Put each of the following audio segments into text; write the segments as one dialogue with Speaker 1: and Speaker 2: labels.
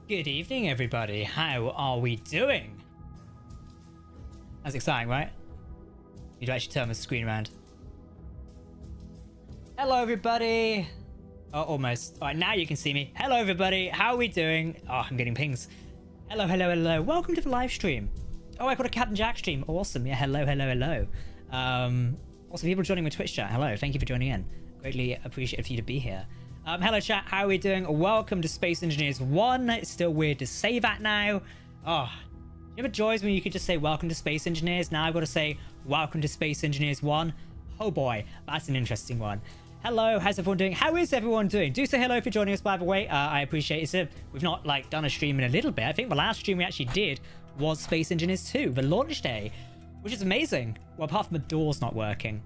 Speaker 1: Good evening, everybody. How are we doing? That's exciting, right? Need to actually turn the screen around. Hello, everybody. Oh, almost. All right, now you can see me. Hello, everybody. How are we doing? Oh, I'm getting pings. Hello, hello, hello. Welcome to the live stream. Oh, I got a Captain Jack stream. Awesome. Yeah, hello, hello, hello. Also, people joining my Twitch chat. Hello. Thank you for joining in. Greatly appreciate for you to be here. Hello, chat. How are we doing? Welcome to Space Engineers 1. It's still weird to say that now. Oh, you ever joys when you could just say welcome to Space Engineers? Now I've got to say welcome to Space Engineers 1. Oh boy, that's an interesting one. Hello, how's everyone doing? How is everyone doing? Do say hello for joining us, by the way. I appreciate it. We've not done a stream in a little bit. I think the last stream we actually did was Space Engineers 2, the launch day, which is amazing. Well, apart from the doors not working.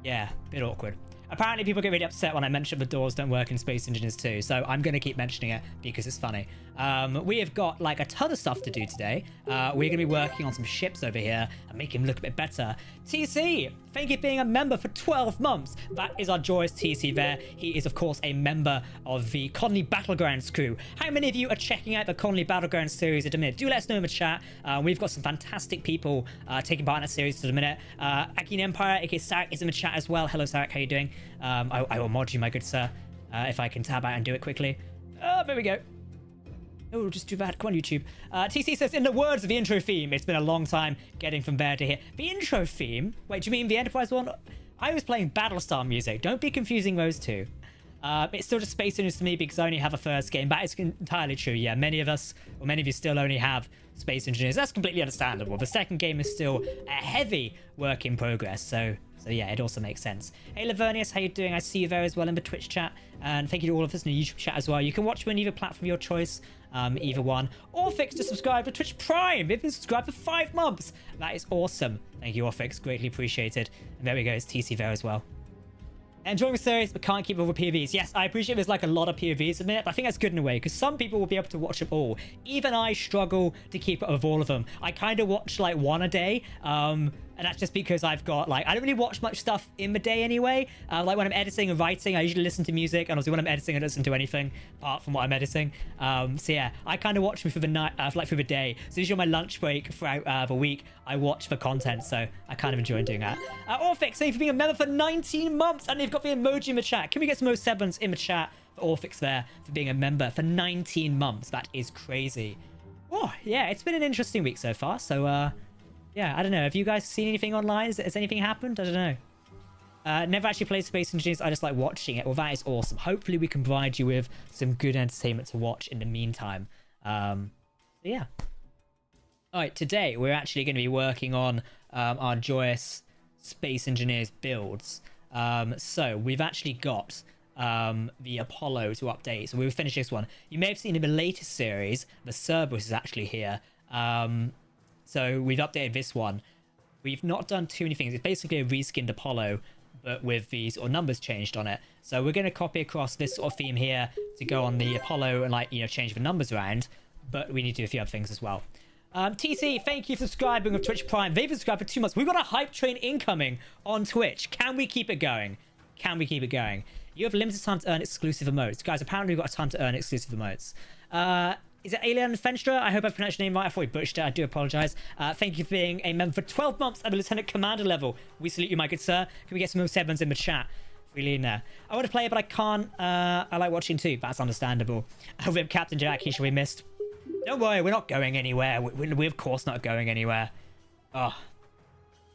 Speaker 1: Yeah, a bit awkward. Apparently, people get really upset when I mention the doors don't work in Space Engineers 2, so I'm going to keep mentioning it because it's funny. We have got a ton of stuff to do today. We're going to be working on some ships over here and make him look a bit better. TC, thank you for being a member for 12 months. That is our joyous TC there. He is, of course, a member of the Conley Battlegrounds crew. How many of you are checking out the Conley Battlegrounds series at the minute? Do let us know in the chat. We've got some fantastic people taking part in that series at the minute. Akin Empire, aka Sarek, is in the chat as well. Hello, Sarek. How are you doing? I will mod you, my good sir, if I can tab out and do it quickly. Oh, there we go. Oh, just too bad. Come on, YouTube. TC says, in the words of the intro theme, it's been a long time getting from there to here. The intro theme? Wait, do you mean the Enterprise one? I was playing Battlestar music. Don't be confusing those two. It's still just Space Engineers to me because I only have a first game. That is entirely true. Yeah, many of us, or many of you still only have Space Engineers. That's completely understandable. The second game is still a heavy work in progress, so yeah, it also makes sense. Hey Lavernius, how you doing? I see you there as well in the Twitch chat. And thank you to all of us in the YouTube chat as well. You can watch me on either platform of your choice, either one. Orphix to subscribe to Twitch Prime. They've been subscribed for 5 months. That is awesome. Thank you, Orphix. Greatly appreciated. And there we go. It's TC there as well. Enjoying the series, but can't keep up with POVs. Yes, I appreciate there's a lot of POVs in it, but I think that's good in a way, because some people will be able to watch them all. Even I struggle to keep up with all of them. I kind of watch one a day, and that's just because I've got I don't really watch much stuff in the day anyway. When I'm editing and writing, I usually listen to music, and obviously when I'm editing, I don't listen to anything apart from what I'm editing. So yeah, I kind of watch them for the night, for the day. So usually on my lunch break throughout the week, I watch for content, so I kind of enjoy doing that. Orphix, thank you for being a member for 19 months, and they've got the emoji in the chat. Can we get some more sevens in the chat for Orphix there for being a member for 19 months? That is crazy. Oh yeah, it's been an interesting week so far. So yeah, I don't know. Have you guys seen anything online? Has anything happened? I don't know. Never actually played Space Engineers. I just like watching it. Well, that is awesome. Hopefully we can provide you with some good entertainment to watch in the meantime. So yeah. All right, today we're actually going to be working on our joyous Space Engineers builds. So we've actually got the Apollo to update. So we've finished this one. You may have seen in the latest series, the Cerberus is actually here. So we've updated this one. We've not done too many things. It's basically a reskinned Apollo, but with these numbers changed on it. So we're going to copy across this sort of theme here to go on the Apollo and change the numbers around. But we need to do a few other things as well. TC, thank you for subscribing with Twitch Prime. They've subscribed for 2 months. We've got a hype train incoming on Twitch. Can we keep it going? Can we keep it going? You have limited time to earn exclusive emotes. Guys, apparently we've got a time to earn exclusive emotes. Is it Alien Fenstra? I hope I pronounced your name right. I thought we butchered it. I do apologize. Thank you for being a member for 12 months at the Lieutenant Commander level. We salute you, my good sir. Can we get some more sevens in the chat? Really in there. I want to play it, but I can't. I like watching too. That's understandable. Rip Captain Jack, he should be missed. Don't worry, we're not going anywhere. We're of course not going anywhere. Oh,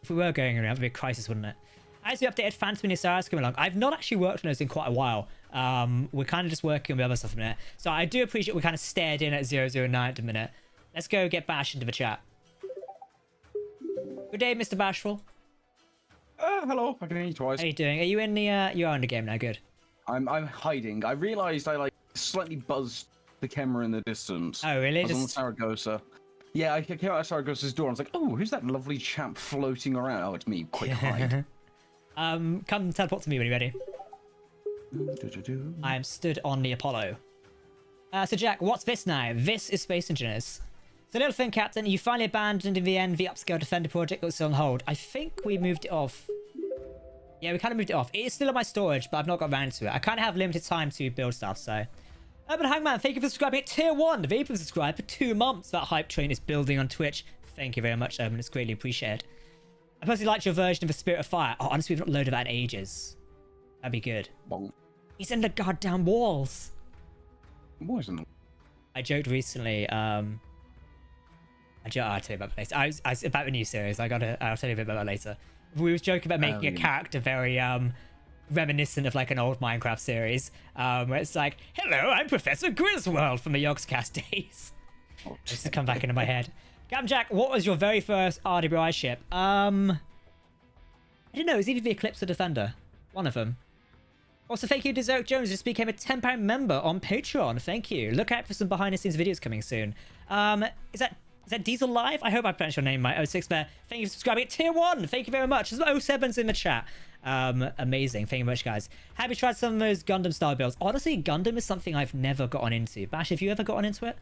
Speaker 1: if we were going anywhere, that would be a crisis, wouldn't it? As we updated Phantom and Osiris coming along, I've not actually worked on those in quite a while. We're kind of just working on the other stuff a minute. So I do appreciate we kind of stared in at 009 at the minute. Let's go get Bash into the chat. Good day, Mr. Bashful.
Speaker 2: Hello. I can hear you twice.
Speaker 1: How are you doing? Are you in the? You are in the game now. Good.
Speaker 2: I'm hiding. I realised I slightly buzzed the camera in the distance.
Speaker 1: Oh really?
Speaker 2: I was on Saragossa. Yeah, I came out of Saragossa's door. I was like, oh, who's that lovely chap floating around? Oh, it's me. Quick hide.
Speaker 1: Come teleport to me when you're ready. I am stood on the Apollo. So Jack, what's this now? This is Space Engineers. So little thing, Captain, you finally abandoned in the end the upscale Defender project that was still on hold. I think we moved it off. Yeah, we kind of moved it off. It is still on my storage, but I've not got around to it. I kind of have limited time to build stuff, so Urban Hangman, thank you for subscribing at tier 1. If you've subscribed for 2 months, that hype train is building on Twitch. Thank you very much, Urban. It's greatly appreciated. I personally liked your version of the Spirit of Fire. Oh, honestly, we've not loaded that in ages. That'd be good.
Speaker 2: Bonk.
Speaker 1: He's in the goddamn walls.
Speaker 2: What isn't it?
Speaker 1: I joked recently. I'll tell you about that later. I was about the new series. I'll tell you a bit about that later. We was joking about making a character very reminiscent of like an old Minecraft series, where it's like, "Hello, I'm Professor Griswold from the Yogscast days." Just to come back into my head. Captain Jack, what was your very first RWI ship? I don't know. It was either the Eclipse or Defender. One of them. Also, thank you to Zerk Jones, just became a £10 member on Patreon. Thank you. Look out for some behind-the-scenes videos coming soon. Is that Diesel Live? I hope I pronounced your name right. 06 there. Thank you for subscribing at tier 1. Thank you very much. There's 07's in the chat. Amazing. Thank you very much, guys. Have you tried some of those Gundam style builds? Honestly, Gundam is something I've never gotten into. Bash, have you ever gotten into it?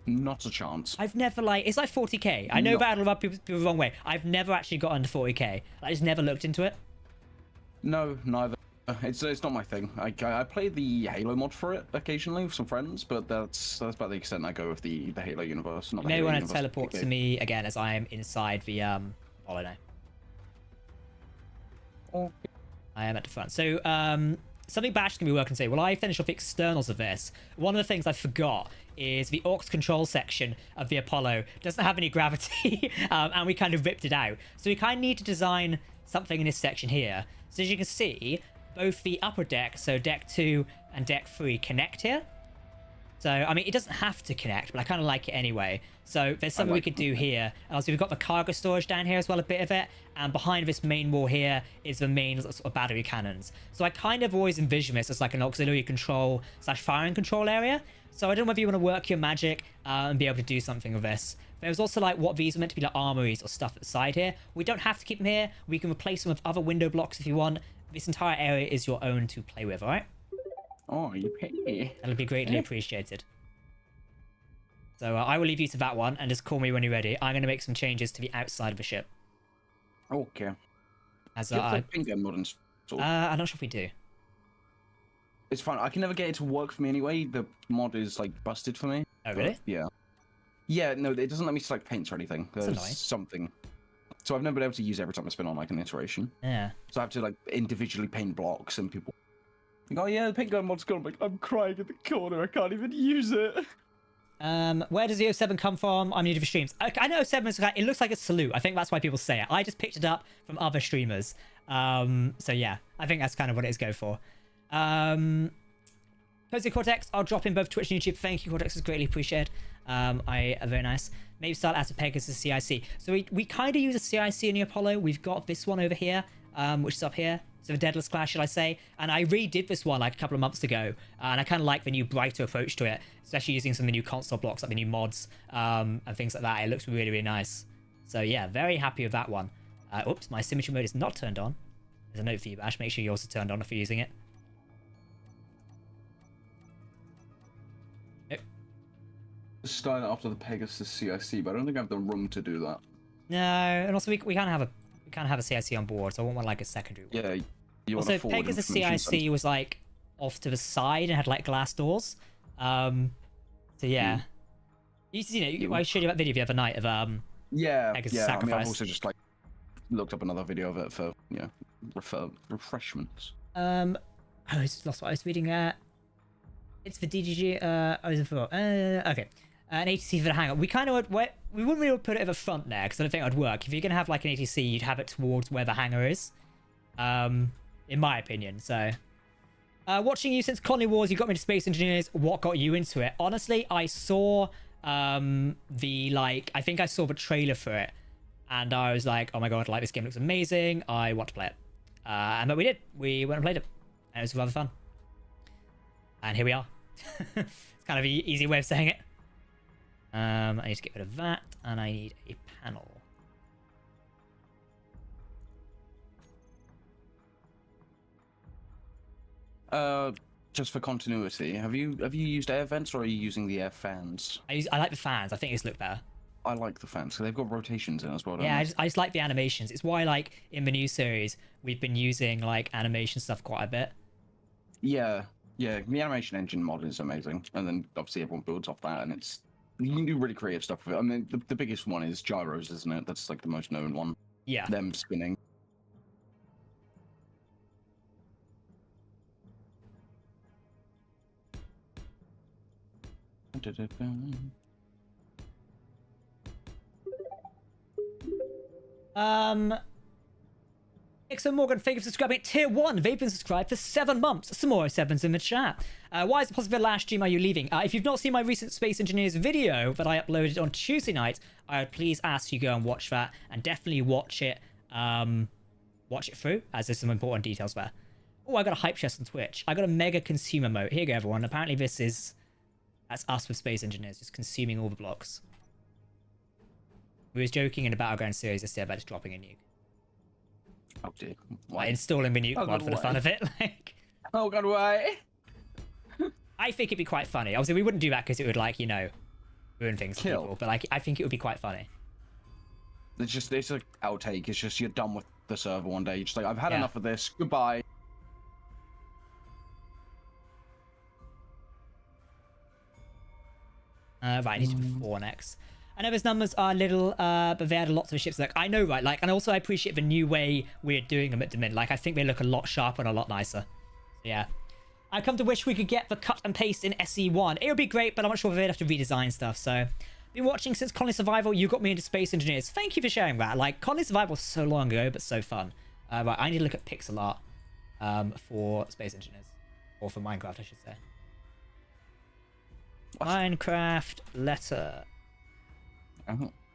Speaker 2: Not a chance.
Speaker 1: I've never it's like 40k. I know Battle of people the wrong way. I've never actually gotten to 40k. I just never looked into it.
Speaker 2: No, neither. It's not my thing. I play the Halo mod for it occasionally with some friends, but that's about the extent I go with the Halo universe. Not
Speaker 1: you may want to teleport to me again as I am inside the holiday.
Speaker 2: Oh.
Speaker 1: I am at the front. So something Bash can be working today. Well, I finished off the externals of this. One of the things I forgot is the aux control section of the Apollo doesn't have any gravity, and we kind of ripped it out. So we kind of need to design something in this section here. So as you can see, both the upper deck, so deck 2 and deck 3, connect here. So, I mean, it doesn't have to connect, but I kind of like it anyway. So there's something we could do here. Also, we've got the cargo storage down here as well, a bit of it. And behind this main wall here is the main sort of battery cannons. So I kind of always envision this as like an auxiliary control / firing control area. So I don't know whether you want to work your magic and be able to do something with this. There's also like what these are meant to be like armories or stuff at the side here. We don't have to keep them here. We can replace them with other window blocks if you want. This entire area is your own to play with, all right?
Speaker 2: Oh, you pay.
Speaker 1: That'll be greatly appreciated. So I will leave you to that one and just call me when you're ready. I'm going to make some changes to the outside of the ship.
Speaker 2: Okay.
Speaker 1: As
Speaker 2: I'm
Speaker 1: not sure if we do.
Speaker 2: It's fine. I can never get it to work for me anyway. The mod is like busted for me.
Speaker 1: Oh, really?
Speaker 2: Yeah. Yeah, no, it doesn't let me select paints or anything. There's something. So I've never been able to use it every time I spin on like an iteration.
Speaker 1: Yeah.
Speaker 2: So I have to like individually paint blocks, and people think, "Oh yeah, the paint gun mod's gone." I'm like, I'm crying in the corner. I can't even use it.
Speaker 1: Where does the 07 come from? I'm new to the streams. I know 07 is it looks like a salute. I think that's why people say it. I just picked it up from other streamers. So yeah, I think that's kind of what it is go for. Cozy Cortex, I'll drop in both Twitch and YouTube. Thank you, Cortex is greatly appreciated. Very nice. Maybe start as a Pegasus CIC. So we kind of use a CIC in the Apollo. We've got this one over here, which is up here. So the Deadless Clash, should I say. And I redid this one like a couple of months ago. And I kind of like the new brighter approach to it, especially using some of the new console blocks, like the new mods and things like that. It looks really, really nice. So yeah, very happy with that one. Oops, my symmetry mode is not turned on. There's a note for you, Bash. Make sure you're also turned on if you're using it.
Speaker 2: Start after the Pegasus CIC, but I don't think I have the room to do that.
Speaker 1: No, and also we can't have a CIC on board, so I want like a secondary one.
Speaker 2: Yeah, you want
Speaker 1: also
Speaker 2: to forward
Speaker 1: Pegasus CIC was like off to the side and had like glass doors. So yeah, you know, I showed you that video the other night of Pegasus Sacrifice.
Speaker 2: I mean, I've also just like looked up another video of it for refreshments.
Speaker 1: I just lost what I was reading. It's the DGG. Okay. An ATC for the hangar. We kind of we wouldn't really put it at the front there because I don't think it would work. If you're gonna have like an ATC, you'd have it towards where the hangar is. In my opinion. So, watching you since Colony Wars, you got me into Space Engineers. What got you into it? Honestly, I saw I think I saw the trailer for it, and I was like, oh my god, like this game looks amazing. I want to play it. But we did. We went and played it, and it was rather fun. And here we are. It's kind of an easy way of saying it. I need to get rid of that, and I need a panel.
Speaker 2: Just for continuity, have you used air vents, or are you using the air fans?
Speaker 1: I like the fans. I think it's look better.
Speaker 2: I like the fans, so they've got rotations in as well.
Speaker 1: Yeah, I just like the animations. It's why like in the new series we've been using like animation stuff quite a bit.
Speaker 2: Yeah, Yeah, the animation engine mod is amazing, and then obviously everyone builds off that, and you can do really creative stuff with it. I mean, the biggest one is gyros, isn't it? That's like the most known one.
Speaker 1: Yeah.
Speaker 2: Them spinning.
Speaker 1: Nixon Morgan, thank you for subscribing at tier 1. They've been subscribed for 7 months. Some more 7s in the chat. Why is it possible last stream are you leaving? If you've not seen my recent Space Engineers video that I uploaded on Tuesday night, I would please ask you go and watch that, and definitely watch it through, as there's some important details there. Oh, I got a hype chest on Twitch. I got a mega consumer mode. Here you go, everyone. Apparently that's us with Space Engineers, just consuming all the blocks. We was joking in the Battleground series instead about just dropping a nuke.
Speaker 2: Oh dear.
Speaker 1: Like installing the nuke mod for the fun of it. Like,
Speaker 2: oh god, why?
Speaker 1: I think it'd be quite funny. Obviously, we wouldn't do that because it would, like, you know, ruin things for people. But like, I think it would be quite funny.
Speaker 2: It's an outtake. It's just you're done with the server one day. You're just like, I've had enough of this. Goodbye.
Speaker 1: Right, I need to be 4 next. I know those numbers are little, but they added lots of ships. Like, I know, right? Like, and also I appreciate the new way we're doing them at the minute. Like, I think they look a lot sharper and a lot nicer. So, yeah. I come to wish we could get the cut and paste in SE1. It would be great, but I'm not sure if they'd have to redesign stuff. So, been watching since Colony Survival. You got me into Space Engineers. Thank you for sharing that. Like, Colony Survival was so long ago, but so fun. Right, I need to look at pixel art for Space Engineers, or for Minecraft, I should say. What? Minecraft letter.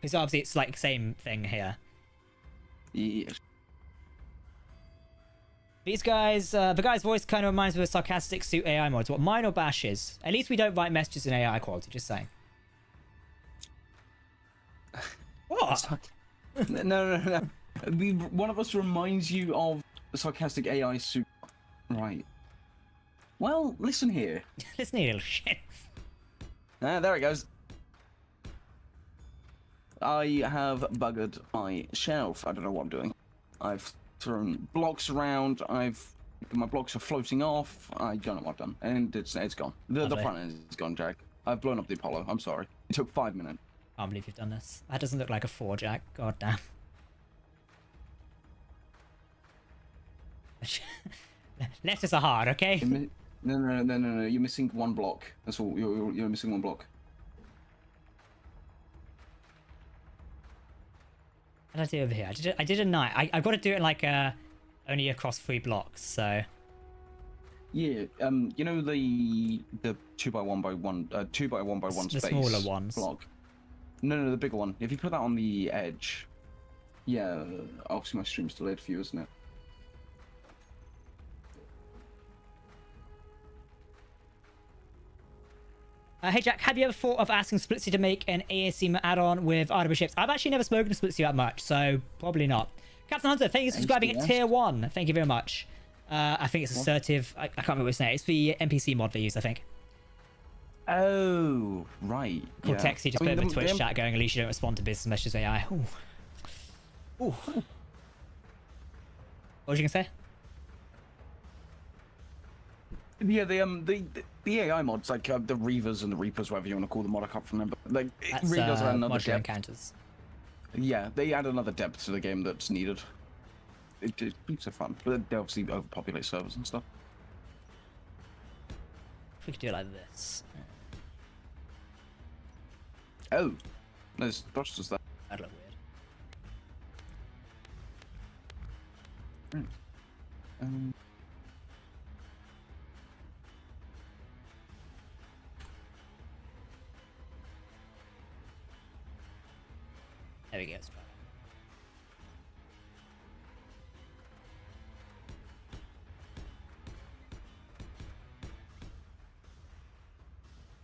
Speaker 1: Because obviously it's like the same thing here.
Speaker 2: Yes.
Speaker 1: These guys, the guy's voice kind of reminds me of sarcastic suit AI mods. What mine or Bash's? At least we don't write messages in AI quality, just saying. What?
Speaker 2: No. One of us reminds you of the sarcastic AI suit. Right. Well, listen here.
Speaker 1: Listen here, little shit.
Speaker 2: There it goes. I have buggered my shelf. I don't know what I'm doing. I've thrown blocks around. My blocks are floating off. I don't know what I've done, and it's gone. The front end is gone, Jack. I've blown up the Apollo. I'm sorry. It took 5 minutes.
Speaker 1: I can't believe you've done this. That doesn't look like a 4, Jack. God damn. Letters are hard, okay?
Speaker 2: No. You're missing 1 block. That's all. You're missing 1 block.
Speaker 1: What did I do over here? I did a 9. I've got to do it like only across 3 blocks, so.
Speaker 2: Yeah, you know the 2x1x1 2x1x1 space.
Speaker 1: The smaller ones.
Speaker 2: Block. No, the bigger one. If you put that on the edge, yeah. Obviously, my stream's delayed for you, isn't it?
Speaker 1: Hey Jack, have you ever thought of asking Splitsy to make an ASC add-on with RW ships? I've actually never spoken to Splitsy that much, so probably not. Captain Hunter, thank you for subscribing at tier 1. Thank you very much. I think it's assertive. I can't remember what it's name. It's the NPC mod they use, I think.
Speaker 2: Oh, right.
Speaker 1: Called Texie just put in the Twitch chat going, at least you don't respond to business messages AI. Ooh. What was you gonna say?
Speaker 2: Yeah, the AI mods, like the Reavers and the Reapers, whatever you want to call the mod, I can't remember. Like, it really does add another depth.
Speaker 1: Encounters.
Speaker 2: Yeah, they add another depth to the game that's needed. It keeps it fun, but they obviously overpopulate servers and stuff.
Speaker 1: If we could do it like this.
Speaker 2: Oh, there's thrusters there.
Speaker 1: That'd look weird. There we go. Let's try that.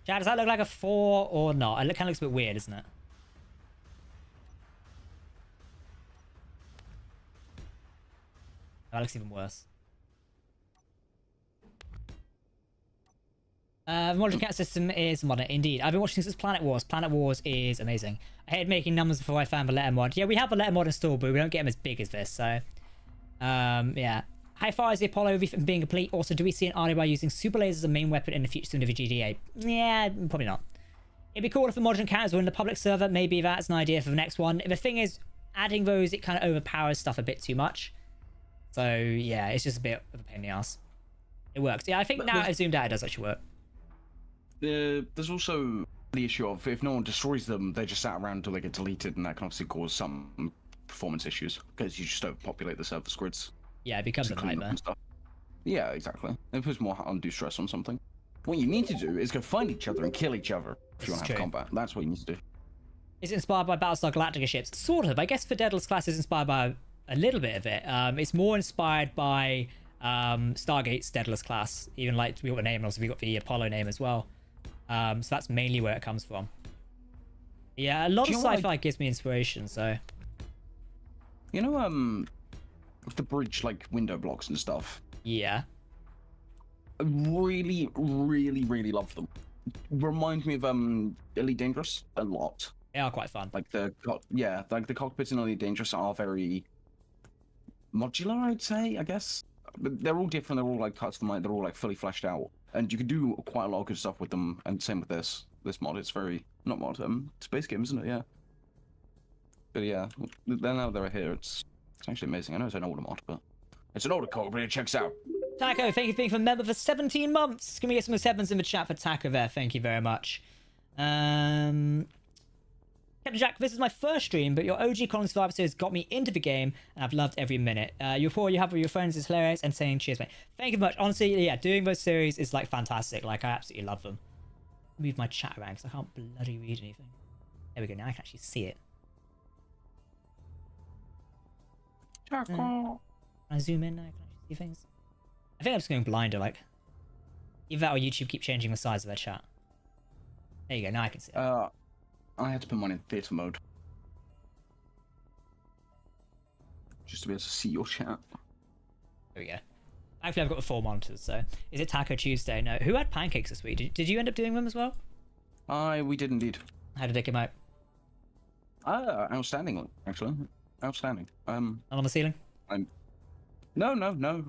Speaker 1: Chad, does that look like a 4 or not? It kind of looks a bit weird, isn't it? That looks even worse. The modern cat system is modern, indeed. I've been watching since Planet Wars. Planet Wars is amazing. I hated making numbers before I found the letter mod. Yeah, we have a letter mod installed, but we don't get them as big as this, so... yeah. How far is the Apollo refit being complete? Also, do we see an RDY using super lasers as a main weapon in the future soon of a GTA? Yeah, probably not. It'd be cool if the modern encounters were in the public server. Maybe that's an idea for the next one. The thing is, adding those, it kind of overpowers stuff a bit too much. So, yeah, it's just a bit of a pain in the ass. It works. Yeah, I think now I zoomed out, it does actually work.
Speaker 2: There's also the issue of if no one destroys them, they just sat around until they get deleted, and that can obviously cause some performance issues because you just overpopulate the service grids.
Speaker 1: Yeah, it becomes a nightmare.
Speaker 2: Yeah, exactly. It puts more undue stress on something. What you need to do is go find each other and kill each other if you want to have combat. That's what you need to do.
Speaker 1: Is it inspired by Battlestar Galactica ships? Sort of. I guess the Daedalus class is inspired by a little bit of it. It's more inspired by Stargate's Daedalus class. Even like we got the name, and also we got the Apollo name as well. So that's mainly where it comes from. Yeah, a lot of sci-fi gives me inspiration. So,
Speaker 2: you know, the bridge like window blocks and stuff.
Speaker 1: Yeah.
Speaker 2: I really, really, really love them. Remind me of Elite Dangerous a lot.
Speaker 1: They are quite fun.
Speaker 2: Like the cockpits in Elite Dangerous are very modular, I'd say. I guess, but they're all different. They're all like customized. They're all like fully fleshed out, and you can do quite a lot of good stuff with them. And same with this mod. It's very not mod. Space game, isn't it? Yeah. But yeah, then now they're here. It's actually amazing. I know it's an older mod, but it's an older code, but it checks out.
Speaker 1: Taco, thank you for being a member for 17 months. Can we get some sevens in the chat for Taco there? Thank you very much. Captain Jack, this is my first stream, but your OG Colin Survivor series got me into the game, and I've loved every minute. Your rapport you have with your friends is hilarious, and saying cheers, mate. Thank you very much. Honestly, yeah, doing those series is like fantastic. Like, I absolutely love them. Move my chat around because I can't bloody read anything. There we go. Now I can actually see it. Can I zoom in now? Can I actually see things? I think I'm just going blinder, like. Either that or YouTube keep changing the size of their chat. There you go, now I can see it.
Speaker 2: I had to put mine in theatre mode. Just to be able to see your chat.
Speaker 1: There we go. Actually, I've got the 4 monitors, so. Is it Taco Tuesday? No. Who had pancakes this week? Did you end up doing them as well?
Speaker 2: We did indeed. How
Speaker 1: did they come out?
Speaker 2: Outstanding, actually. Outstanding.
Speaker 1: On the ceiling?
Speaker 2: No.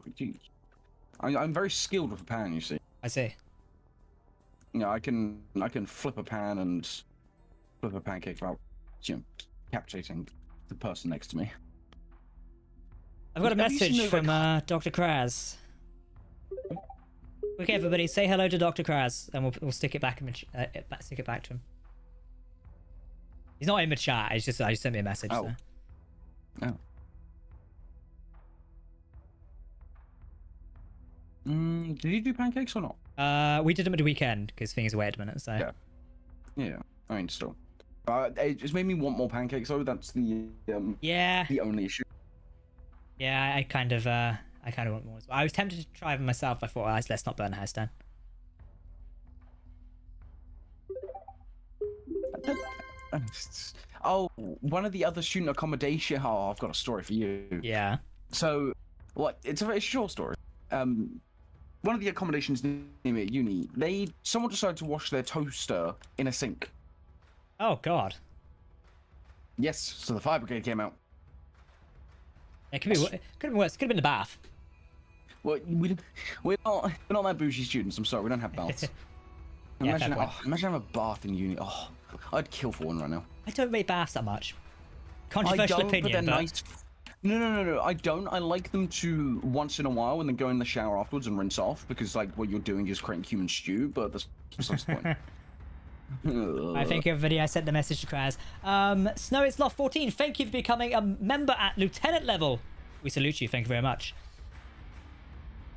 Speaker 2: I'm very skilled with a pan, you see.
Speaker 1: I see.
Speaker 2: Yeah, I can flip a pan and flip a pancake without, captivating the person next to me.
Speaker 1: I've got a message from Dr. Kraz. Okay, everybody, say hello to Dr. Kraz, and we'll stick it back stick it back to him. He's not in the chat. It's just I just sent me a message.
Speaker 2: Oh.
Speaker 1: So.
Speaker 2: Oh. Did you do pancakes or not?
Speaker 1: We did them at the weekend because things are away at the minute. So.
Speaker 2: Yeah. I mean, still. It just made me want more pancakes. So that's the the only issue.
Speaker 1: Yeah, I kind of want more as well. I was tempted to try them myself. I thought, let's not burn the house down.
Speaker 2: Oh, one of the other student accommodation. Oh, I've got a story for you.
Speaker 1: Yeah.
Speaker 2: So, it's a very short story. One of the accommodations near me at uni, someone decided to wash their toaster in a sink.
Speaker 1: Oh God.
Speaker 2: Yes, so the fire brigade came out.
Speaker 1: It could have been worse. It could have been the bath.
Speaker 2: Well, we're not that bougie students. I'm sorry, we don't have baths. Imagine having a bath in uni. Oh, I'd kill for one right now.
Speaker 1: I don't rate baths that much. Controversial opinion,
Speaker 2: but they're nice. No, I don't. I like them to once in a while and then go in the shower afterwards and rinse off because like what you're doing is creating human stew, but that's besides the point.
Speaker 1: I thank everybody. I sent the message to Kraz. Snow It's Loft 14. Thank you for becoming a member at lieutenant level. We salute you. Thank you very much.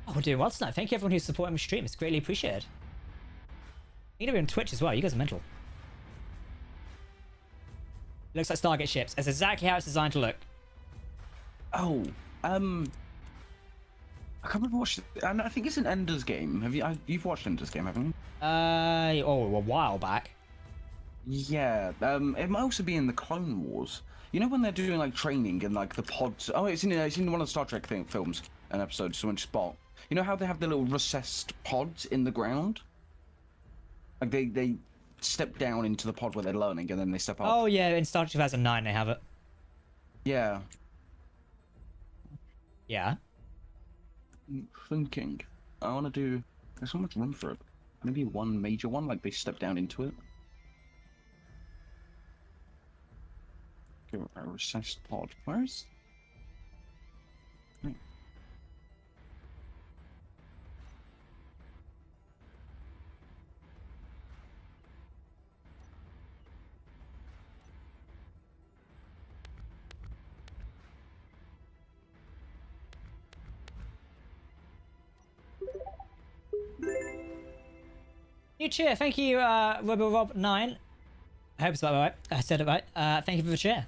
Speaker 1: Oh, we're doing well tonight. Thank you everyone who's supporting my stream. It's greatly appreciated. You know we're on Twitch as well. You guys are mental. Looks like Stargate ships. That's exactly how it's designed to look.
Speaker 2: Oh, I can't remember what. I think it's an Ender's Game. You've watched Ender's Game, haven't you?
Speaker 1: A while back.
Speaker 2: Yeah. It might also be in the Clone Wars. You know when they're doing like training and like the pods. Oh, it's in one of the Star Trek films, an episode. So when Spock. You know how they have the little recessed pods in the ground? Like they step down into the pod where they're learning and then they step up.
Speaker 1: Oh yeah, in Star Trek 2009 they have it.
Speaker 2: Yeah.
Speaker 1: Yeah.
Speaker 2: thinking. I want to do. There's so much room for it. Maybe one major one, like they step down into it. Go a recessed pod. Where's?
Speaker 1: New cheer, thank you, RoboRob9. I hope it's about right. I said it right. Thank you for the cheer.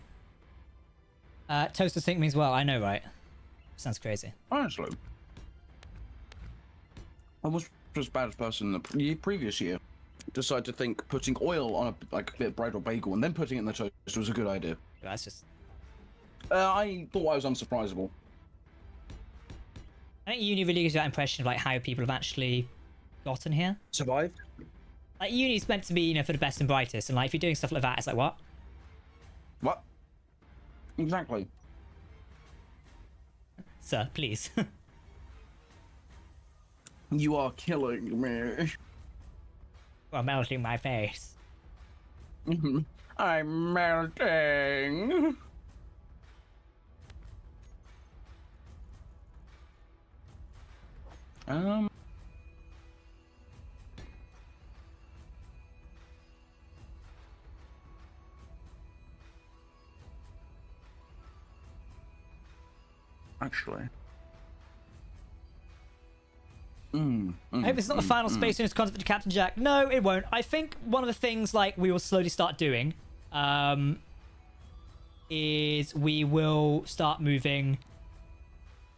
Speaker 1: Toaster sync means well, I know, right? Sounds crazy.
Speaker 2: Honestly, I was just baddest person in the previous year. Decided to think putting oil on a bit of bread or bagel and then putting it in the toast was a good idea.
Speaker 1: That's just.
Speaker 2: I thought I was unsurprisable.
Speaker 1: I think uni really gives you that impression of like how people have actually gotten here.
Speaker 2: Survived.
Speaker 1: Like uni's meant to be, you know, for the best and brightest, and like if you're doing stuff like that, it's like what?
Speaker 2: What? Exactly.
Speaker 1: Sir, please.
Speaker 2: You are killing me.
Speaker 1: Well, melting my face.
Speaker 2: I'm melting. Actually.
Speaker 1: I hope it's not the final Space News content for Captain Jack. No, it won't. I think one of the things like we will slowly start doing is we will start moving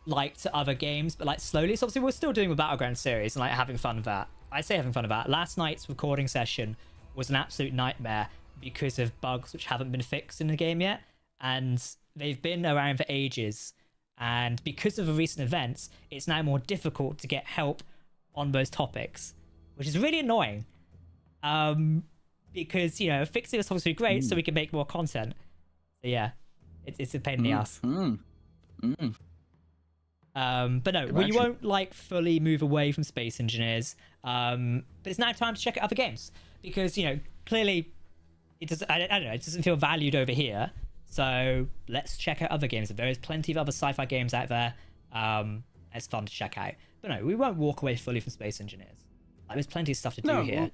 Speaker 1: like to other games, but like slowly. So obviously we're still doing the Battleground series and like having fun with that. I say having fun with that. Last night's recording session was an absolute nightmare because of bugs which haven't been fixed in the game yet, and they've been around for ages. And because of the recent events, it's now more difficult to get help on those topics, which is really annoying. Because, you know, fixing this obviously great so we can make more content. So yeah, it's a pain in the ass. But no, we won't like fully move away from Space Engineers. But it's now time to check out other games because, you know, clearly it doesn't. I don't know. It doesn't feel valued over here. So let's check out other games. There is plenty of other sci-fi games out there. It's fun to check out. But no, we won't walk away fully from Space Engineers. Like, there's plenty of stuff to do here.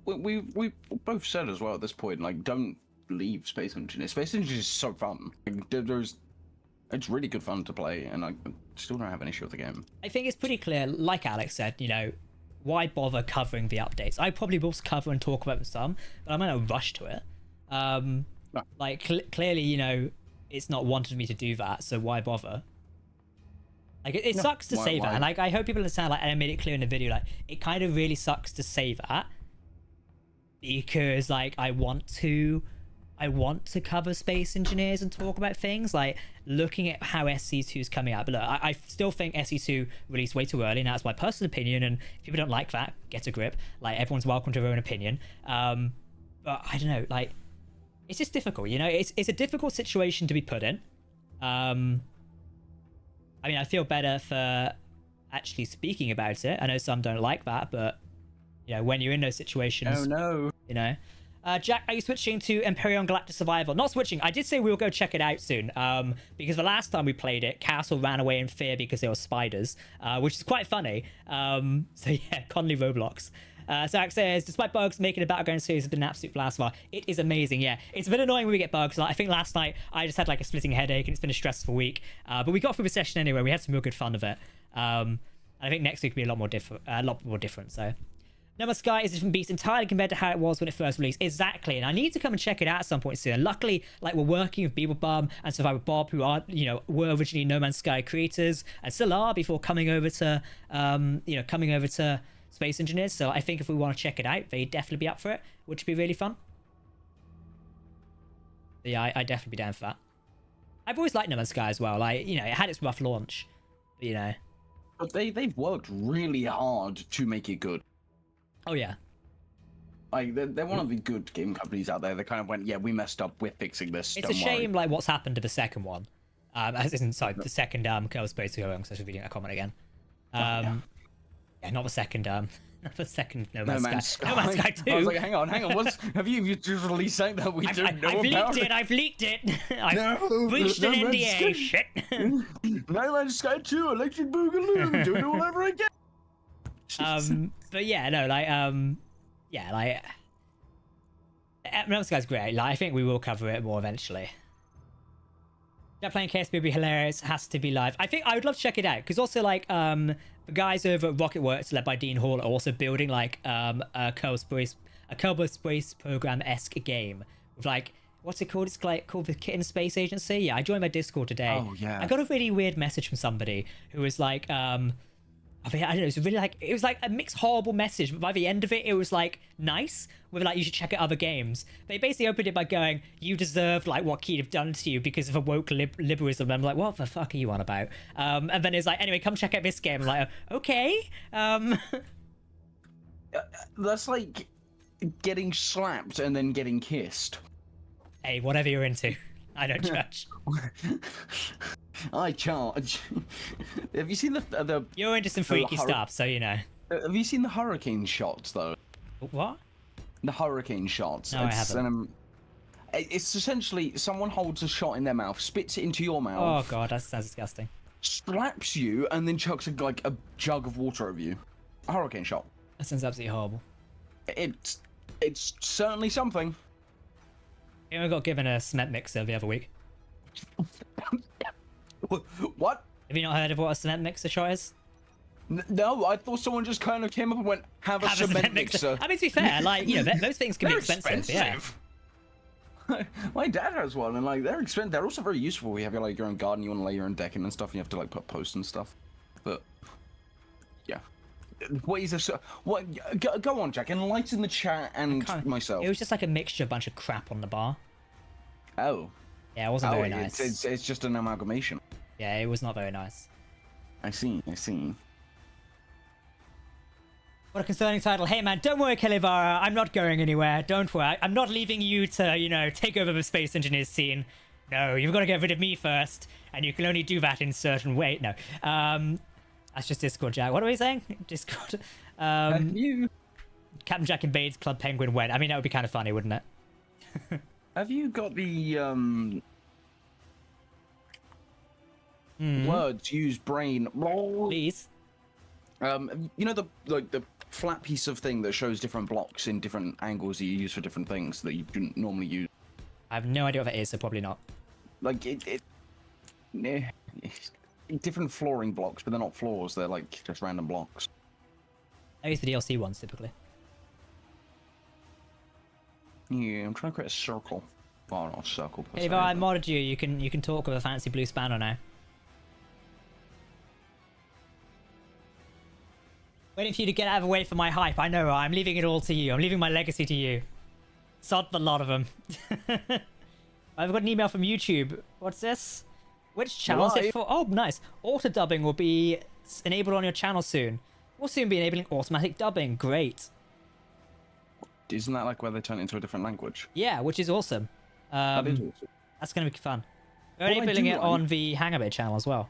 Speaker 2: We both said as well at this point, like, don't leave Space Engineers. Space Engineers is so fun. Like, it's really good fun to play, and I still don't have an issue with the game.
Speaker 1: I think it's pretty clear, like Alex said, you know, why bother covering the updates? I probably will cover and talk about some, but I'm in a rush to it.
Speaker 2: No.
Speaker 1: Like, clearly, you know, it's not wanted me to do that, so why bother? Like, it sucks to say that, and like, I hope people understand, like, and I made it clear in the video, like, it kind of really sucks to say that, because, like, I want to cover Space Engineers and talk about things, like, looking at how SC2 is coming out. But look, I still think SC2 released way too early, and that's my personal opinion, and if people don't like that, get a grip. Like, everyone's welcome to their own opinion. But I don't know, like, it's just difficult, you know? It's a difficult situation to be put in. I mean, I feel better for actually speaking about it. I know some don't like that, but, you know, when you're in those situations...
Speaker 2: Oh, no.
Speaker 1: You know? Jack, are you switching to Empyrean Galactic Survival? Not switching. I did say we'll go check it out soon. Because the last time we played it, Castle ran away in fear because there were spiders, which is quite funny. So yeah, Conley Roblox. Zach says, despite bugs, making a Battleground series has been an absolute blast far. It is amazing, yeah. It's a bit annoying when we get bugs. Like, I think last night I just had like a splitting headache and it's been a stressful week. But we got through the session anyway. We had some real good fun of it. And I think next week will be a lot more different. So, No Man's Sky is a different beast entirely compared to how it was when it first released. Exactly, and I need to come and check it out at some point soon. And luckily, like, we're working with Beeblebum and Survivor Bob, who are, you know, were originally No Man's Sky creators and still are before coming over to, Space Engineers. So I think if we want to check it out, they'd definitely be up for it, which would be really fun. But yeah, I'd definitely be down for that. I've always liked No Man's Sky as well. Like, you know, it had its rough launch, but, you know.
Speaker 2: But they've worked really hard to make it good.
Speaker 1: Oh, yeah.
Speaker 2: Like, they're one of the good game companies out there that kind of went, yeah, we messed up, we're fixing this.
Speaker 1: It's a shame, like, what's happened to the second one. As in, sorry, the second Colonel Space going, so I should be reading a comment again.
Speaker 2: Yeah.
Speaker 1: Yeah, not the second not the second No
Speaker 2: No
Speaker 1: Man's
Speaker 2: Man's
Speaker 1: Sky.
Speaker 2: Sky.
Speaker 1: No Man's Sky 2.
Speaker 2: I was like, hang on. What's have you just released something that we don't know about?
Speaker 1: I've leaked it. I've
Speaker 2: No,
Speaker 1: breached
Speaker 2: No
Speaker 1: an
Speaker 2: Man's Sky.
Speaker 1: NDA. Shit.
Speaker 2: No Man's Sky 2, Electric Boogaloo, doing it all over again.
Speaker 1: But yeah, no, like, yeah, like, No Man's Sky's great. Like, I think we will cover it more eventually. That playing KSP would be hilarious. Has to be live. I think I would love to check it out because also like the guys over at Rocketworks led by Dean Hall are also building like a Kerbal Space Program-esque game with like what's it called? It's like called the Kitten Space Agency. Yeah, I joined my Discord today.
Speaker 2: Oh yeah.
Speaker 1: I got a really weird message from somebody who was like I mean, I don't know, it was really like, it was like a mixed horrible message, but by the end of it, it was like nice, with like, you should check out other games. They basically opened it by going, you deserved like what Keith have done to you because of a woke liberalism. I'm like, what the fuck are you on about? And then it's like, anyway, come check out this game. I'm like, okay.
Speaker 2: That's like getting slapped and then getting kissed.
Speaker 1: Hey, whatever you're into. I don't judge.
Speaker 2: I charge. Have you seen the?
Speaker 1: You're into some freaky stuff, so you know.
Speaker 2: Have you seen the hurricane shots though?
Speaker 1: What?
Speaker 2: The hurricane shots.
Speaker 1: No, I haven't.
Speaker 2: It's essentially someone holds a shot in their mouth, spits it into your
Speaker 1: Oh
Speaker 2: mouth.
Speaker 1: god, that sounds disgusting.
Speaker 2: Slaps you, and then chucks like a jug of water over you. A hurricane shot.
Speaker 1: That sounds absolutely horrible.
Speaker 2: It's certainly something.
Speaker 1: I got given a cement mixer the other week.
Speaker 2: What?
Speaker 1: Have you not heard of what a cement mixer shot is?
Speaker 2: No, I thought someone just kind of came up and went, have a cement mixer.
Speaker 1: I mean, to be fair, like, you know, those things can be expensive. Yeah.
Speaker 2: My dad has one, and like they're expensive. They're also very useful. You have like your own garden, you want to lay your own decking and stuff. And you have to like put posts and stuff. But yeah, what is this? What? Go on, Jack. Enlighten the chat and myself.
Speaker 1: It was just like a mixture, of a bunch of crap on the bar.
Speaker 2: Oh.
Speaker 1: Yeah, it wasn't very nice.
Speaker 2: It's just an amalgamation.
Speaker 1: Yeah, it was not very nice.
Speaker 2: I see.
Speaker 1: What a concerning title. Hey man, don't worry, Kelivara. I'm not going anywhere. Don't worry. I'm not leaving you to, you know, take over the space engineers scene. No, you've got to get rid of me first. And you can only do that in certain way. No. That's just Discord, Jack. What are we saying? Discord.
Speaker 2: You.
Speaker 1: Captain Jack invades Club Penguin when? I mean, that would be kind of funny, wouldn't it?
Speaker 2: Have you got the words use brain?
Speaker 1: Please.
Speaker 2: You know the flat piece of thing that shows different blocks in different angles that you use for different things that you didn't normally use.
Speaker 1: I have no idea what that is, so probably not.
Speaker 2: Like different flooring blocks, but they're not floors. They're like just random blocks.
Speaker 1: I use the DLC ones typically.
Speaker 2: Yeah, I'm trying to create a circle. Oh, not a circle.
Speaker 1: Hey, if I modded you, you can talk with a fancy blue spanner now. Waiting for you to get out of the way for my hype. I know, I'm leaving it all to you. I'm leaving my legacy to you. Sod the lot of them. I've got an email from YouTube. What's this? Which channel is it for? Oh, nice. Auto dubbing will be enabled on your channel soon. We'll soon be enabling automatic dubbing. Great.
Speaker 2: Isn't that like where they turn it into a different language?
Speaker 1: Yeah, which is awesome.
Speaker 2: That is awesome.
Speaker 1: That's going to be fun. We're enabling it on the Hangabit channel as well.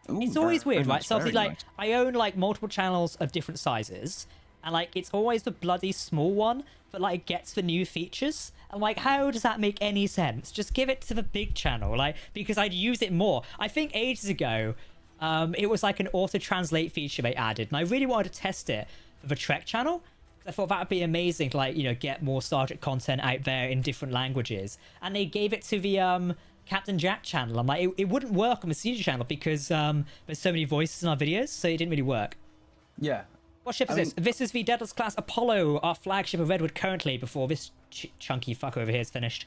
Speaker 2: Ooh,
Speaker 1: it's always weird, right?
Speaker 2: Nice,
Speaker 1: So obviously, like,
Speaker 2: nice.
Speaker 1: I own like multiple channels of different sizes, and like it's always the bloody small one that like gets the new features. And like, how does that make any sense? Just give it to the big channel, like, because I'd use it more. I think ages ago, it was like an auto translate feature they added, and I really wanted to test it for the Trek channel. I thought that would be amazing to, like, you know, get more Star Trek content out there in different languages. And they gave it to the Captain Jack channel. I'm like, it wouldn't work on the CG channel because there's so many voices in our videos, so it didn't really work.
Speaker 2: Yeah.
Speaker 1: What ship is this? This is the Daedalus class Apollo, our flagship of Redwood currently, before this chunky fuck over here is finished.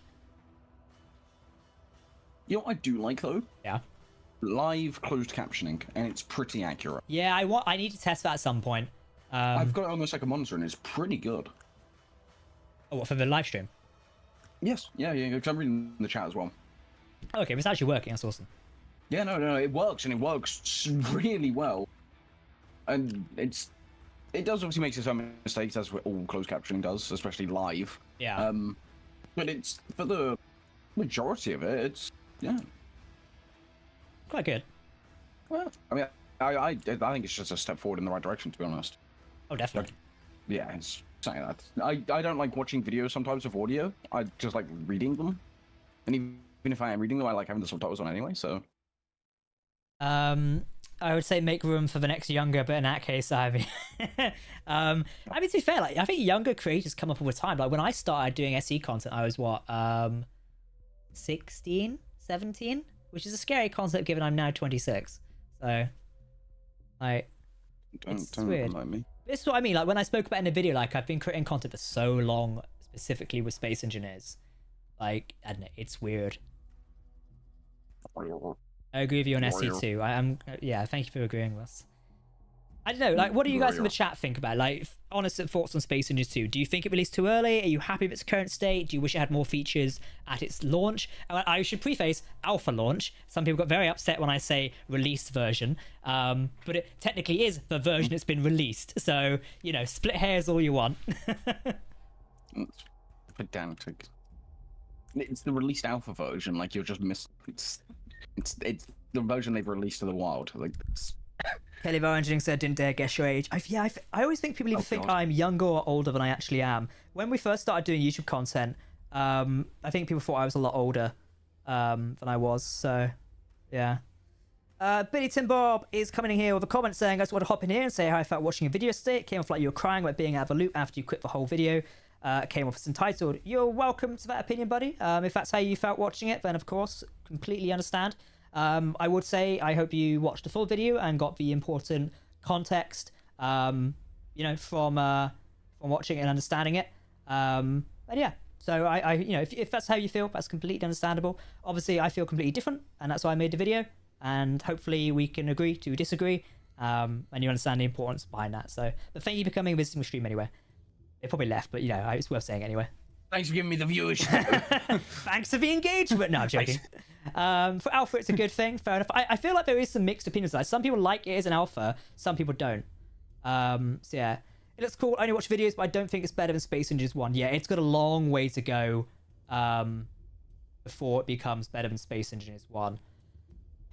Speaker 2: You know what I do like though?
Speaker 1: Yeah.
Speaker 2: Live closed captioning, and it's pretty accurate.
Speaker 1: Yeah, I need to test that at some point.
Speaker 2: I've got it on the second monitor, and it's pretty good.
Speaker 1: Oh, what, for the live stream?
Speaker 2: Yes. Yeah. Because I'm reading the chat as well.
Speaker 1: Okay, it's actually working. That's awesome.
Speaker 2: Yeah, no, it works, and it works really well. And it does obviously make some mistakes, as all closed captioning does, especially live.
Speaker 1: Yeah.
Speaker 2: But it's, for the majority of it, it's, yeah.
Speaker 1: quite good.
Speaker 2: Well, I mean, I think it's just a step forward in the right direction, to be honest.
Speaker 1: Oh, definitely.
Speaker 2: Yeah, it's saying that. I don't like watching videos sometimes with audio. I just like reading them. And even if I am reading them, I like having the subtitles on anyway, so.
Speaker 1: I would say make room for the next younger, but in that case, I mean, I mean, to be fair, like, I think younger creators come up all the time. Like, when I started doing SE content, I was what, 16, 17, which is a scary concept given I'm now 26. So, like, it's weird.
Speaker 2: Remind me.
Speaker 1: This is what I mean. Like, when I spoke about in the video, like, I've been creating content for so long, specifically with Space Engineers. Like, I don't know, it's weird. I agree with you on SE too. Yeah, thank you for agreeing with us. I don't know, like, what do you guys in the chat think about? Like, honest thoughts on Space Engineers 2. Do you think it released too early? Are you happy with its current state? Do you wish it had more features at its launch? I should preface alpha launch. Some people got very upset when I say released version, but it technically is the version that's been released. So, you know, split hairs all you want.
Speaker 2: It's pedantic. It's the released alpha version. Like, you're just It's the version they've released to the wild. Like,
Speaker 1: Kelly Engineering said, "Didn't dare guess your age." I always think people either think I'm younger or older than I actually am. When we first started doing YouTube content, I think people thought I was a lot older than I was. So, yeah. Billy Tim Bob is coming in here with a comment saying, "I just want to hop in here and say how I felt watching a video today. It came off like you were crying about being out of the loop after you quit the whole video. Came off as entitled. You're welcome to that opinion, buddy. If that's how you felt watching it, then of course, completely understand. I would say I hope you watched the full video and got the important context, you know, from watching it and understanding it. And yeah, so I you know, if that's how you feel, that's completely understandable. Obviously, I feel completely different, and that's why I made the video. And hopefully, we can agree to disagree, and you understand the importance behind that. So, but thank you for coming and visiting the stream anyway. They probably left, but you know, it's worth saying anyway.
Speaker 2: thanks for giving me the viewership.
Speaker 1: Thanks for the engagement. No, I'm joking. For alpha, it's a good thing. Fair enough. I feel like there is some mixed opinions. Like, some people like it as an alpha, some people don't. So yeah, it looks cool. I only watch videos, but I don't think it's better than Space Engineers 1. Yeah, it's got a long way to go before it becomes better than Space Engineers 1.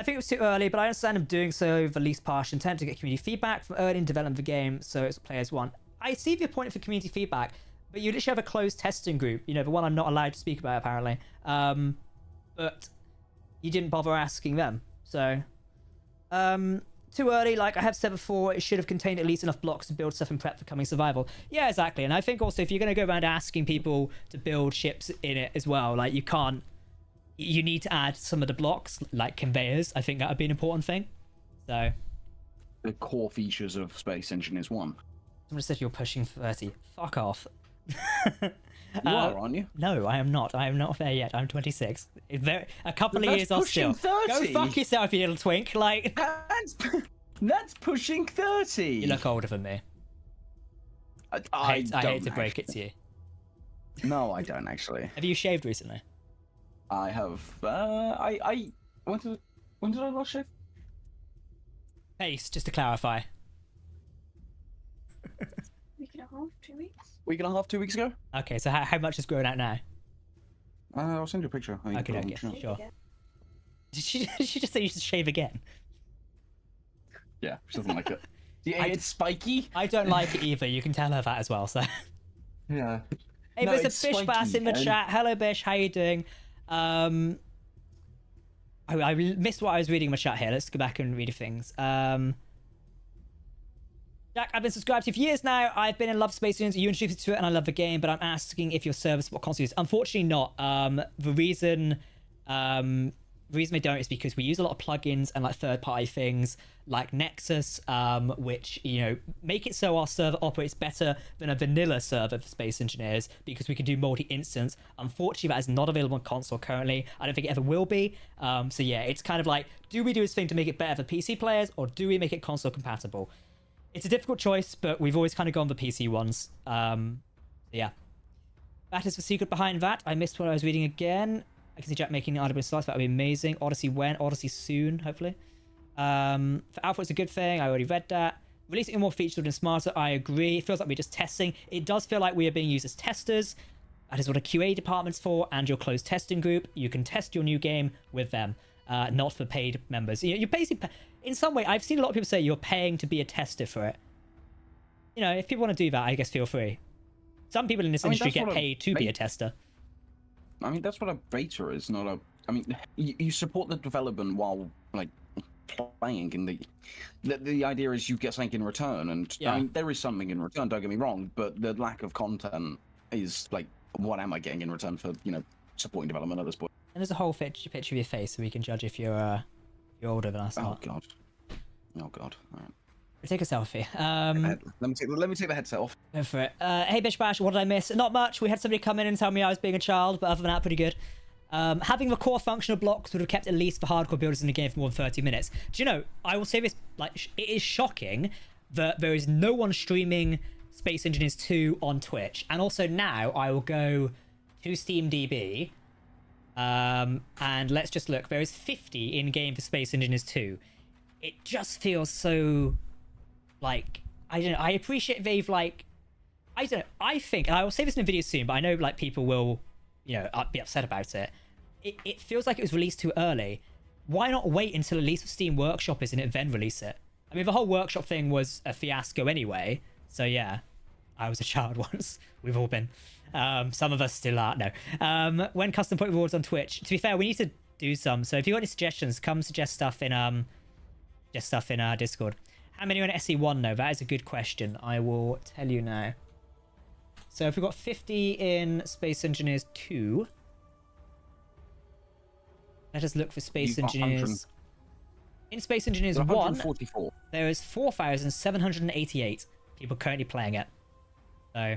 Speaker 1: I think it was too early, but I understand them doing so with the least partial intent to get community feedback from early in development of the game, so it's what players want. I see your point for community feedback, but you literally have a closed testing group, you know, the one I'm not allowed to speak about apparently. But you didn't bother asking them, so too early. Like I have said before, it should have contained at least enough blocks to build stuff and prep for coming survival. Yeah, exactly. And I think also if you're going to go around asking people to build ships in it as well, like you need to add some of the blocks like conveyors. I think that would be an important thing. So
Speaker 2: the core features of Space Engineers 1.
Speaker 1: Someone said you're pushing 30. Fuck off.
Speaker 2: You are, aren't you?
Speaker 1: No, I am not. I am not there yet. I'm 26. A couple of years off still.
Speaker 2: 30.
Speaker 1: Go fuck yourself, you little twink. Like
Speaker 2: that's pushing 30.
Speaker 1: You look older than me. I hate to break it to you.
Speaker 2: No, I don't actually.
Speaker 1: Have you shaved recently?
Speaker 2: I have. When did I last shave?
Speaker 1: Pace, just to clarify.
Speaker 3: Week and a half, 2 weeks.
Speaker 2: Week and a half, 2 weeks ago.
Speaker 1: Okay, so how much has grown out now?
Speaker 2: I'll send you a picture.
Speaker 1: Okay, sure. Did she just say you should shave again?
Speaker 2: Yeah, she doesn't like it. Yeah, it's spiky.
Speaker 1: I don't like it either. You can tell her that as well. So.
Speaker 2: Yeah.
Speaker 1: Hey, there's a Bish Bass in the chat. Hello, Bish. How you doing? I missed what I was reading in my chat here. Let's go back and read things. Jack, I've been subscribed to you for years now. I've been in love with Space Engineers. You introduced me to it and I love the game, but I'm asking if your service what consoles. Unfortunately not. The reason we don't is because we use a lot of plugins and like third-party things like Nexus, which, you know, make it so our server operates better than a vanilla server for Space Engineers because we can do multi-instance. Unfortunately, that is not available on console currently. I don't think it ever will be. So yeah, it's kind of like, do we do this thing to make it better for PC players or do we make it console compatible? It's a difficult choice, but we've always kind of gone the PC ones. Yeah. That is the secret behind that. I missed what I was reading again. I can see Jack making an article slice. That would be amazing. Odyssey when? Odyssey soon, hopefully. For Alpha, it's a good thing. I already read that. Releasing more features would have been smarter. I agree. It feels like we're just testing. It does feel like we are being used as testers. That is what a QA department's for and your closed testing group. You can test your new game with them. not for paid members. You basically, in some way, I've seen a lot of people say you're paying to be a tester for it. You know, if people want to do that, I guess feel free. Some people in this industry get paid to be a tester.
Speaker 2: I mean, that's what a beta is, not a... I mean, you support the development while, like, playing, and the idea is you get something in return, and
Speaker 1: yeah.
Speaker 2: I mean, there is something in return, don't get me wrong, but the lack of content is, like, what am I getting in return for, you know, supporting development at this point?
Speaker 1: And there's a whole picture of your face so we can judge if you're older than us.
Speaker 2: Oh, God. Oh, God. All right.
Speaker 1: Take a selfie.
Speaker 2: Let me take the headset off.
Speaker 1: Go for it. Hey, Bish Bash, what did I miss? Not much. We had somebody come in and tell me I was being a child, but other than that, pretty good. Having the core functional blocks would have kept at least the hardcore builders in the game for more than 30 minutes. Do you know, I will say this, like, it is shocking that there is no one streaming Space Engineers 2 on Twitch. And also now I will go to SteamDB, and let's just look. There is 50 in-game for Space Engineers 2. It just feels so... like, I don't know, I appreciate they've, like, I don't know, I think, and I will say this in a video soon, but I know, like, people will, you know, be upset about it. It feels like it was released too early. Why not wait until at least the Steam Workshop is in it, then release it? I mean, the whole Workshop thing was a fiasco anyway, so yeah, I was a child once. We've all been. Some of us still are, no. When custom point rewards on Twitch, to be fair, we need to do some, so if you've got any suggestions, come suggest stuff in, Discord. How many on SE1 though? That is a good question. I will tell you now. So if we've got 50 in Space Engineers 2. Let us look for Space Engineers. In Space Engineers 1, there is 4,788 people currently playing it. So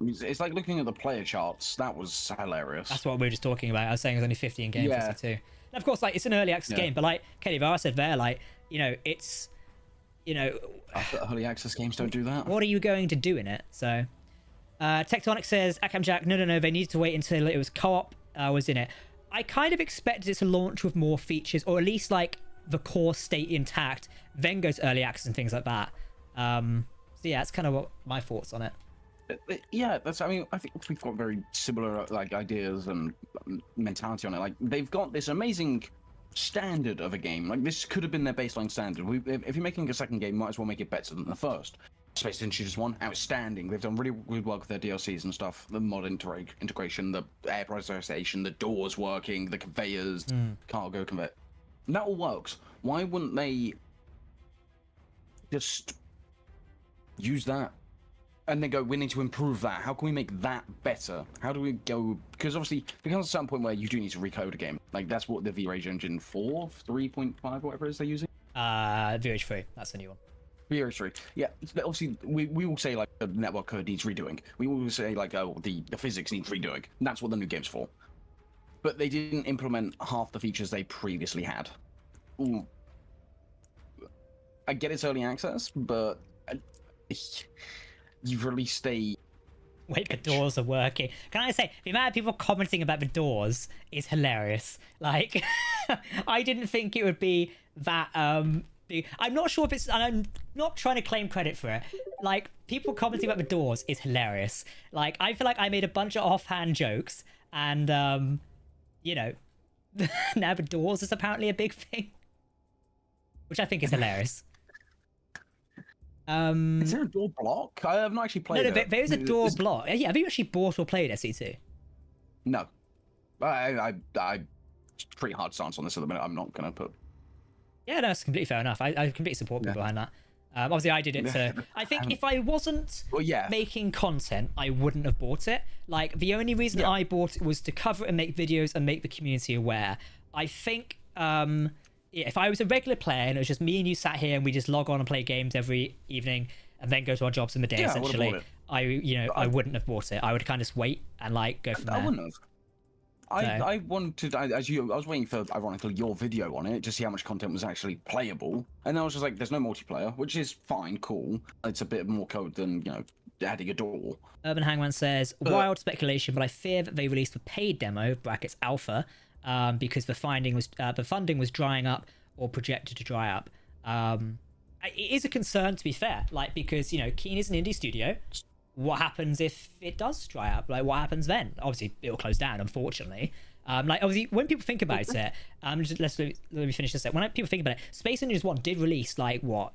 Speaker 2: it's like looking at the player charts. That was hilarious.
Speaker 1: That's what we were just talking about. I was saying there's only 50 in game for SE2. And of course, like, it's an early access game, but like Kelly Vara said there, like, you know, it's... you know,
Speaker 2: early access games don't do that.
Speaker 1: What are you going to do in it? So, Tectonic says, Akam Jack, no, they needed to wait until it was co-op was in it. I kind of expected it to launch with more features, or at least, like, the core state intact, then go to early access and things like that. So yeah, that's kind of what my thoughts on it.
Speaker 2: Yeah, I mean, I think we've got very similar, like, ideas and mentality on it. Like, they've got this amazing standard of a game. Like, this could have been their baseline standard. If you're making a second game, you might as well make it better than the first. Space Engineers 1, outstanding. They've done really good work with their DLCs and stuff. The mod integration, the air pressurization, the doors working, the conveyors, cargo conveyor. That all works. Why wouldn't they just use that and then go, we need to improve that? How can we make that better? How do we go? Because obviously, there comes a certain point where you do need to recode a game. Like, that's what the V-Rage Engine 4, 3.5, whatever it is they're using.
Speaker 1: V-Rage 3, that's the new one.
Speaker 2: V-Rage 3. Yeah, obviously, we will say, like, the network code needs redoing. We will say, like, oh, the physics needs redoing. And that's what the new game's for. But they didn't implement half the features they previously had. Ooh. I get it's early access, but... you've released a...
Speaker 1: Wait, the doors are working. Can I say, the amount of people commenting about the doors is hilarious. Like, I didn't think it would be that, big. I'm not sure if it's... And I'm not trying to claim credit for it. Like, people commenting about the doors is hilarious. Like, I feel like I made a bunch of offhand jokes, and, you know, now the doors is apparently a big thing. Which I think is hilarious.
Speaker 2: Is there a door block? I have not actually played it.
Speaker 1: No, there is a door block. Yeah, have you actually bought or played SE2?
Speaker 2: No. I pretty hard stance on this at the minute. I'm not going to put...
Speaker 1: Yeah, no, it's completely fair enough. I completely support people behind that. Obviously, I did it to... I think if I wasn't making content, I wouldn't have bought it. Like, the only reason I bought it was to cover it and make videos and make the community aware. I think... if I was a regular player and it was just me and you sat here and we just log on and play games every evening and then go to our jobs in the day, essentially, I wouldn't have bought it. I would kind of just wait and, like, go from there.
Speaker 2: I wouldn't have. I wanted, I was waiting for, ironically, your video on it to see how much content was actually playable, and I was just like, there's no multiplayer, which is fine, cool. It's a bit more code than, you know, adding a door.
Speaker 1: Urban Hangman says, wild speculation, but I fear that they released the paid demo, brackets alpha, because the funding was drying up or projected to dry up. It is a concern, to be fair, like, because, you know, Keen is an indie studio. what happens if it does dry up? Like, what happens then? Obviously, it will close down, unfortunately. Like, obviously, when people think about it, let me finish this. When people think about it, Space Ninjas 1 did release, like, what,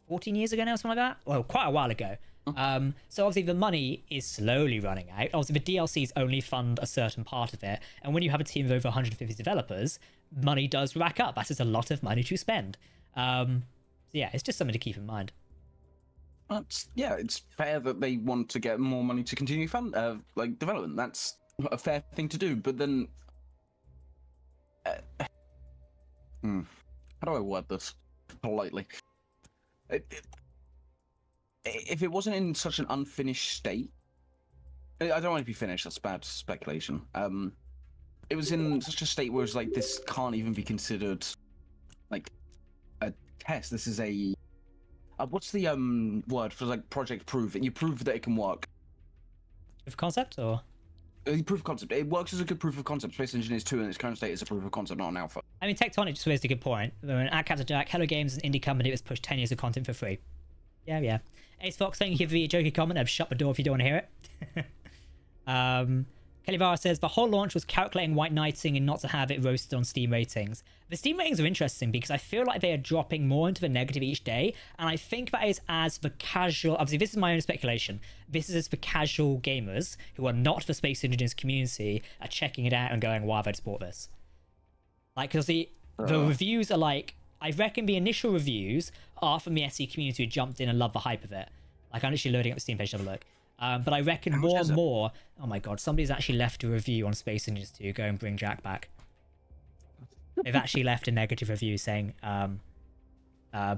Speaker 1: 14 years ago now, something like that? Well, quite a while ago. So obviously the money is slowly running out. Obviously the DLCs only fund a certain part of it, and when you have a team of over 150 developers, money does rack up. That is a lot of money to spend. So yeah, it's just something to keep in mind.
Speaker 2: Yeah, it's fair that they want to get more money to continue like development. That's a fair thing to do. But then, how do I word this politely? If it wasn't in such an unfinished state, I don't want it to be finished. That's bad speculation. It was in such a state where it's like this can't even be considered like a test. This is a what's the word for like project proof? You prove that it can work.
Speaker 1: Proof of concept, or
Speaker 2: proof of concept. It works as a good proof of concept. Space Engineers 2 in its current state is a proof of concept, not an alpha.
Speaker 1: I mean, Tectonic just raised a good point. At Captain Jack, Hello Games is an indie company that's pushed 10 years of content for free. Yeah. Ace Fox, thank you for the jokey comment. I've shut the door if you don't want to hear it. Kelly Vara says, the whole launch was calculating white knighting and not to have it roasted on Steam ratings. The Steam ratings are interesting because I feel like they are dropping more into the negative each day. And I think that is as the casual, obviously this is my own speculation, this is as the casual gamers who are not the Space Engineers community are checking it out and going, why have I support this? Like, because the reviews are like, I reckon the initial reviews are from the SE community who jumped in and loved the hype of it. Like, I'm literally loading up the Steam page to have a look. But I reckon more and more... Oh my god, somebody's actually left a review on Space Ninjas 2. Go and bring Jack back. They've actually left a negative review saying,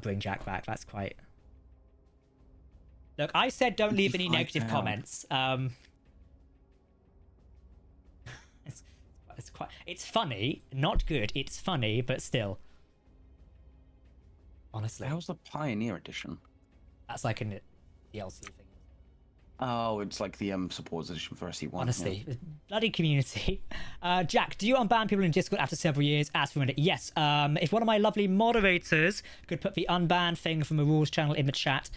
Speaker 1: bring Jack back. That's quite... Look, I said don't leave any negative comments. It's funny, not good. It's funny, but still. Honestly.
Speaker 2: How's the Pioneer Edition?
Speaker 1: That's like a DLC thing.
Speaker 2: Oh, it's like the supporters edition for SE1.
Speaker 1: Honestly,
Speaker 2: yeah.
Speaker 1: Bloody community. Jack, do you unban people in Discord after several years? Ask for it. Yes. If one of my lovely moderators could put the unban thing from the rules channel in the chat,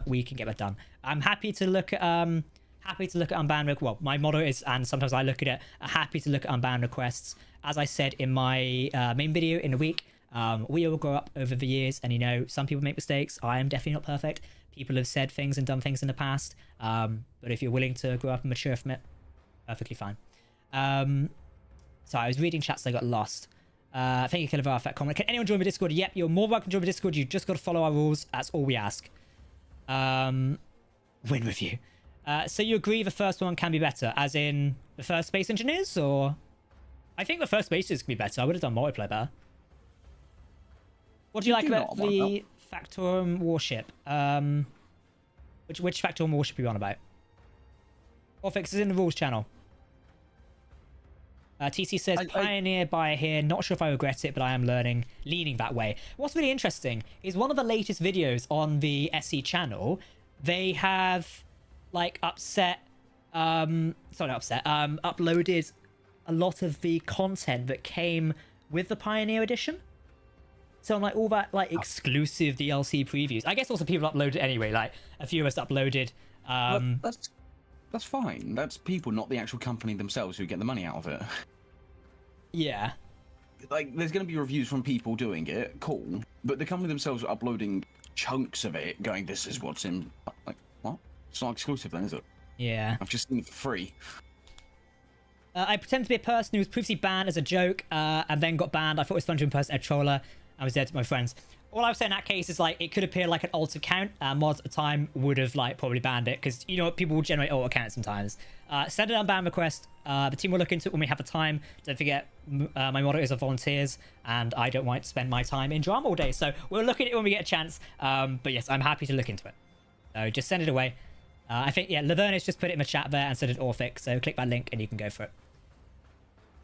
Speaker 1: we can get that done. I'm happy to look at unban. Well, my moderators and sometimes I look at it. Are happy to look at unban requests. As I said in my main video in a week. We all grow up over the years, and you know, some people make mistakes. I am definitely not perfect. People have said things and done things in the past, but if you're willing to grow up and mature from it, perfectly fine. So I was reading chats, so I got lost. Thank you, Killer for that comment. Can anyone join the Discord? Yep, you're more welcome to join the Discord. You've just got to follow our rules. That's all we ask. Win review. So you agree the first one can be better, as in the first Space Engineers, or? I think the first Space Engineers can be better. I would have done multiplayer better. What do you like about the Factorum warship? Which Factorum warship are you on about? Orfix is in the rules channel. TC says, Pioneer buyer here. Not sure if I regret it, but I am leaning that way. What's really interesting is one of the latest videos on the SE channel, they have like uploaded a lot of the content that came with the Pioneer edition. So like all that like exclusive DLC previews. I guess also people uploaded anyway. Like a few of us uploaded.
Speaker 2: That's fine. That's people, not the actual company themselves, who get the money out of it.
Speaker 1: Yeah.
Speaker 2: Like there's going to be reviews from people doing it, cool. But the company themselves are uploading chunks of it, going, "This is what's in." Like what? It's not exclusive then, is it?
Speaker 1: Yeah.
Speaker 2: I've just seen it for free.
Speaker 1: I pretend to be a person who was previously banned as a joke, and then got banned. I thought it was fun to impersonate a troller. I was dead to my friends. All I was saying in that case is like it could appear like an alt account. Mods at the time would have like probably banned it because you know people will generate alt accounts sometimes. Send an unban request. The team will look into it when we have the time. Don't forget, my moderators are volunteers, and I don't want to spend my time in drama all day. So we'll look at it when we get a chance. But yes, I'm happy to look into it. So just send it away. I think yeah, Lavernis just put it in the chat there and said it Orphic. So click that link and you can go for it.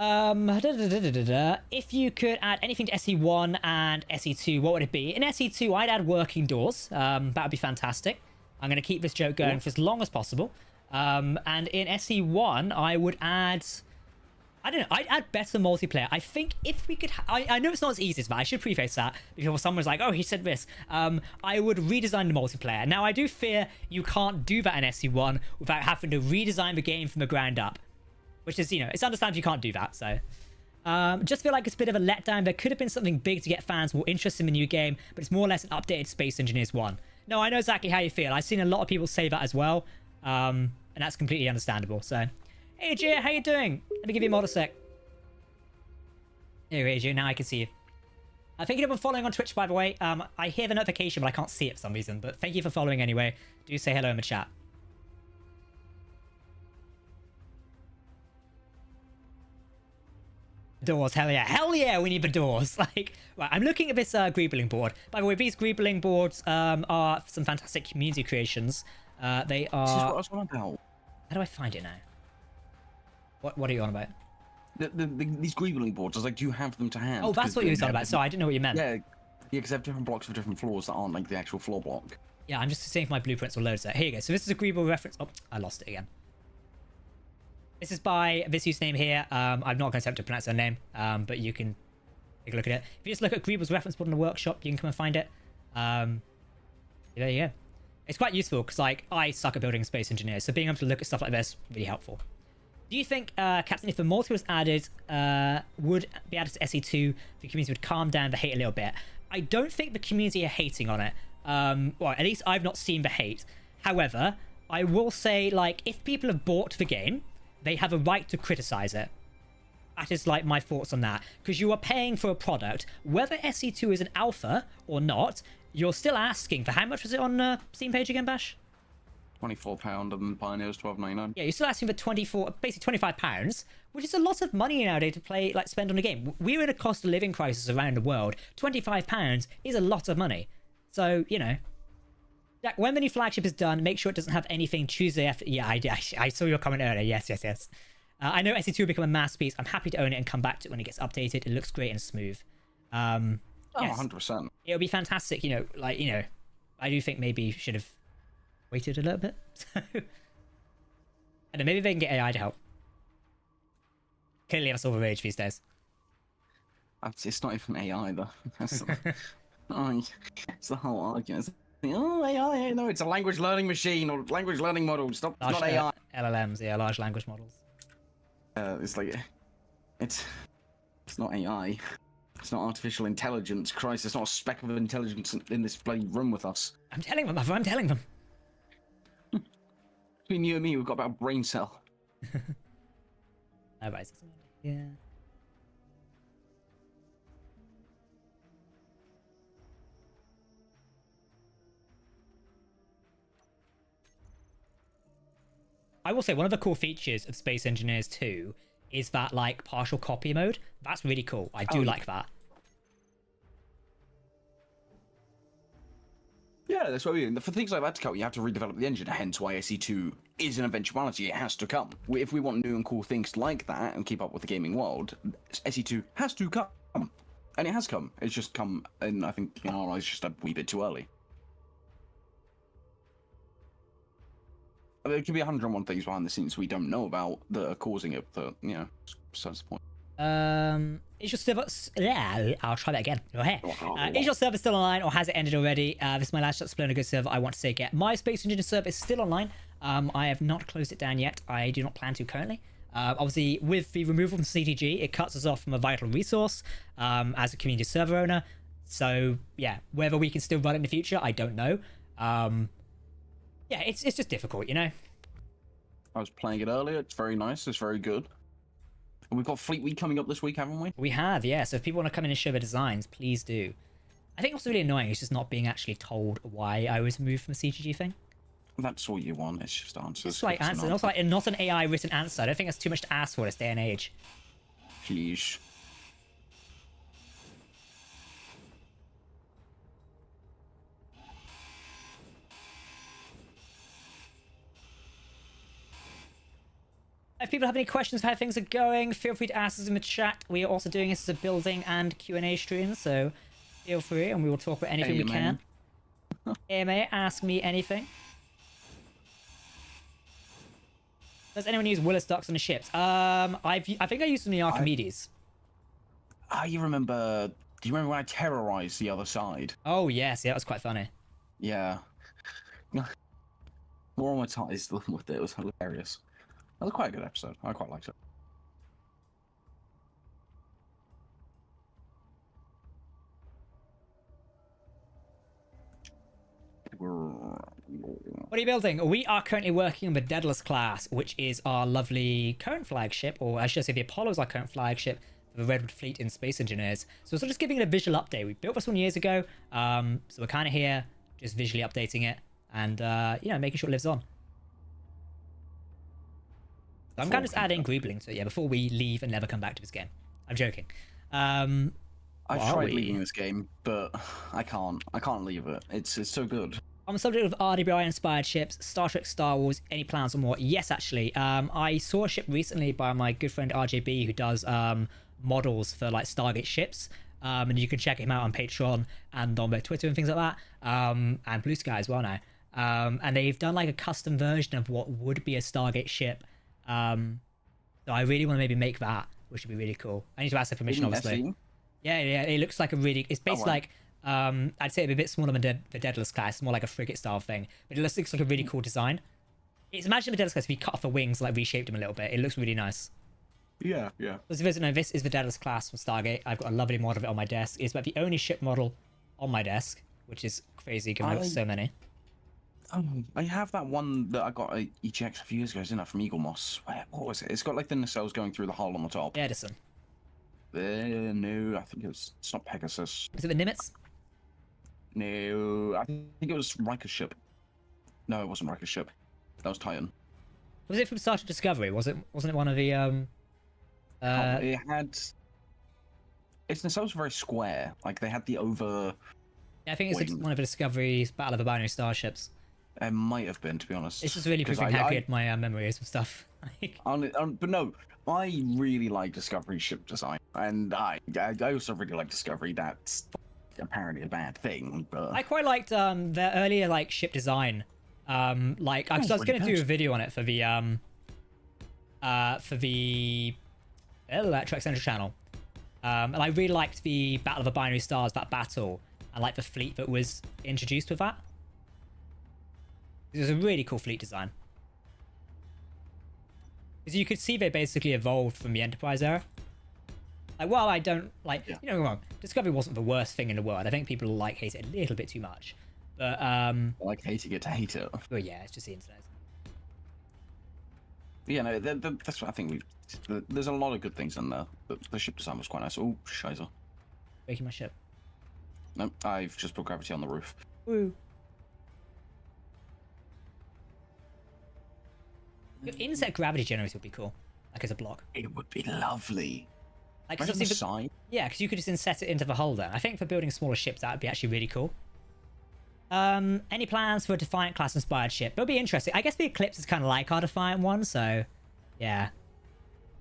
Speaker 1: If you could add anything to SE1 and SE2, what would it be? In SE2, I'd add working doors. That would be fantastic. I'm going to keep this joke going for as long as possible. And in SE1, I would add... I don't know. I'd add better multiplayer. I think if we could, I know it's not as easy as that. I should preface that before someone's like, "Oh, he said this." I would redesign the multiplayer. Now, I do fear you can't do that in SC1 without having to redesign the game from the ground up, which is, it's understandable you can't do that. So, just feel like it's a bit of a letdown. There could have been something big to get fans more interested in the new game, but it's more or less an updated Space Engineers 1. No, I know exactly how you feel. I've seen a lot of people say that as well, and that's completely understandable. So. Hey, Jay, how you doing? Let me give you a mod a sec. Here, Jay, now I can see you. Thank you for following on Twitch, by the way. I hear the notification, but I can't see it for some reason. But thank you for following anyway. Do say hello in the chat. Doors, hell yeah. Hell yeah, we need the doors. Like, right, I'm looking at this Greebling board. By the way, these Greebling boards are some fantastic community creations. They are...
Speaker 2: This is what I was on about.
Speaker 1: How do I find it now? What are you on about?
Speaker 2: These Greebling boards, I was like, do you have them to hand?
Speaker 1: Oh, that's what you were on about. So I didn't know what you meant.
Speaker 2: Yeah, because they have different blocks for different floors that aren't like the actual floor block.
Speaker 1: Yeah, I'm just seeing if my blueprints will load there. Here you go. So this is a Greeble reference. Oh, I lost it again. This is by this username here. I'm not going to attempt to pronounce their name, but you can take a look at it. If you just look at Greeble's reference board in the workshop, you can come and find it. There you go. It's quite useful because, like, I suck at building Space Engineers, so being able to look at stuff like this really helpful. Do you think, Captain, if the multi was added, would be added to SE2, the community would calm down the hate a little bit? I don't think the community are hating on it. Well, at least I've not seen the hate. However, I will say, like, if people have bought the game, they have a right to criticize it. That is, like, my thoughts on that. Because you are paying for a product. Whether SE2 is an alpha or not, you're still asking for... How much was it on Steam page again, Bash?
Speaker 2: £24 and Pioneers £12.99.
Speaker 1: Yeah, you're still asking for basically £25, which is a lot of money nowadays to spend on a game. We're in a cost of living crisis around the world. £25 is a lot of money. So, Jack, when the new flagship is done, make sure it doesn't have anything Tuesday after... Yeah, I saw your comment earlier. Yes. I know SE2 will become a masterpiece. I'm happy to own it and come back to it when it gets updated. It looks great and smooth. Yes,
Speaker 2: 100%.
Speaker 1: It'll be fantastic, I do think maybe you should have waited a little bit. So, I don't know, maybe they can get AI to help. Clearly, that's all the rage these days.
Speaker 2: It's not even AI, though. It's the whole argument. Oh, AI, no, it's a language learning machine or language learning model. Stop, it's not AI.
Speaker 1: LLMs, yeah, large language models.
Speaker 2: It's like, it's not AI. It's not artificial intelligence. Christ, there's not a speck of intelligence in this bloody room with us.
Speaker 1: I'm telling them, I'm telling them.
Speaker 2: Between you and me, we've got about a brain cell.
Speaker 1: Yeah. I will say one of the cool features of Space Engineers 2 is that, like, partial copy mode. That's really cool. I do like that.
Speaker 2: Yeah, that's what I mean. For things like that to come, you have to redevelop the engine, hence why SE2 is an eventuality. It has to come. If we want new and cool things like that and keep up with the gaming world, SE2 has to come. And it has come. It's just come, and I think, in our eyes, just a wee bit too early. There could be 101 things behind the scenes we don't know about that are causing it, but, so that's the point.
Speaker 1: Is your server... Yeah, I'll try that again. Is your server still online or has it ended already? This is my last shot to play on a good server. I want to say again, my Space Engineer server is still online. I have not closed it down yet. I do not plan to currently. Obviously, with the removal from CTG, it cuts us off from a vital resource as a community server owner. So, yeah, whether we can still run it in the future, I don't know. Yeah, it's just difficult, I
Speaker 2: was playing it earlier. It's very nice. It's very good. And we've got Fleet Week coming up this week, haven't we?
Speaker 1: We have, yeah. So if people want to come in and show their designs, please do. I think what's really annoying is just not being actually told why I was removed from the CTG thing.
Speaker 2: That's all you want. It's just answers.
Speaker 1: It's like answers. And also, like, not an AI written answer. I don't think that's too much to ask for this day and age.
Speaker 2: Please.
Speaker 1: If people have any questions of how things are going, feel free to ask us in the chat. We are also doing this as a building and Q&A stream, so feel free, and we will talk about anything we can. AMA, ask me anything. Does anyone use Willis ducks on the ships? I think I used them in the Archimedes.
Speaker 2: You remember? Do you remember when I terrorized the other side?
Speaker 1: Oh yes, yeah, that was quite funny.
Speaker 2: Yeah. More on my ties with it. It was hilarious. That was quite a good episode. I quite liked it.
Speaker 1: What are you building? We are currently working on the Daedalus class, which is our lovely current flagship, or I should say the Apollo is our current flagship for the Redwood Fleet in Space Engineers. So we're just giving it a visual update. We built this one years ago, so we're kind of here just visually updating it and, making sure it lives on. So I'm kind of just adding greebling to it, yeah, before we leave and never come back to this game. I'm joking.
Speaker 2: I've tried leaving this game, but I can't. I can't leave it. It's so good.
Speaker 1: On the subject of RDBI inspired ships, Star Trek, Star Wars, any plans or more? Yes, actually. I saw a ship recently by my good friend RJB who does models for like Stargate ships. And you can check him out on Patreon and on their Twitter and things like that. And Blue Sky as well now. And they've done like a custom version of what would be a Stargate ship. So I really want to maybe make that, which would be really cool. I need to ask their permission, obviously. Yeah, it looks like a really... It's basically like... I'd say it'd be a bit smaller than the Daedalus class. It's more like a frigate style thing. But it looks like a really cool design. It's imagine the Daedalus class if you cut off the wings, like reshaped them a little bit. It looks really nice.
Speaker 2: Yeah, yeah.
Speaker 1: So if you don't know, this is the Daedalus class from Stargate. I've got a lovely model of it on my desk. It's about the only ship model on my desk, which is crazy given I've got so many.
Speaker 2: I have that one that I got at EGX a few years ago, isn't it? From Eagle Moss. What was it? It's got like the nacelles going through the hull on the top.
Speaker 1: Edison.
Speaker 2: No, I think it's not Pegasus.
Speaker 1: Is it the Nimitz?
Speaker 2: No, I think it was Riker's ship. No, it wasn't Riker's ship. That was Titan.
Speaker 1: Was it from Star Trek Discovery? Wasn't it one of the
Speaker 2: It had. Its nacelles were very square. Like they had the over.
Speaker 1: Yeah, I think it's one of the Discovery's Battle of the Binary Starships.
Speaker 2: It might have been, to be honest.
Speaker 1: It's just really proving how good my memory is of stuff.
Speaker 2: But no, I really like Discovery ship design, and I also really like Discovery. That's apparently a bad thing, but
Speaker 1: I quite liked their earlier like ship design. I was going to do a video on it for the Trek Central channel. And I really liked the Battle of the Binary Stars, that battle, and like the fleet that was introduced with that. It was a really cool fleet design. Because you could see they basically evolved from the Enterprise era. Like, while I don't like, you know, wrong. Discovery wasn't the worst thing in the world. I think people like hate it a little bit too much. But
Speaker 2: I like hating it to hate it.
Speaker 1: Well, yeah, it's just the internet.
Speaker 2: Yeah, no, that's what I think. There's a lot of good things in there. The ship design was quite nice. Oh, shizer.
Speaker 1: Breaking my ship.
Speaker 2: No, I've just put gravity on the roof.
Speaker 1: Woo. Your inset gravity generator would be cool, like as a block.
Speaker 2: It would be lovely.
Speaker 1: Like,
Speaker 2: right on the side.
Speaker 1: Yeah, because you could just inset it into the hull then. I think for building smaller ships, that would be actually really cool. Any plans for a Defiant class inspired ship? It'll be interesting. I guess the Eclipse is kind of like our Defiant one, so yeah.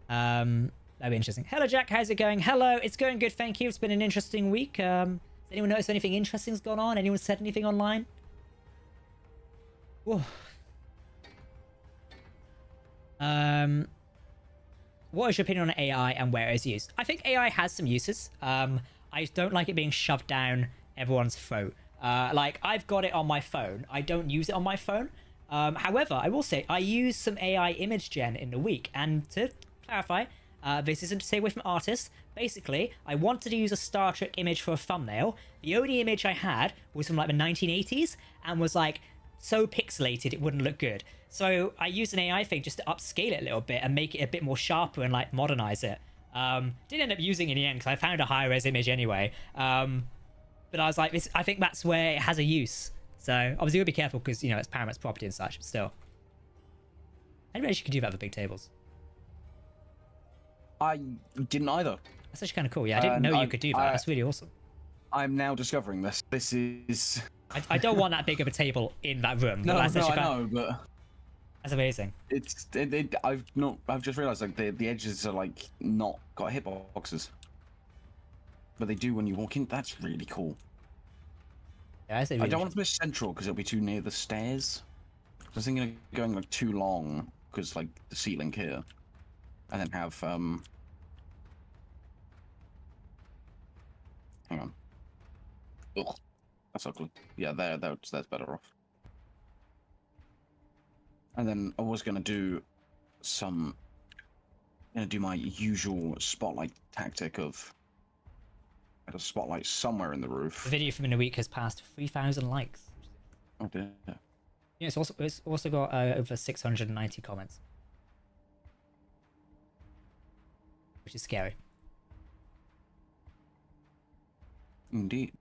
Speaker 1: That'd be interesting. Hello, Jack. How's it going? Hello. It's going good, thank you. It's been an interesting week. Has anyone noticed anything interesting's gone on? Anyone said anything online? Whoa. What is your opinion on AI and where it is used? I think AI has some uses. I don't like it being shoved down everyone's throat. Like, I've got it on my phone. I don't use it on my phone. However, I will say I use some AI image gen in the week. And to clarify, this isn't to stay away from artists. Basically, I wanted to use a Star Trek image for a thumbnail. The only image I had was from like the 1980s and was like so pixelated it wouldn't look good. So I used an AI thing just to upscale it a little bit and make it a bit more sharper and like modernize it. Didn't end up using it in the end because I found a high res image anyway. But I was like, I think that's where it has a use. So obviously you'll be careful because, you know, it's Paramount's property and such, but still. I didn't realize you could do that with big tables.
Speaker 2: I didn't either.
Speaker 1: That's actually kind of cool. Yeah, I didn't know you could do that. That's really awesome.
Speaker 2: I'm now discovering this. This is...
Speaker 1: I don't want that big of a table in that room.
Speaker 2: No,
Speaker 1: that's
Speaker 2: I know, but...
Speaker 1: That's amazing.
Speaker 2: I've just realized like the edges are like not got hitboxes. But they do when you walk in. That's really cool.
Speaker 1: Yeah,
Speaker 2: I don't want to put it central because it'll be too near the stairs. I was thinking of going like too long as like the ceiling here, and then have hang on. Ugh, that's ugly. Yeah, that's better off. And then I was gonna do my usual spotlight tactic of a spotlight somewhere in the roof.
Speaker 1: The video from in a week has passed 3,000 likes.
Speaker 2: Oh dear.
Speaker 1: Yeah, it's also got over 690 comments, which is scary.
Speaker 2: Indeed.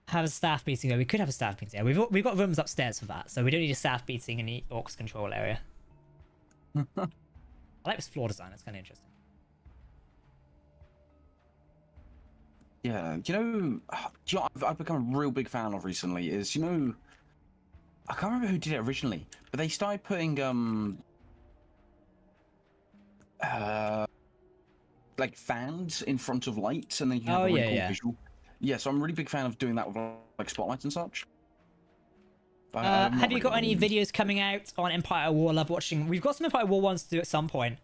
Speaker 1: Have a staff meeting though. We could have a staff meeting. Yeah, we've got rooms upstairs for that, so we don't need a staff meeting in the Orcs control area. I like this floor design. It's kind of interesting.
Speaker 2: Yeah, I've become a real big fan of recently is, I can't remember who did it originally, but they started putting like fans in front of lights, and then you have a really cool visual. Yeah, so I'm a really big fan of doing that with like spotlights and such.
Speaker 1: Have you got any videos coming out on Empire at War? Love watching. We've got some Empire at War ones to do at some point.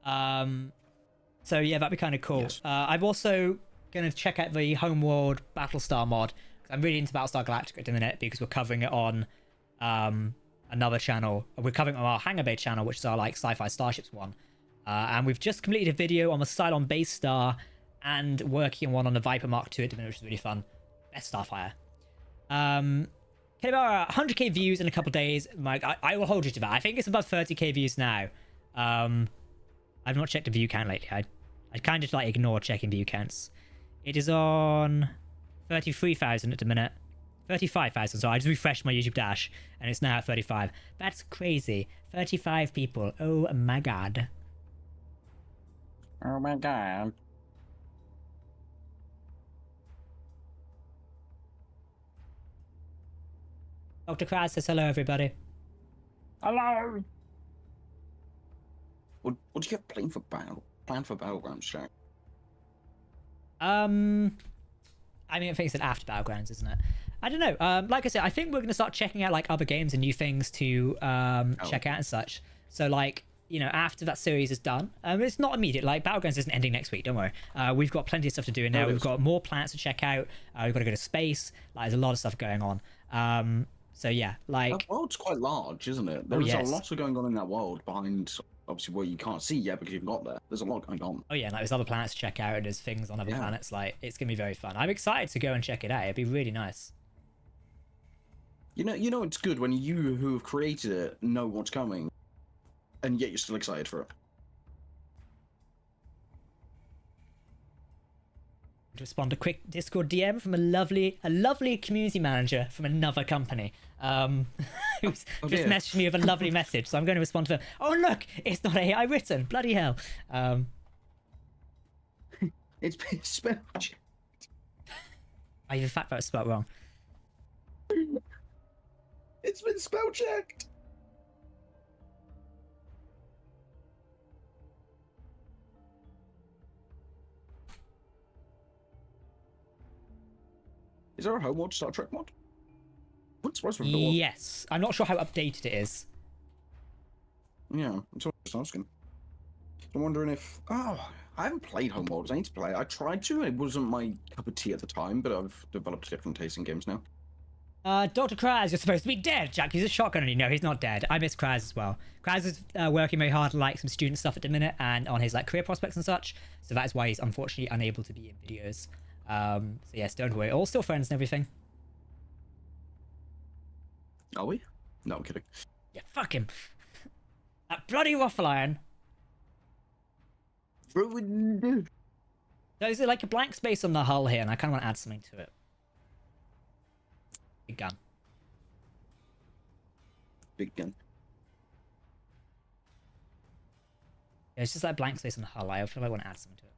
Speaker 1: So yeah, that'd be kind of cool.
Speaker 2: Yes.
Speaker 1: I'm also gonna check out the Homeworld Battlestar mod. I'm really into Battlestar Galactica at the minute because we're covering it on another channel. We're covering it on our Hangar Bay channel, which is our like sci-fi starships one. And we've just completed a video on the Cylon Base Star and working on one on the Viper Mark II at the minute, which is really fun. Best Starfire. Okay, about 100k views in a couple days. Mike, I will hold you to that. I think it's above 30k views now. I've not checked the view count lately. I kind of like ignore checking view counts. It is on 33,000 at the minute. 35,000. So I just refreshed my YouTube dash and it's now at 35. That's crazy. 35 people. Oh my god.
Speaker 2: Oh my god.
Speaker 1: Dr. Kraz says hello, everybody.
Speaker 2: Hello. What do you have planned for Battlegrounds, Jack?
Speaker 1: I mean, I think it's after Battlegrounds, isn't it? I don't know. Like I said, I think we're going to start checking out like other games and new things to check out and such. So like, after that series is done, it's not immediate. Like Battlegrounds isn't ending next week. Don't worry. We've got plenty of stuff to do now. We've got more planets to check out. We've got to go to space. Like, there's a lot of stuff going on. So yeah, like
Speaker 2: that world's quite large, isn't it? There's a lot going on in that world behind, obviously, where you can't see yet because you've got there. There's a lot going on.
Speaker 1: Oh yeah, like there's other planets to check out, and there's things on other planets. Like it's gonna be very fun. I'm excited to go and check it out. It'd be really nice.
Speaker 2: You know, it's good when you who have created it know what's coming, and yet you're still excited for it.
Speaker 1: To respond a quick Discord DM from a lovely community manager from another company. Who's just messaged me with a lovely message, so I'm going to respond to them. Oh look, it's not AI written. Bloody hell.
Speaker 2: It's been spelled checked.
Speaker 1: I in fact that was spelled wrong.
Speaker 2: It's been spell checked. Is there a Homeworld Star Trek mod?
Speaker 1: Yes. I'm not sure how updated it is.
Speaker 2: Yeah, that's what I was asking. I'm wondering if... Oh, I haven't played Homeworld. I need to play it. I tried to. It wasn't my cup of tea at the time, but I've developed a different taste in games now.
Speaker 1: Dr. Kraz, you're supposed to be dead, Jack. He's a shotgun on you. No, he's not dead. I miss Kraz as well. Kraz is working very hard on like some student stuff at the minute and on his like career prospects and such. So that's why he's unfortunately unable to be in videos. So yes, don't worry. All still friends and everything.
Speaker 2: Are we? No, I'm kidding.
Speaker 1: Yeah, fuck him. That bloody waffle iron. There's like a blank space on the hull here, and I kind of want to add something to it. Big gun.
Speaker 2: Big gun.
Speaker 1: Yeah, it's just like blank space on the hull. I feel like I want to add something to it.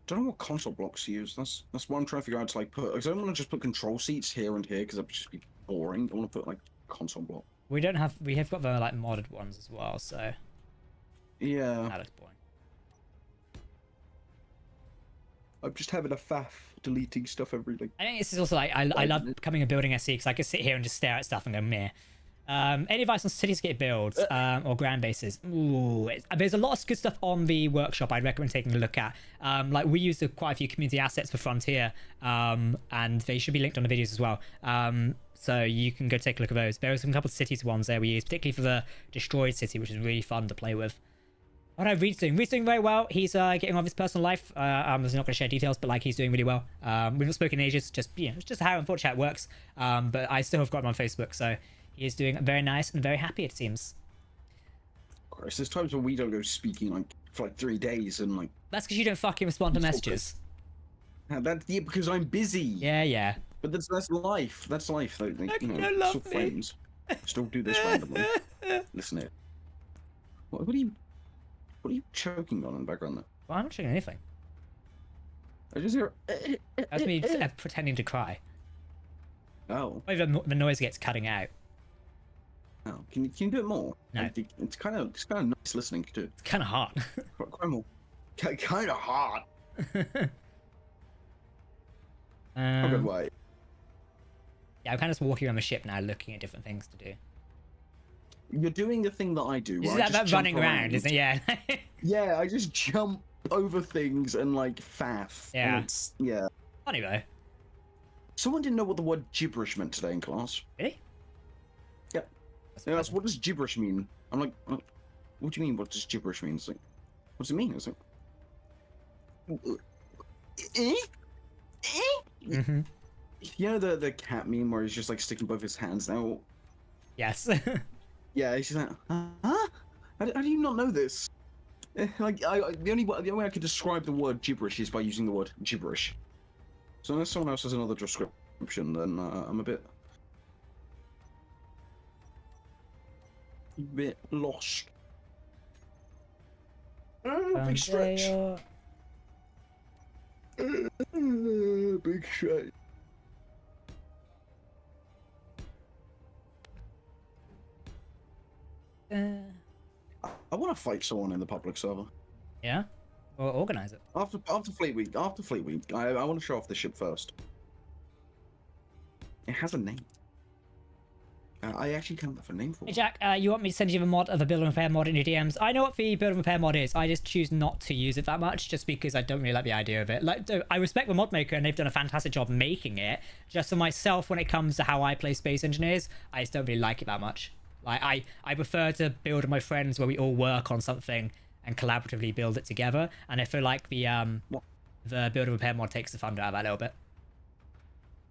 Speaker 2: Don't know what console blocks to use. That's what I'm trying to figure out to like put. Because I don't want to just put control seats here and here because that'd just be boring. I want to put like console block.
Speaker 1: We don't have. We have got the like modded ones as well, so
Speaker 2: Yeah.
Speaker 1: that looks boring.
Speaker 2: I'm just having a faff deleting stuff every day.
Speaker 1: I think this is also like I love becoming a building SE because I can sit here and just stare at stuff and go meh. Any advice on cityscape builds or ground bases? Ooh, there's a lot of good stuff on the workshop I'd recommend taking a look at. Like we use quite a few community assets for Frontier, and they should be linked on the videos as well. So you can go take a look at those. There are some couple of cities ones there we use, particularly for the destroyed city, which is really fun to play with. What are Reed's doing? Reed's doing very well. He's getting on with his personal life. I'm not going to share details, but like he's doing really well. We've not spoken in ages. Just it's just how unfortunately it works. But I still have got him on Facebook, so he is doing very nice and very happy. It seems.
Speaker 2: Christ, there's times when we don't go speaking like for like 3 days and like.
Speaker 1: That's because you don't fucking respond to messages.
Speaker 2: That's because I'm busy.
Speaker 1: Yeah.
Speaker 2: But that's life. That's life. Though. Like, you know,
Speaker 1: love
Speaker 2: still
Speaker 1: me.
Speaker 2: friends. Still do this randomly. Listen here. What are you choking on in the background there?
Speaker 1: Well, I'm not doing anything.
Speaker 2: I just hear.
Speaker 1: That's me pretending to cry.
Speaker 2: Oh.
Speaker 1: Maybe the noise gets cutting out.
Speaker 2: Oh. Can you do it more?
Speaker 1: No.
Speaker 2: It's kind of nice listening to.
Speaker 1: It's kind of hot.
Speaker 2: Quite more. Kind of hot. A good way.
Speaker 1: Yeah, I'm kind of just walking around the ship now, looking at different things to do.
Speaker 2: You're doing the thing that I do.
Speaker 1: This
Speaker 2: where
Speaker 1: is
Speaker 2: I
Speaker 1: that
Speaker 2: just
Speaker 1: running
Speaker 2: jump
Speaker 1: around, isn't it? Yeah.
Speaker 2: Yeah, I just jump over things and like faff.
Speaker 1: Yeah.
Speaker 2: And it's, yeah.
Speaker 1: Funny though.
Speaker 2: Someone didn't know what the word gibberish meant today in class.
Speaker 1: Really?
Speaker 2: Yep. They asked, what does gibberish mean? I'm like, what do you mean? What does gibberish mean? It's like, what does it mean? It's like,
Speaker 1: Mm-hmm.
Speaker 2: you know the cat meme where he's just like sticking both his hands now?
Speaker 1: Yes.
Speaker 2: Yeah, he's just like, huh? How do you not know this? Like, the only way I could describe the word gibberish is by using the word gibberish. So unless someone else has another description, then I'm a bit lost. Big stretch. Big stretch. I want to fight someone in the public server.
Speaker 1: Yeah? Or organize it.
Speaker 2: After Fleet Week, I want to show off the ship first. It has a name. I actually can't have a name for
Speaker 1: Hey
Speaker 2: it.
Speaker 1: Jack, you want me to send you the mod of the build and repair mod in your DMs? I know what the build and repair mod is. I just choose not to use it that much, just because I don't really like the idea of it. Like, I respect the mod maker, and they've done a fantastic job making it. Just for myself, when it comes to how I play Space Engineers, I just don't really like it that much. Like, I prefer to build with my friends where we all work on something and collaboratively build it together. And I feel like the build and repair mod takes the fun out of that a little bit.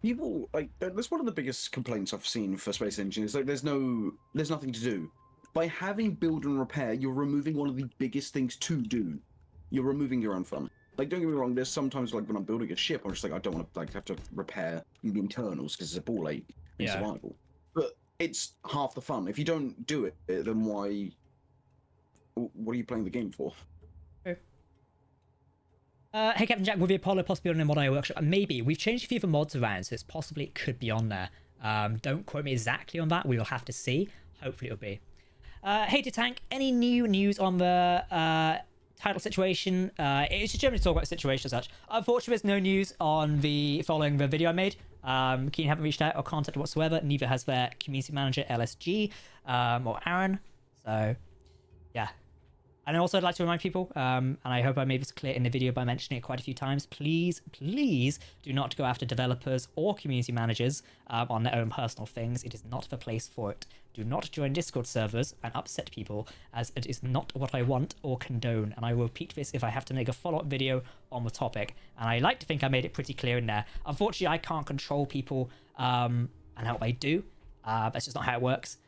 Speaker 2: People like that's one of the biggest complaints I've seen for Space Engineers. Like, there's nothing to do. By having build and repair, you're removing one of the biggest things to do. You're removing your own fun. Like, don't get me wrong. There's sometimes like when I'm building a ship, I'm just like, I don't want to like have to repair the internals because it's a ball ache in survival. But it's half the fun. If you don't do it, then why? What are you playing the game for?
Speaker 1: Hey Captain Jack, will the Apollo possibly on a mod IO workshop? Maybe. We've changed a few of the mods around, so it's possibly it could be on there. Don't quote me exactly on that. We will have to see. Hopefully it'll be. Hey Tank, any new news on the title situation? It's just generally talk about the situation as such. Unfortunately, there's no news on the following the video I made. Keen haven't reached out or contacted whatsoever. Neither has their community manager LSG or Aaron. So yeah. And also I'd like to remind people, and I hope I made this clear in the video by mentioning it quite a few times, please do not go after developers or community managers on their own personal things. It is not the place for it. Do not join Discord servers and upset people, as it is not what I want or condone. And I will repeat this if I have to make a follow-up video on the topic. And I like to think I made it pretty clear in there. Unfortunately, I can't control people and how they do. That's just not how it works.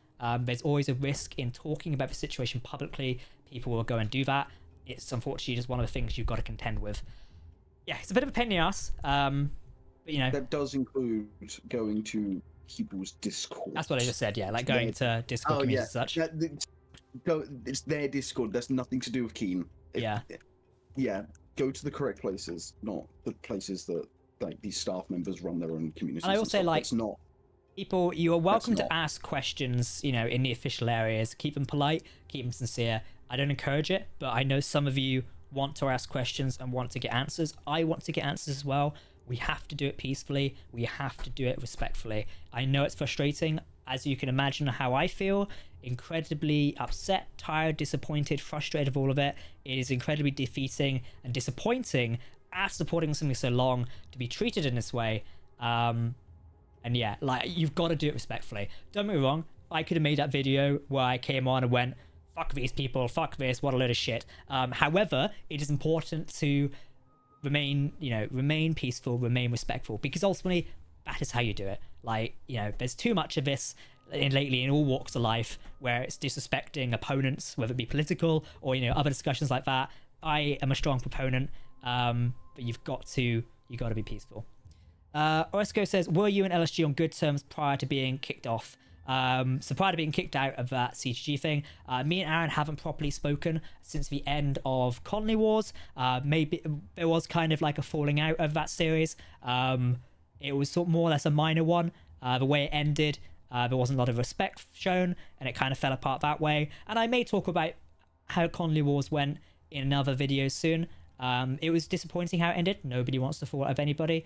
Speaker 1: There's always a risk in talking about the situation publicly. People will go and do that. It's unfortunately just one of the things you've got to contend with. Yeah, it's a bit of a pain in the ass. But you know,
Speaker 2: that does include going to people's Discord.
Speaker 1: That's what I just said. Yeah, like going to Discord communities and such.
Speaker 2: It's their Discord. That's nothing to do with Keen.
Speaker 1: Yeah.
Speaker 2: Yeah. Go to the correct places, not the places that like these staff members run their own communities.
Speaker 1: And I will say, like,
Speaker 2: it's not.
Speaker 1: People, you are welcome
Speaker 2: not.
Speaker 1: to ask questions, you know, in the official areas. Keep them polite, keep them sincere. I don't encourage it, but I know some of you want to ask questions and want to get answers. I want to get answers as well. We have to do it peacefully. We have to do it respectfully. I know it's frustrating, as you can imagine how I feel. Incredibly upset, tired, disappointed, frustrated of all of it. It is incredibly defeating and disappointing after supporting something so long to be treated in this way. And yeah, like, you've got to do it respectfully. Don't get me wrong, I could have made that video where I came on and went, fuck these people, fuck this, what a load of shit. However, it is important to remain peaceful, remain respectful, because ultimately that is how you do it. Like, you know, there's too much of this lately in all walks of life where it's disrespecting opponents, whether it be political or, you know, other discussions like that. I am a strong proponent, but you've got to be peaceful. Oresco says, were you and LSG on good terms prior to being kicked off? So prior to being kicked out of that CGG thing, me and Aaron haven't properly spoken since the end of Colony Wars. Maybe there was kind of like a falling out of that series. It was sort of more or less a minor one. The way it ended, there wasn't a lot of respect shown, and it kind of fell apart that way. And I may talk about how Colony Wars went in another video soon. It was disappointing how it ended. Nobody wants to fall out of anybody.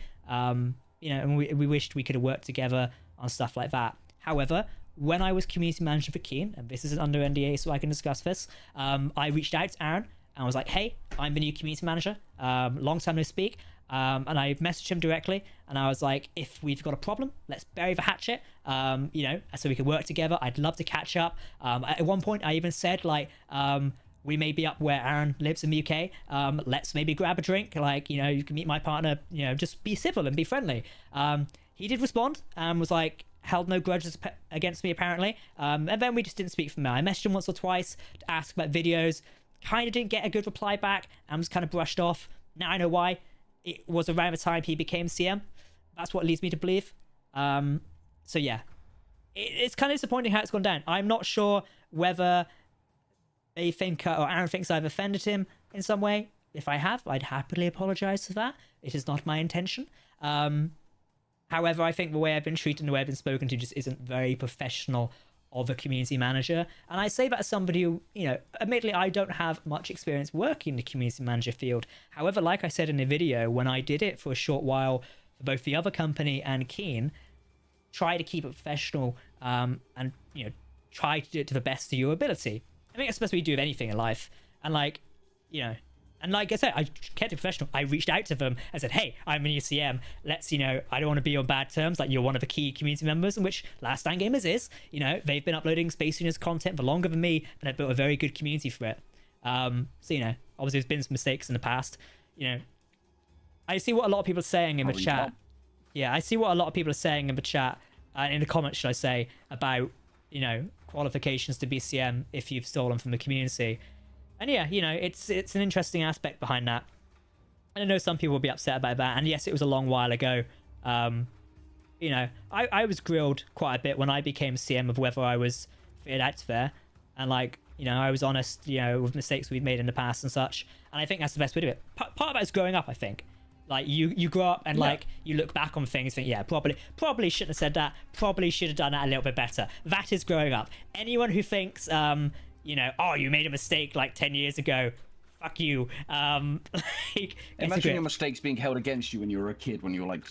Speaker 1: You know, and we wished we could have worked together on stuff like that. However, when I was community manager for Keen, and this isn't under NDA so I can discuss this, I reached out to Aaron and I was like, hey, I'm the new community manager. Long time no speak. And I messaged him directly and I was like, if we've got a problem, let's bury the hatchet, you know, so we can work together. I'd love to catch up. At one point, I even said, like, we may be up where Aaron lives in the UK. Let's maybe grab a drink. Like, you know, you can meet my partner, you know, just be civil and be friendly. He did respond and was like, held no grudges against me apparently. And then we just didn't speak from there. I messaged him once or twice to ask about videos. Kind of didn't get a good reply back and was kind of brushed off. Now I know why. It was around the time he became CM. That's what leads me to believe. So yeah, it's kind of disappointing how it's gone down. I'm not sure whether they think or Aaron thinks I've offended him in some way. If I have, I'd happily apologize for that. It is not my intention. However, I think the way I've been treated and the way I've been spoken to just isn't very professional of a community manager. And I say that as somebody who, you know, admittedly, I don't have much experience working in the community manager field. However, like I said in the video, when I did it for a short while for both the other company and Keen, try to keep it professional and, you know, try to do it to the best of your ability. I think that's the best way you do with anything in life. And like, you know, and like I said, I kept it professional. I reached out to them and said, hey, I'm a new CM. Let's, you know, I don't want to be on bad terms. Like, you're one of the key community members, in which Last Stand Gamers is. You know, they've been uploading Space Unions content for longer than me, and have built a very good community for it. So, you know, obviously there's been some mistakes in the past. You know, I see what a lot of people are saying in the chat. Yeah, I see what a lot of people are saying in the chat, in the comments, should I say, about, you know, qualifications to be CM if you've stolen from the community. And yeah, you know, it's an interesting aspect behind that. And I know some people will be upset about that. And yes, it was a long while ago. You know, I was grilled quite a bit when I became CM of whether I was fitted out there. And like, you know, I was honest, you know, with mistakes we've made in the past and such. And I think that's the best way to do it. Part of that is growing up, I think. Like, you grow up and like you look back on things and think, yeah, probably shouldn't have said that. Probably should have done that a little bit better. That is growing up. Anyone who thinks, you know, oh, you made a mistake like 10 years ago, fuck you. Like,
Speaker 2: imagine your mistakes being held against you when you were a kid, when you were like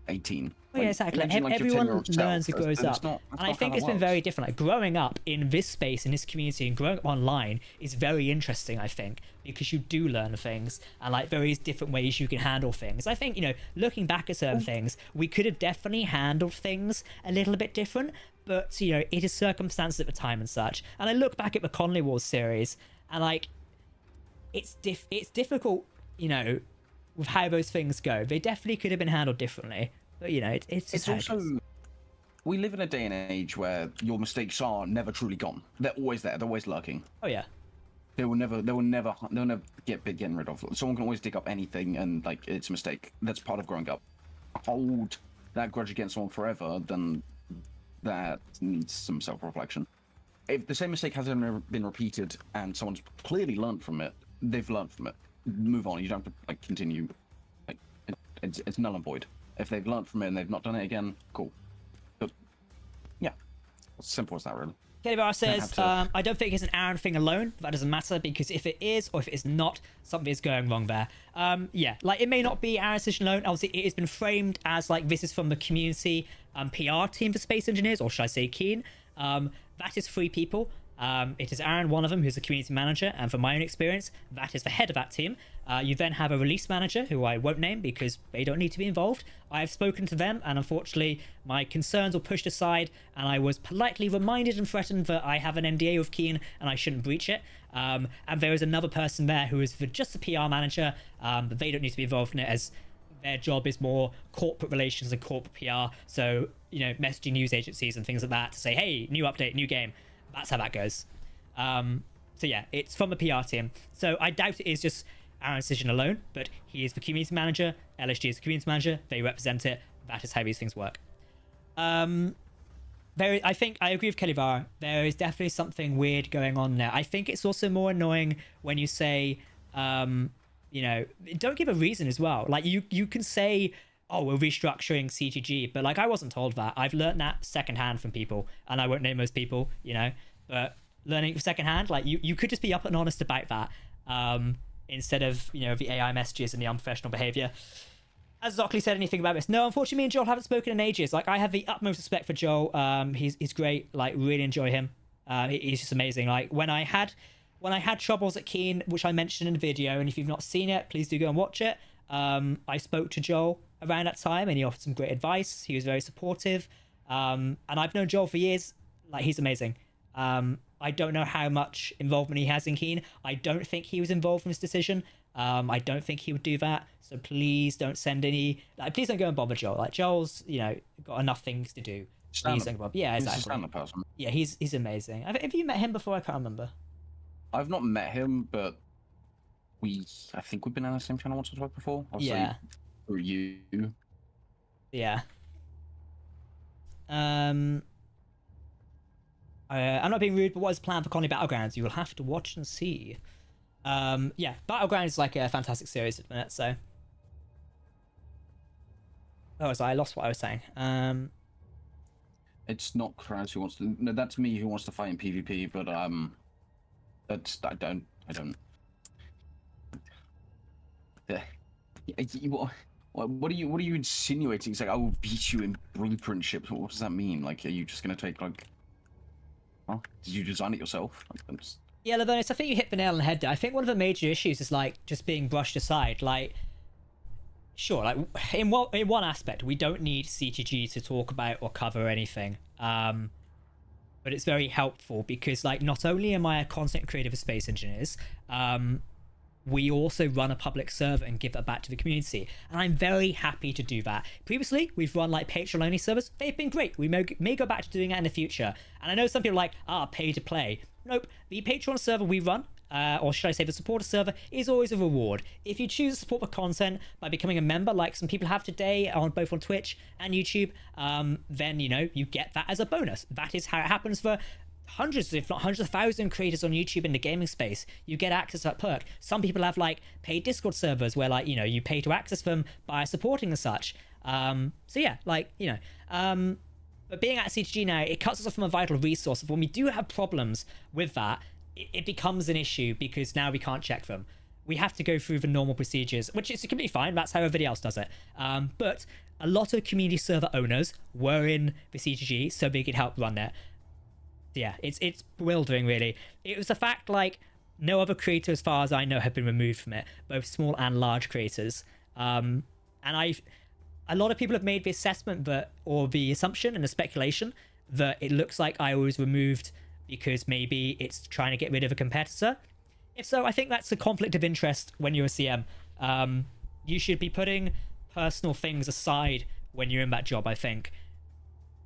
Speaker 2: 18.
Speaker 1: Well, yeah, exactly. Like, everyone learns and grows up. And I think it's been very different. Like, growing up in this space, in this community, and growing up online is very interesting, I think, because you do learn things and like various different ways you can handle things. I think, you know, looking back at certain things, we could have definitely handled things a little bit different, but, you know, it is circumstances at the time and such. And I look back at the Conley Wars series and like, it's difficult, you know, with how those things go. They definitely could have been handled differently. But, you know, it's
Speaker 2: also, we live in a day and age where your mistakes are never truly gone. They're always there. They're always lurking.
Speaker 1: Oh yeah.
Speaker 2: They'll never getting rid of. Someone can always dig up anything and like, it's a mistake. That's part of growing up. Hold that grudge against someone forever, then that needs some self-reflection. If the same mistake hasn't been repeated and someone's clearly learned from it, they've learned from it. Move on. You don't have to like continue. Like, it's null and void. If they've learned from it and they've not done it again, cool. But Yeah, it's simple as that, really.
Speaker 1: Kelivar says,
Speaker 2: have to-
Speaker 1: I don't think it's an Aaron thing alone. That doesn't matter, because if it is or if it is not, something is going wrong there. Yeah, like it may not be Aaron's decision alone. Obviously, it has been framed as like this is from the community PR team for Space Engineers, or should I say Keen. That is 3 people. It is Aaron, one of them, who's the community manager, and from my own experience, that is the head of that team. You then have a release manager, who I won't name because they don't need to be involved. I've spoken to them, and unfortunately, my concerns were pushed aside, and I was politely reminded and threatened that I have an NDA with Keen, and I shouldn't breach it. And there is another person there who is just a PR manager, but they don't need to be involved in it, as their job is more corporate relations and corporate PR. So, you know, messaging news agencies and things like that to say, hey, new update, new game. That's how that goes. So yeah, it's from the PR team. So I doubt it is just Aaron's decision alone, but he is the community manager. LSG is the community manager. They represent it. That is how these things work. I think I agree with Kelivar. There is definitely something weird going on there. I think it's also more annoying when you say, you know, don't give a reason as well. Like you can say, oh, we're restructuring CGG, but like I wasn't told that. I've learned that secondhand from people, and I won't name those people, you know, but learning secondhand, like you could just be up and honest about that, instead of, you know, the AI messages and the unprofessional behavior. Has Zockley said anything about this? No, unfortunately, me and Joel haven't spoken in ages. Like, I have the utmost respect for Joel. He's great. Like, really enjoy him. He's just amazing. Like, when I had troubles at Keen, which I mentioned in the video, and if you've not seen it, please do go and watch it. I spoke to Joel around that time, and he offered some great advice. He was very supportive. And I've known Joel for years. Like, he's amazing. I don't know how much involvement he has in Keen. I don't think he was involved in this decision. I don't think he would do that. So please don't send any. Like, please don't go and bother Joel. Like, Joel's, you know, got enough things to do. Please don't bother. Yeah, exactly.
Speaker 2: He's a stand-up person.
Speaker 1: Yeah, he's amazing. Have you met him before? I can't remember.
Speaker 2: I've not met him, but I think we've been on the same channel once or twice before. Obviously,
Speaker 1: Yeah.
Speaker 2: through you.
Speaker 1: Yeah. I'm not being rude, but what is the plan for Colony Battlegrounds? You will have to watch and see. Yeah, Battlegrounds is like a fantastic series at the minute, so. Oh, so I lost what I was saying.
Speaker 2: It's not Kraz who wants to. No, that's me who wants to fight in PvP, but that's I don't. What are you insinuating? It's like I will beat you in blueprint ships. What does that mean? Like, are you just gonna take like? Oh, did you design it yourself?
Speaker 1: Yeah, Levonis, I think you hit the nail on the head there. I think one of the major issues is like just being brushed aside. Like, sure, like in one aspect, we don't need CTG to talk about or cover anything. But it's very helpful because, like, not only am I a content creator for Space Engineers, we also run a public server and give that back to the community, and I'm very happy to do that. Previously, we've run like Patreon only servers. They've been great. We may go back to doing that in the future. And I know some people are like, pay to play. Nope. The Patreon server we run, or should I say the supporter server, is always a reward. If you choose to support the content by becoming a member, like some people have today, both on Twitch and YouTube, then, you know, you get that as a bonus. That is how it happens for hundreds, if not hundreds of thousands creators on YouTube in the gaming space. You get access to that perk. Some people have like paid Discord servers where, like, you know, you pay to access them by supporting and such. So yeah, like, you know, but being at CTG now, it cuts us off from a vital resource. When we do have problems with that, it becomes an issue because now we can't check them. We have to go through the normal procedures, which is completely fine. That's how everybody else does it. But a lot of community server owners were in the CTG so they could help run it. Yeah, it's bewildering, really. It was the fact, like, no other creator, as far as I know, have been removed from it, both small and large creators. And a lot of people have made the assessment that, or the assumption and the speculation that it looks like I was removed because maybe it's trying to get rid of a competitor. If so, I think that's a conflict of interest when you're a CM. You should be putting personal things aside when you're in that job, I think.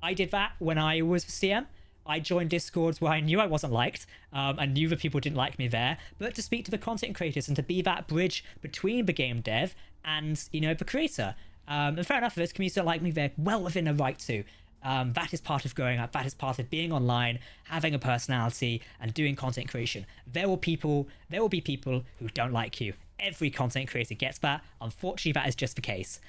Speaker 1: I did that when I was CM. I joined Discords where I knew I wasn't liked, and knew that people didn't like me there, but to speak to the content creators and to be that bridge between the game dev and, you know, the creator. And fair enough, if this community don't like me, they're well within their right to. That is part of growing up. That is part of being online, having a personality, and doing content creation. There will be people who don't like you. Every content creator gets that. Unfortunately, that is just the case.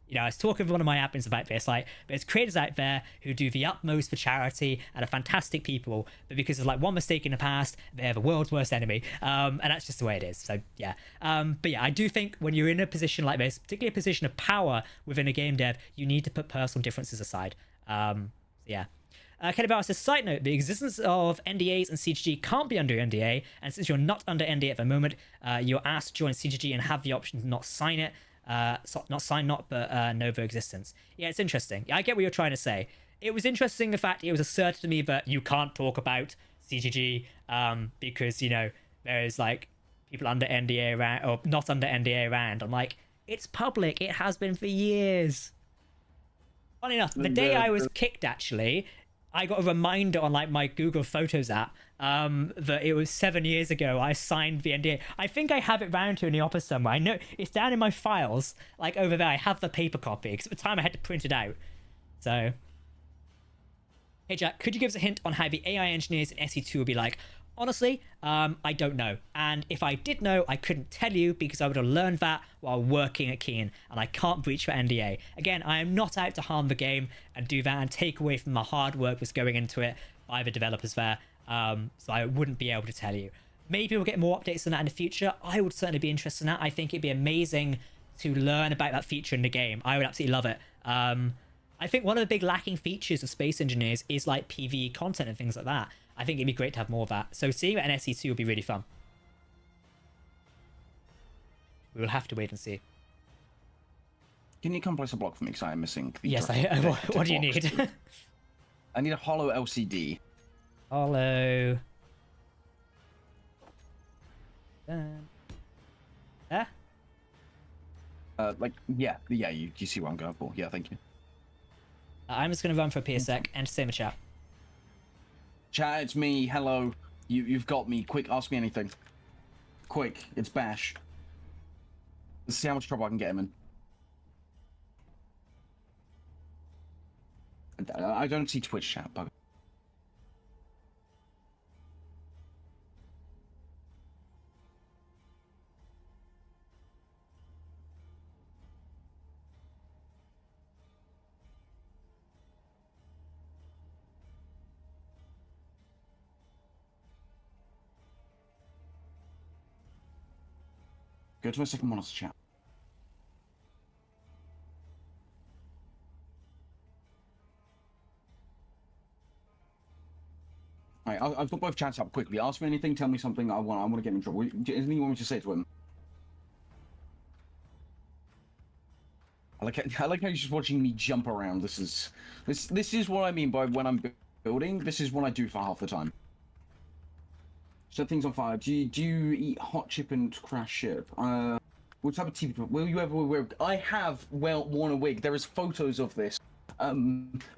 Speaker 1: You know, I was talking with one of my admins about this, like, there's creators out there who do the utmost for charity and are fantastic people, but because of like one mistake in the past, they're the world's worst enemy. And that's just the way it is. So yeah. But yeah, I do think when you're in a position like this, particularly a position of power within a game dev, you need to put personal differences aside. Yeah. Kelly Bauer says, side note, the existence of NDAs and CGG can't be under NDA, and since you're not under NDA at the moment, you're asked to join CGG and have the option to not sign it. But know their existence. Yeah, it's interesting. I get what you're trying to say. It was interesting the fact it was asserted to me that you can't talk about CGG because, you know, there's like people under NDA around or not under NDA around. I'm like, it's public. It has been for years. Funny enough, the day I was kicked, actually, I got a reminder on like my Google Photos app that it was 7 years ago I signed the NDA. I think I have it round here in the office somewhere. I know it's down in my files, like over there. I have the paper copy because at the time I had to print it out. So, hey Jack, could you give us a hint on how the AI engineers in SE2 will be like? Honestly, I don't know. And if I did know, I couldn't tell you because I would have learned that while working at Keen, and I can't breach the NDA. Again, I am not out to harm the game and do that and take away from the hard work that's going into it by the developers there. So I wouldn't be able to tell you. Maybe we'll get more updates on that in the future. I would certainly be interested in that. I think it'd be amazing to learn about that feature in the game. I would absolutely love it. I think one of the big lacking features of Space Engineers is like PvE content and things like that. I think it'd be great to have more of that. So seeing it in SE2 would be really fun. We will have to wait and see.
Speaker 2: Can you come place a block for me? Because I am missing the
Speaker 1: Yes, what do you need?
Speaker 2: I need a hollow LCD.
Speaker 1: Hollow. There?
Speaker 2: You see what I'm going for. Yeah, thank you.
Speaker 1: I'm just going to run for a PSEC and stay in the chat.
Speaker 2: Chat, it's me. Hello. You've got me. Quick, ask me anything. Quick, it's Bash. Let's see how much trouble I can get him in. I don't see Twitch chat, but... Go to my second monitor chat. Alright, I've got both chats up quickly. Ask me anything, tell me something I want to get in trouble. Anything you want me to say to him? I like how he's just watching me jump around. This is what I mean by when I'm building. This is what I do for half the time. Set things on fire. Do you eat hot chip and crash ship? What type of TV? Will you ever wear? I have worn a wig. There is photos of this.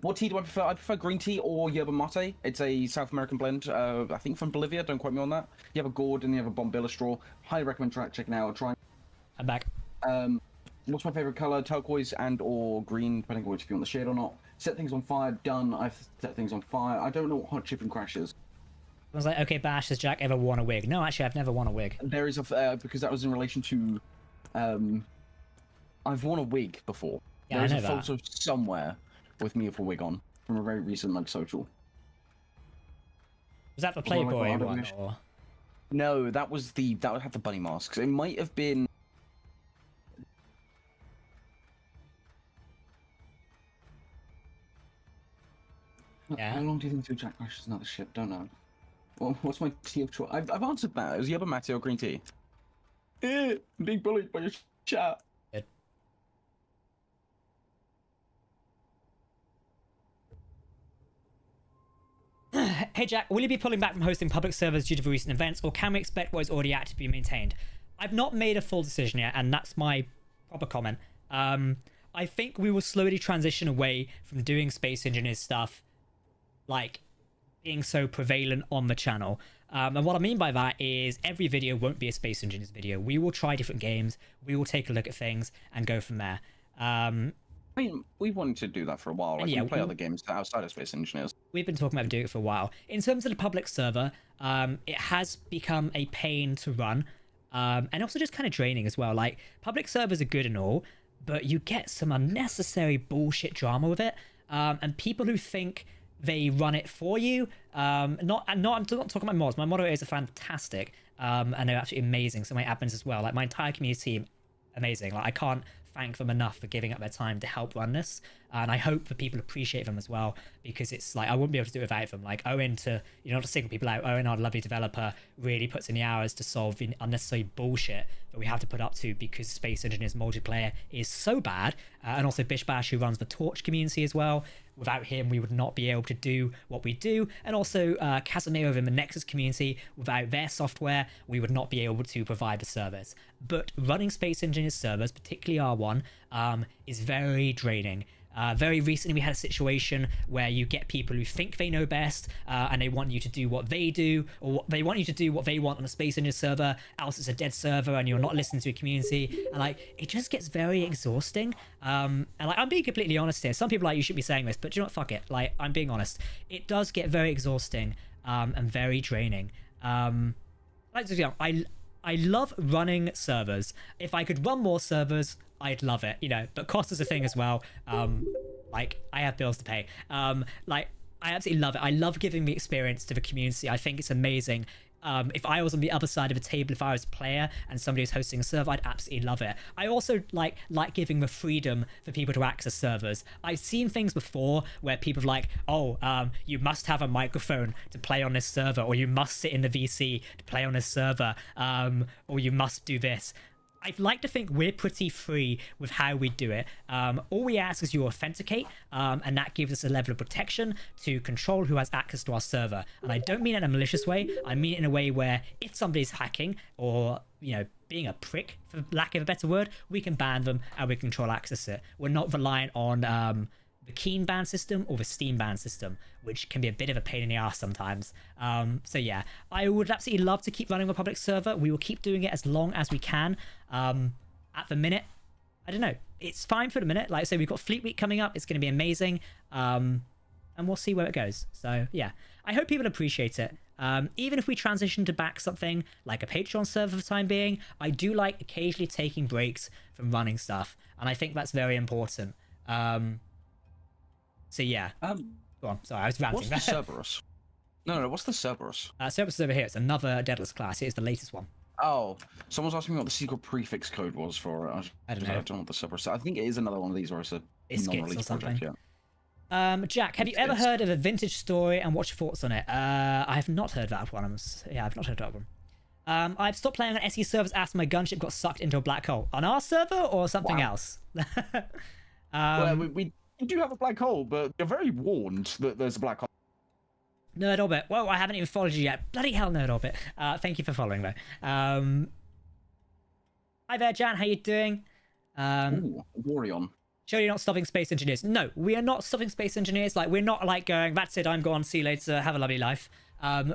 Speaker 2: What tea do I prefer? I prefer green tea or yerba mate. It's a South American blend. I think from Bolivia. Don't quote me on that. You have a gourd and you have a bombilla straw. Highly recommend checking out. Try.
Speaker 1: I'm back.
Speaker 2: What's my favorite color? Turquoise and or green, depending on which if you want the shade or not. Set things on fire. Done. I've set things on fire. I don't know what hot chip and crash is.
Speaker 1: I was like, okay, Bash, has Jack ever worn a wig? No, actually, I've never worn a wig.
Speaker 2: There is a because that was in relation to, I've worn a wig before.
Speaker 1: Yeah,
Speaker 2: There's
Speaker 1: I know
Speaker 2: a photo somewhere with me with a wig on from a very recent like social.
Speaker 1: Was that the Playboy one? Or...
Speaker 2: No, that had the bunny masks. It might have been.
Speaker 1: Yeah.
Speaker 2: How long do you think till Jack crashes another ship? Don't know. Well, what's my tea of choice? I've answered that. Is yerba mate or green tea? I'm being bullied by your chat.
Speaker 1: Good. Hey Jack, will you be pulling back from hosting public servers due to the recent events, or can we expect what is already active to be maintained? I've not made a full decision yet, and that's my proper comment. I think we will slowly transition away from doing Space Engineers stuff, like being so prevalent on the channel. And what I mean by that is every video won't be a Space Engineers video. We will try different games, we will take a look at things and go from there. I
Speaker 2: mean, we wanted to do that for a while. Like,
Speaker 1: yeah,
Speaker 2: we play other games outside of Space Engineers.
Speaker 1: We've been talking about doing it for a while. In terms of the public server, it has become a pain to run, and also just kind of draining as well. Like, public servers are good and all, but you get some unnecessary bullshit drama with it. And people who think they run it for you, I'm not talking about mods. My moderators are fantastic, and they're absolutely amazing. So my admins as well, like my entire community team, amazing. Like I can't thank them enough for giving up their time to help run this, and I hope that people appreciate them as well, because it's like I wouldn't be able to do it without them. Like Owen, to not to single people out, Owen, our lovely developer, really puts in the hours to solve the unnecessary bullshit that we have to put up to because Space Engineers multiplayer is so bad, and also Bish Bash, who runs the Torch community as well. Without him, we would not be able to do what we do. And also Casemiro in the Nexus community, without their software, we would not be able to provide the service. But running Space Engineers servers, particularly R1, is very draining. Very recently, we had a situation where you get people who think they know best, and they want you to do what they do, or they want you to do what they want on a Space Engineers server, else it's a dead server and you're not listening to a community. And like, it just gets very exhausting. And like, I'm being completely honest here. Some people are like, you should be saying this, but do you know what? Fuck it. Like, I'm being honest. It does get very exhausting, and very draining. Like, you know, I love running servers. If I could run more servers, I'd love it, you know, but cost is a thing as well. Like, I have bills to pay. Like, I absolutely love it. I love giving the experience to the community. I think it's amazing. If I was on the other side of the table, if I was a player and somebody was hosting a server, I'd absolutely love it. I also like giving the freedom for people to access servers. I've seen things before where people are like, oh, you must have a microphone to play on this server, or you must sit in the VC to play on this server, or you must do this. I'd like to think we're pretty free with how we do it. All we ask is you authenticate, and that gives us a level of protection to control who has access to our server. And I don't mean it in a malicious way. I mean it in a way where if somebody's hacking or, you know, being a prick, for lack of a better word, we can ban them and we control access it. We're not reliant on the Keen ban system or the Steam ban system, which can be a bit of a pain in the ass sometimes. So yeah, I would absolutely love to keep running a public server. We will keep doing it as long as we can. At the minute, I don't know, it's fine for the minute. Like I say, we've got Fleet Week coming up. It's going to be amazing. And we'll see where it goes. So yeah, I hope people appreciate it. Even if we transition to back something like a Patreon server for the time being, I do like occasionally taking breaks from running stuff. And I think that's very important. So yeah, go on. Sorry, I was ranting.
Speaker 2: What's the Cerberus? No, what's the Cerberus?
Speaker 1: Cerberus is over here. It's another Daedalus class. It is the latest one.
Speaker 2: Oh, someone's asking me what the secret prefix code was for it.
Speaker 1: I don't know.
Speaker 2: I don't know what the Cerberus. I think it is another one of these, or it's a non-release project. Yeah.
Speaker 1: Jack, have you ever heard of a Vintage Story and what's your thoughts on it? I have not heard that one. I've not heard that one. I've stopped playing on SE servers after my gunship got sucked into a black hole. On our server or something else?
Speaker 2: Well, we do have a black hole, but you're very warned that there's a black hole.
Speaker 1: Nerd Orbit. Well, I haven't even followed you yet. Bloody hell, Nerd Orbit. Thank you for following, though. Hi there, Jan. How you doing?
Speaker 2: Ooh, Warion.
Speaker 1: Sure you're not stopping Space Engineers. No, we are not stopping Space Engineers. Like, we're not, like, going, that's it, I'm gone, see you later, have a lovely life.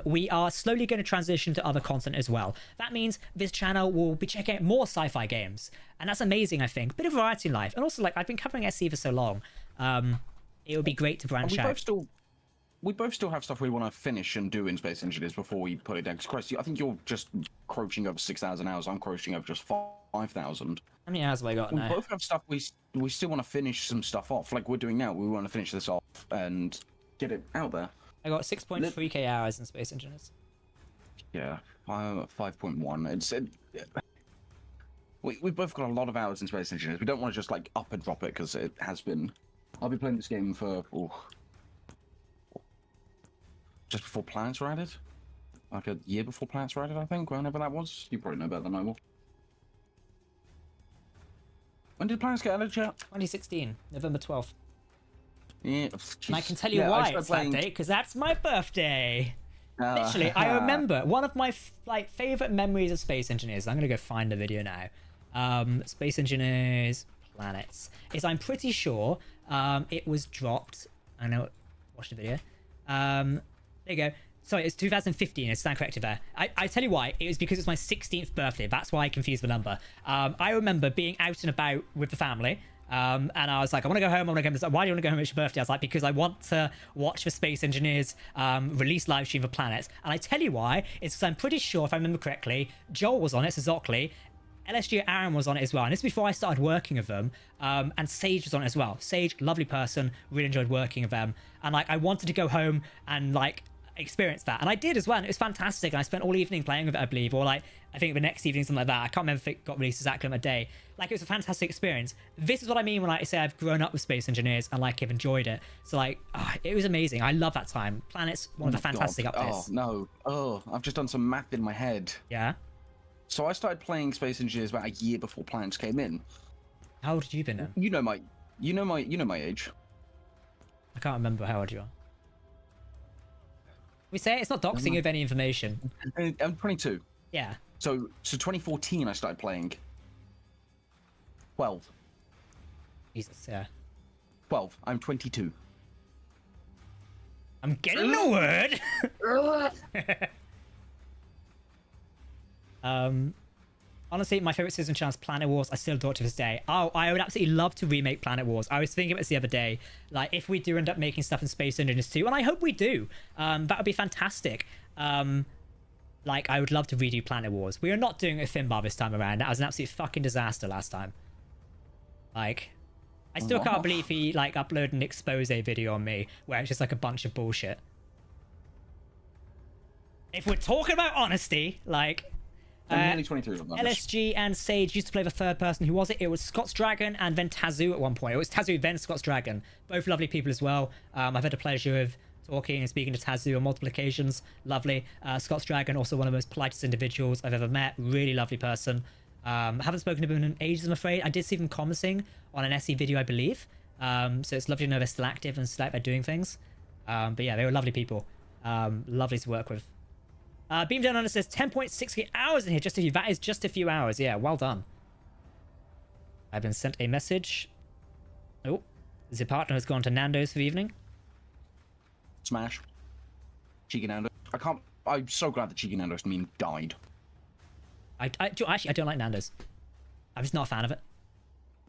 Speaker 1: We are slowly going to transition to other content as well. That means this channel will be checking out more sci-fi games. And that's amazing, I think. Bit of variety in life. And also, like, I've been covering SE for so long. It would be great to branch out.
Speaker 2: We both still have stuff we want to finish and do in Space Engineers before we put it down. Because, Christ, I think you're just crouching over 6,000 hours. I'm crouching over just 5,000.
Speaker 1: How many hours have I got now?
Speaker 2: We both have stuff we still want to finish some stuff off. Like we're doing now. We want to finish this off and get it out there.
Speaker 1: I got 6.3k hours in Space Engineers.
Speaker 2: Yeah, 5.1. We've both got a lot of hours in Space Engineers. We don't want to just like up and drop it because it has been. I'll be playing this game for just before planets were added, like a year before planets were added, I think. Whenever that was, you probably know better than I will. When did planets get added, chat?
Speaker 1: 2016, November 12th.
Speaker 2: Yeah,
Speaker 1: and I can tell you why it's that day, because that's my birthday. Literally, I remember one of my favorite memories of Space Engineers. I'm gonna go find the video now. Space Engineers planets is, I'm pretty sure it was dropped. I know. Watch the video. There you go. Sorry, it's 2015. It's stand corrected there. I tell you why. It was because it's my 16th birthday. That's why I confused the number. I remember being out and about with the family. And I was like, I want to go home. I want to go home. Why do you want to go home? It's your birthday. I was like, because I want to watch the Space Engineers release live stream for planets. And I tell you why. It's because I'm pretty sure, if I remember correctly, Joel was on it, so Zockley. LSG Aaron was on it as well, and this is before I started working with them. And Sage was on it as well. Sage, lovely person, really enjoyed working with them, and like I wanted to go home and like experience that, and I did as well, and it was fantastic. And I spent all evening playing with it, I believe, or like I think the next evening, something like that. I can't remember if it got released exactly on a day. Like, it was a fantastic experience. This is what I mean when I say I've grown up with Space Engineers and like I've enjoyed it. So like, it was amazing. I love that time. Planet's one of the fantastic updates.
Speaker 2: Oh no! Oh, I've just done some math in my head.
Speaker 1: Yeah.
Speaker 2: So I started playing Space Engineers about a year before Planets came in.
Speaker 1: How old have you been then?
Speaker 2: You know my age.
Speaker 1: I can't remember how old you are. We say it's not doxing you of any information.
Speaker 2: I'm 22.
Speaker 1: Yeah.
Speaker 2: So 2014 I started playing. 12.
Speaker 1: Jesus, yeah.
Speaker 2: 12. I'm 22.
Speaker 1: I'm getting the word. Honestly, my favorite season channel is Planet Wars. I still adore it to this day. Oh, I would absolutely love to remake Planet Wars. I was thinking about this the other day. Like, if we do end up making stuff in Space Engineers too, and I hope we do, that would be fantastic. Like, I would love to redo Planet Wars. We are not doing a Finbar this time around. That was an absolute fucking disaster last time. Like, I still can't believe he, like, uploaded an expose video on me where it's just, like, a bunch of bullshit. If we're talking about honesty, like...
Speaker 2: I'm nearly 23 of them.
Speaker 1: LSG and Sage used to play the third person. Who was it? It was Scott's Dragon and then Tazoo at one point. It was Tazoo, then Scott's Dragon. Both lovely people as well. I've had the pleasure of talking and speaking to Tazoo on multiple occasions. Lovely. Scott's Dragon, also one of the most politest individuals I've ever met. Really lovely person. Haven't spoken to him in ages, I'm afraid. I did see them commenting on an SE video, I believe. So it's lovely to know they're still active and still out there doing things. But yeah, they were lovely people. Lovely to work with. Beam Down Under says 10.6 hours in here. Just a few. That is just a few hours. Yeah, well done. I've been sent a message. Oh, the partner has gone to Nando's for the evening.
Speaker 2: Smash. Cheeky Nando's. I'm so glad that Cheeky Nando's meme died.
Speaker 1: Actually, I don't like Nando's. I'm just not a fan of it.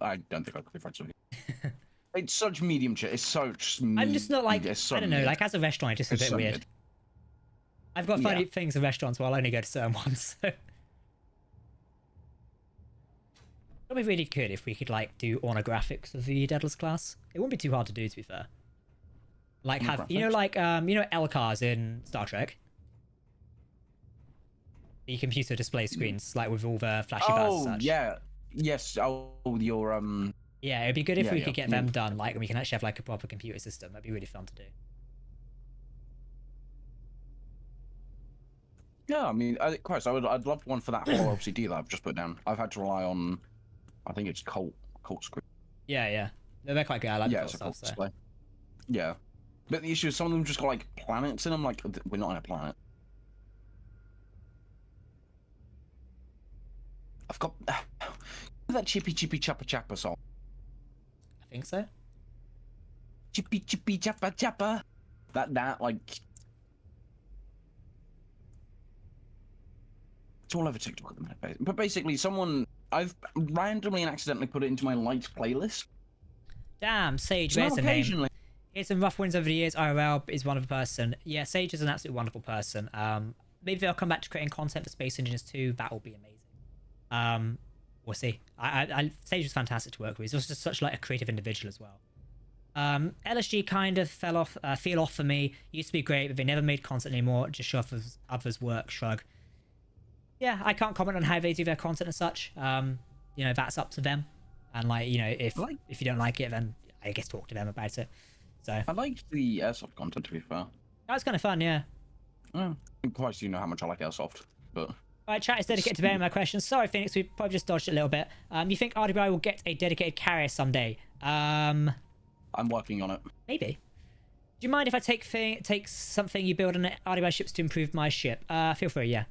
Speaker 2: I don't think I could be friends with you. It's such medium shit. It's such.
Speaker 1: I'm just not like.
Speaker 2: So
Speaker 1: I don't know.
Speaker 2: mid.
Speaker 1: Like, as a restaurant, it's just a bit
Speaker 2: so
Speaker 1: weird.
Speaker 2: mid.
Speaker 1: I've got funny things in restaurants, but I'll only go to certain ones. So. It'd be really good if we could like do ornographics of the Daedalus class. It wouldn't be too hard to do, to be fair. Like have like LCARs in Star Trek. The computer display screens, like with all the flashy bars and such.
Speaker 2: Yeah. Yes. Oh, your
Speaker 1: Yeah, it'd be good if we could get them done. Like, and we can actually have like a proper computer system. That'd be really fun to do.
Speaker 2: Yeah, I mean, Christ, I'd love one for that whole LCD that I've just put down. I've had to rely on, I think it's Colt screen.
Speaker 1: Yeah. No, they're quite good. I like
Speaker 2: it's a Colt
Speaker 1: stuff,
Speaker 2: display. Yeah, but the issue is some of them just got like planets in them. Like, we're not on a planet. I've got that Chippy Chippy Chappa Chappa song.
Speaker 1: I think so.
Speaker 2: Chippy Chippy Chappa Chappa. That like. It's all over TikTok at the minute. But basically, I've randomly and accidentally put it into my liked playlist.
Speaker 1: Damn, Sage, there's a name. Here's some rough wins over the years. IRL is one of a person. Yeah, Sage is an absolutely wonderful person. Maybe they'll come back to creating content for Space Engineers too. That will be amazing. We'll see. Sage was fantastic to work with. He's also just such like a creative individual as well. LSG kind of fell off for me. Used to be great, but they never made content anymore. Just show off others' work. Shrug. Yeah, I can't comment on how they do their content and such. That's up to them. And like, if you don't like it, then I guess talk to them about it. So
Speaker 2: I liked the airsoft content, to be fair.
Speaker 1: That was kind of fun, yeah.
Speaker 2: Of course, you know how much I like airsoft, but.
Speaker 1: Alright, chat is dedicated to bearing my questions. Sorry, Phoenix, we probably just dodged it a little bit. You think RDBI will get a dedicated carrier someday?
Speaker 2: I'm working on it.
Speaker 1: Maybe. Do you mind if I take something you build on RDBI ships to improve my ship? Feel free, yeah.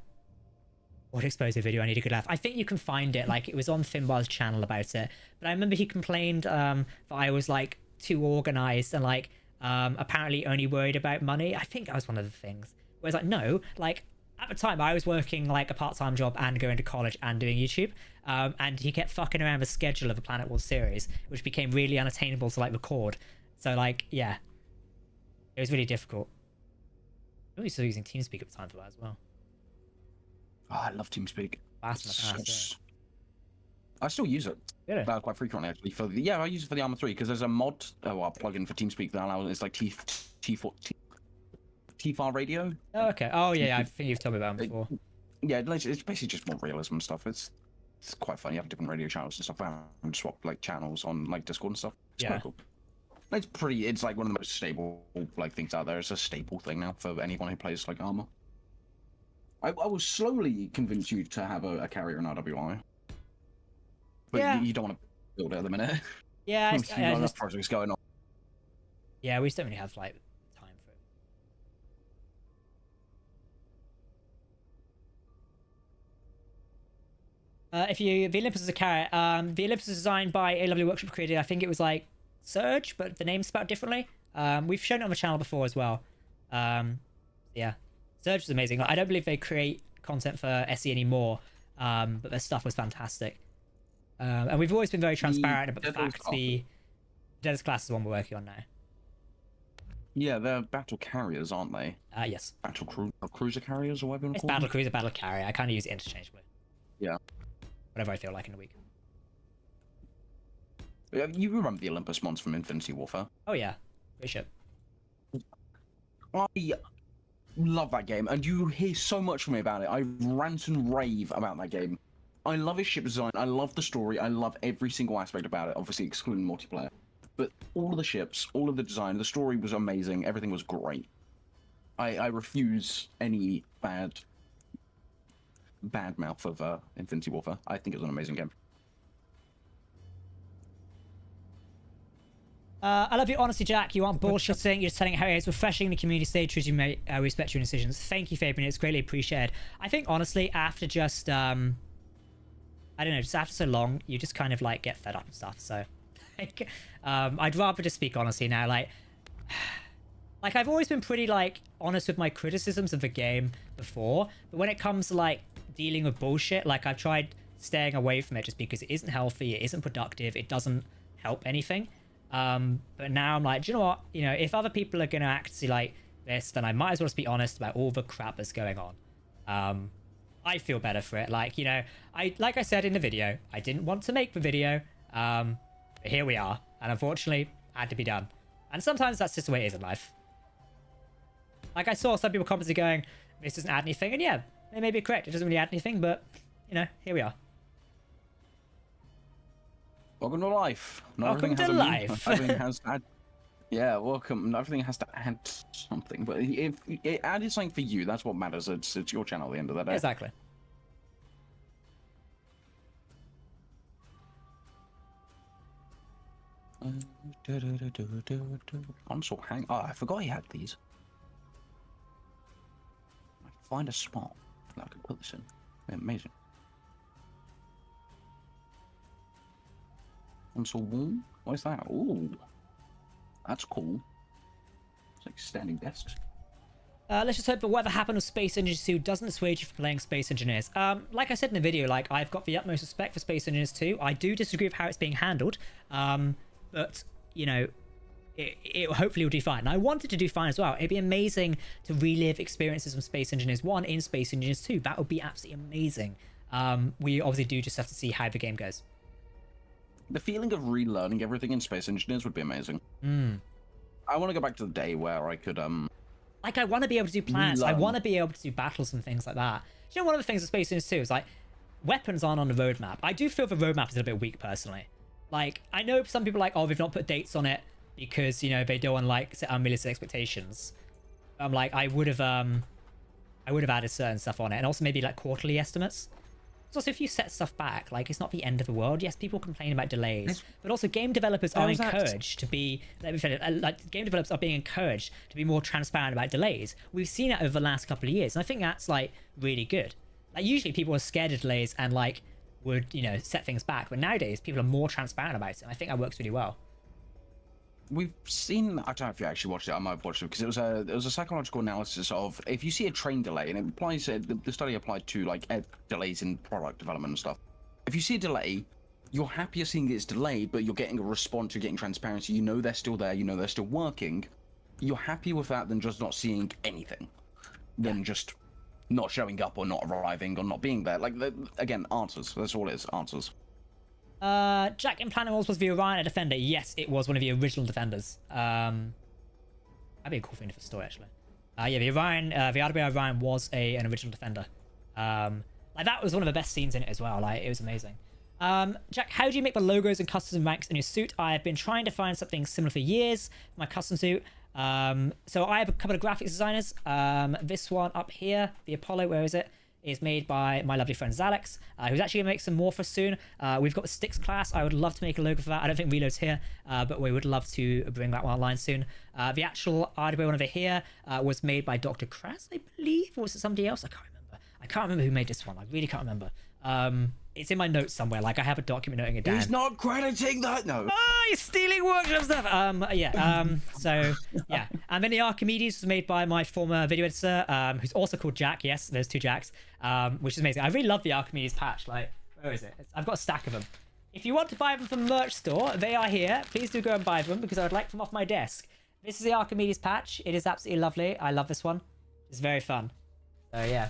Speaker 1: What exposure video? I need a good laugh. I think you can find it. Like, it was on Finbar's channel about it. But I remember he complained that I was like too organized and like apparently only worried about money. I think that was one of the things. Whereas like, no, like at the time I was working like a part-time job and going to college and doing YouTube. And he kept fucking around the schedule of the Planet Wars series, which became really unattainable to like record. So like, yeah, it was really difficult. I was still using TeamSpeak at the time for that as well.
Speaker 2: Oh, I love TeamSpeak. I still use it
Speaker 1: Really?
Speaker 2: quite frequently actually. I use it for the Arma 3 because there's a mod, plugin for TeamSpeak that allows it's like T4 radio.
Speaker 1: Oh, okay. Oh, yeah, I think you've told me about them before.
Speaker 2: Yeah, it's basically just more realism and stuff. It's quite fun. You have different radio channels and stuff. And swap like channels on like Discord and stuff. It's quite cool. It's like one of the most stable like things out there. It's a staple thing now for anyone who plays like Arma. I will slowly convince you to have a carrier in RWI. But
Speaker 1: Yeah.
Speaker 2: you don't want to build it at the minute.
Speaker 1: Yeah,
Speaker 2: You've got enough projects going on.
Speaker 1: yeah, we just don't really have like time for it. The Olympus is a carrot. The Olympus is designed by a lovely workshop creator. I think it was like Surge, but the name's spelled differently. We've shown it on the channel before as well. Yeah, Surge is amazing. I don't believe they create content for SE anymore, but their stuff was fantastic. And we've always been very transparent about the fact the Desert Class is the one we're working on now.
Speaker 2: Yeah, they're battle carriers, aren't they?
Speaker 1: Yes.
Speaker 2: Cruiser carriers or whatever you
Speaker 1: It's
Speaker 2: call them?
Speaker 1: battle cruiser, battle carrier. I kind of use it interchangeably.
Speaker 2: Yeah.
Speaker 1: Whatever I feel like in a week.
Speaker 2: You remember the Olympus mons from Infinity Warfare?
Speaker 1: Oh yeah, great ship.
Speaker 2: I love that game, and you hear so much from me about it. I rant and rave about that game. I love its ship design, I love the story, I love every single aspect about it, obviously excluding multiplayer. But all of the ships, all of the design, the story was amazing, everything was great. I refuse any bad mouth of Infinity Warfare. I think it was an amazing game.
Speaker 1: I love your honesty, Jack. You aren't bullshitting. You're just telling how it's refreshing the community stay true to you, mate. I respect your decisions. Thank you, Fabian. It's greatly appreciated. I think, honestly, after just, I don't know, just after so long, you just kind of, like, get fed up and stuff. So, like, I'd rather just speak honestly now. Like, I've always been pretty, like, honest with my criticisms of the game before. But when it comes to, like, dealing with bullshit, like, I've tried staying away from it just because it isn't healthy, it isn't productive, it doesn't help anything. But now I'm like, do you know what? You know, if other people are going to act like this, then I might as well just be honest about all the crap that's going on. I feel better for it. Like, you know, like I said in the video, I didn't want to make the video. But here we are. And unfortunately, it had to be done. And sometimes that's just the way it is in life. Like I saw some people commenting going, this doesn't add anything. And yeah, they may be correct. It doesn't really add anything, but, you know, here we are.
Speaker 2: Welcome to life.
Speaker 1: Welcome to life.
Speaker 2: Everything has to add. Yeah, welcome. Everything has to add something. But if it added something for you, that's what matters. It's your channel at the end of the day.
Speaker 1: Exactly.
Speaker 2: Console hang. Oh, I forgot he had these. I can find a spot that I can put this in. Amazing. Console wall? What is that? Ooh. That's cool. It's like standing desks.
Speaker 1: Let's just hope that whatever happened with Space Engineers 2 doesn't dissuade you from playing Space Engineers. Like I said in the video, like, I've got the utmost respect for Space Engineers 2. I do disagree with how it's being handled. But, you know, it hopefully will do fine. And I wanted to do fine as well. It'd be amazing to relive experiences from Space Engineers 1 in Space Engineers 2. That would be absolutely amazing. We obviously do just have to see how the game goes.
Speaker 2: The feeling of relearning everything in Space Engineers would be amazing. I want to go back to the day where I could,
Speaker 1: like, I want to be able to do planets. I
Speaker 2: relearn.
Speaker 1: want to be able to do battles and things like that. You know, one of the things with Space Engineers 2 is, like, weapons aren't on the roadmap. I do feel the roadmap is a little bit weak, personally. Like, I know some people are like, oh, they've not put dates on it because, you know, they don't want to, like, set unrealistic expectations. I'm like, I would have added certain stuff on it. And also maybe, like, quarterly estimates. So also, if you set stuff back, like, it's not the end of the world. Yes, people complain about delays, but also game developers are encouraged to be, like, game developers are being encouraged to be more transparent about delays. We've seen that over the last couple of years, and I think that's, like, really good. Like, usually people are scared of delays and, like, would, you know, set things back, but nowadays people are more transparent about it, and I think that works really well.
Speaker 2: We've seen. I don't know if you actually watched it. I might have watched it because it was a psychological analysis of if you see a train delay, and it applies. The study applied to like delays in product development and stuff. If you see a delay, you're happier seeing it's delayed, but you're getting a response. You're getting transparency. You know they're still there. You know they're still working. You're happier with that than just not seeing anything, than just not showing up or not arriving or not being there. Like again, answers. That's all it is. Answers.
Speaker 1: Jack in Planet Wars was the Orion a defender? Yes, it was one of the original defenders. That'd be a cool thing for the story, actually. Yeah, the Orion, the RWBI Orion was an original defender. Like that was one of the best scenes in it as well. Like it was amazing. Jack, how do you make the logos and custom ranks in your suit? I have been trying to find something similar for years for my custom suit. So I have a couple of graphics designers. This one up here, the Apollo, where is it? Is made by my lovely friend Zalex, who's actually going to make some more for us soon. We've got the Styx class. I would love to make a logo for that. I don't think Reload's here, but we would love to bring that one online soon. The actual RWBI one over here was made by Dr. Kraz, I believe, or was it somebody else? I can't remember. I can't remember who made this one. I really can't remember. It's in my notes somewhere. Like I have a document noting it down.
Speaker 2: He's not crediting that. No.
Speaker 1: Oh, you're stealing workshop stuff. So yeah. And then the Archimedes was made by my former video editor, who's also called Jack. Yes, there's 2 Jacks, which is amazing. I really love the Archimedes patch. Like, where is it? I've got a stack of them. If you want to buy them from the merch store, they are here. Please do go and buy them because I would like them off my desk. This is the Archimedes patch. It is absolutely lovely. I love this one. It's very fun. So yeah.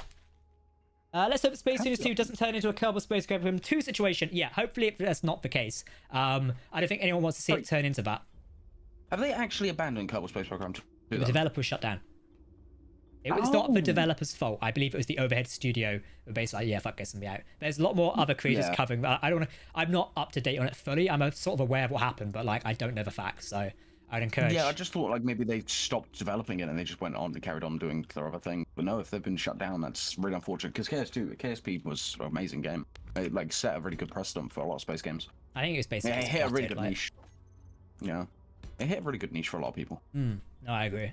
Speaker 1: Let's hope Space News 2 doesn't turn into a Kerbal Space Program 2 situation. Yeah, hopefully that's not the case. I don't think anyone wants to see it turn into that.
Speaker 2: Have they actually abandoned Kerbal Space Program 2?
Speaker 1: The developer was shut down. It was not the developer's fault. I believe it was the overhead studio who basically like, yeah, fuck this and be out. There's a lot more other creators covering that. I'm not up to date on it fully. I'm sort of aware of what happened, but like I don't know the facts, so I'd encourage.
Speaker 2: Yeah, I just thought like maybe they stopped developing it and they just went on and carried on doing their other thing. But no, if they've been shut down, that's really unfortunate. Because KSP was an amazing game. It like set a really good precedent for a lot of space games.
Speaker 1: I think it was basically.
Speaker 2: It hit a really good niche. Yeah, it hit a really good niche for a lot of people.
Speaker 1: No, I agree.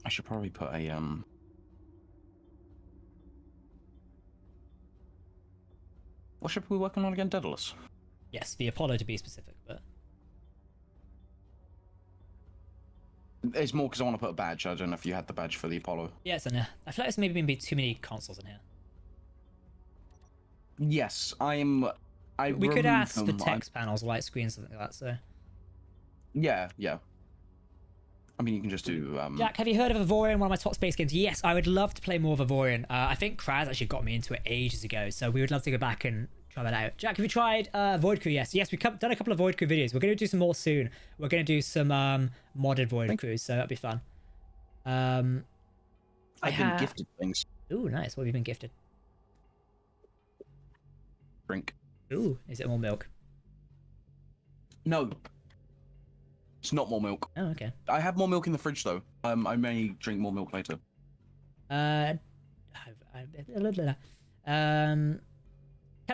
Speaker 2: I should probably put a What ship are we working on again? Daedalus?
Speaker 1: Yes, the Apollo to be specific, but...
Speaker 2: It's more because I want to put a badge. I don't know if you had the badge for the Apollo.
Speaker 1: Yeah, it's in there. I feel like there's maybe been too many consoles in here.
Speaker 2: Yes,
Speaker 1: we could ask for text panels, light screens, something like that, so...
Speaker 2: Yeah. I mean, you can just do...
Speaker 1: Jack, have you heard of Avorion, one of my top space games? Yes, I would love to play more of Avorion. I think Kraz actually got me into it ages ago, so we would love to go back and try that out. Jack, have you tried Void Crew? Yes, we've done a couple of Void Crew videos. We're going to do some more soon. We're going to do some modded Void Crews, so that'd be fun.
Speaker 2: I've been gifted things.
Speaker 1: Ooh, nice. What have you been gifted?
Speaker 2: Drink.
Speaker 1: Ooh, is it more milk?
Speaker 2: No. It's not more milk.
Speaker 1: Oh, okay.
Speaker 2: I have more milk in the fridge, though. I may drink more milk later.
Speaker 1: Captain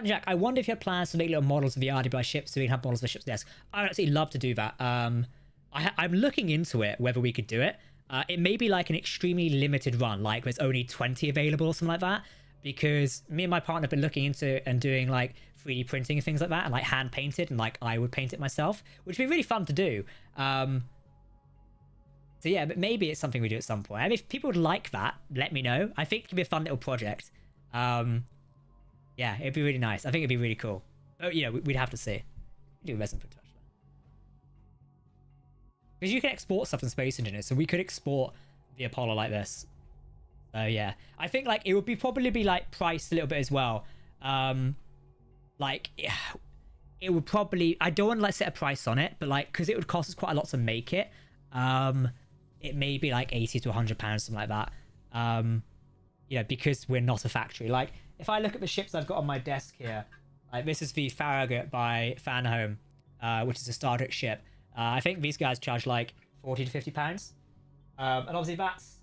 Speaker 1: Jack, I wonder if you had plans to make little models of the RWBI ships so we can have models of the ship's desk. I would actually love to do that. I'm looking into it, whether we could do it. It may be like an extremely limited run, like there's only 20 available or something like that, because me and my partner have been looking into it and doing like 3D printing and things like that, and like hand painted, and like I would paint it myself, which would be really fun to do. So yeah, but maybe it's something we do at some point. I mean, if people would like that, let me know. I think it could be a fun little project. Yeah, it'd be really nice. I think it'd be really cool. Oh, you know, we'd have to see. Do resin for touch. Because you can export stuff in Space Engineer, so we could export the Apollo like this. So yeah, I think like it would probably be like priced a little bit as well. Like it would probably, I don't want to like set a price on it, but like because it would cost us quite a lot to make it. It may be like 80 to 100 pounds, something like that. You know, because we're not a factory. Like if I look at the ships I've got on my desk here, like this is the Farragut by Fanhome, which is a Star Trek ship. I think these guys charge like 40 to 50 pounds. And obviously that's,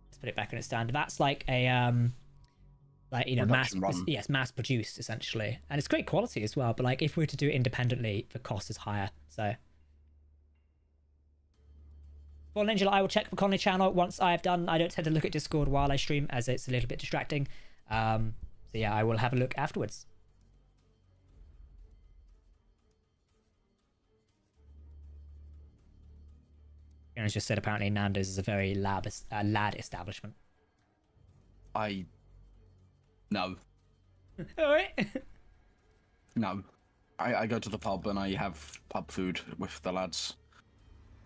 Speaker 1: let's put it back in its stand. That's like a like, you know, mass produced essentially, and it's great quality as well. But like if we were to do it independently, the cost is higher. So for Ninja, I will check the Conley channel once I have done. I don't tend to look at Discord while I stream as it's a little bit distracting. So yeah, I will have a look afterwards. Aaron's just said apparently Nando's is a very lad establishment.
Speaker 2: No.
Speaker 1: Alright.
Speaker 2: No. I go to the pub and I have pub food with the lads.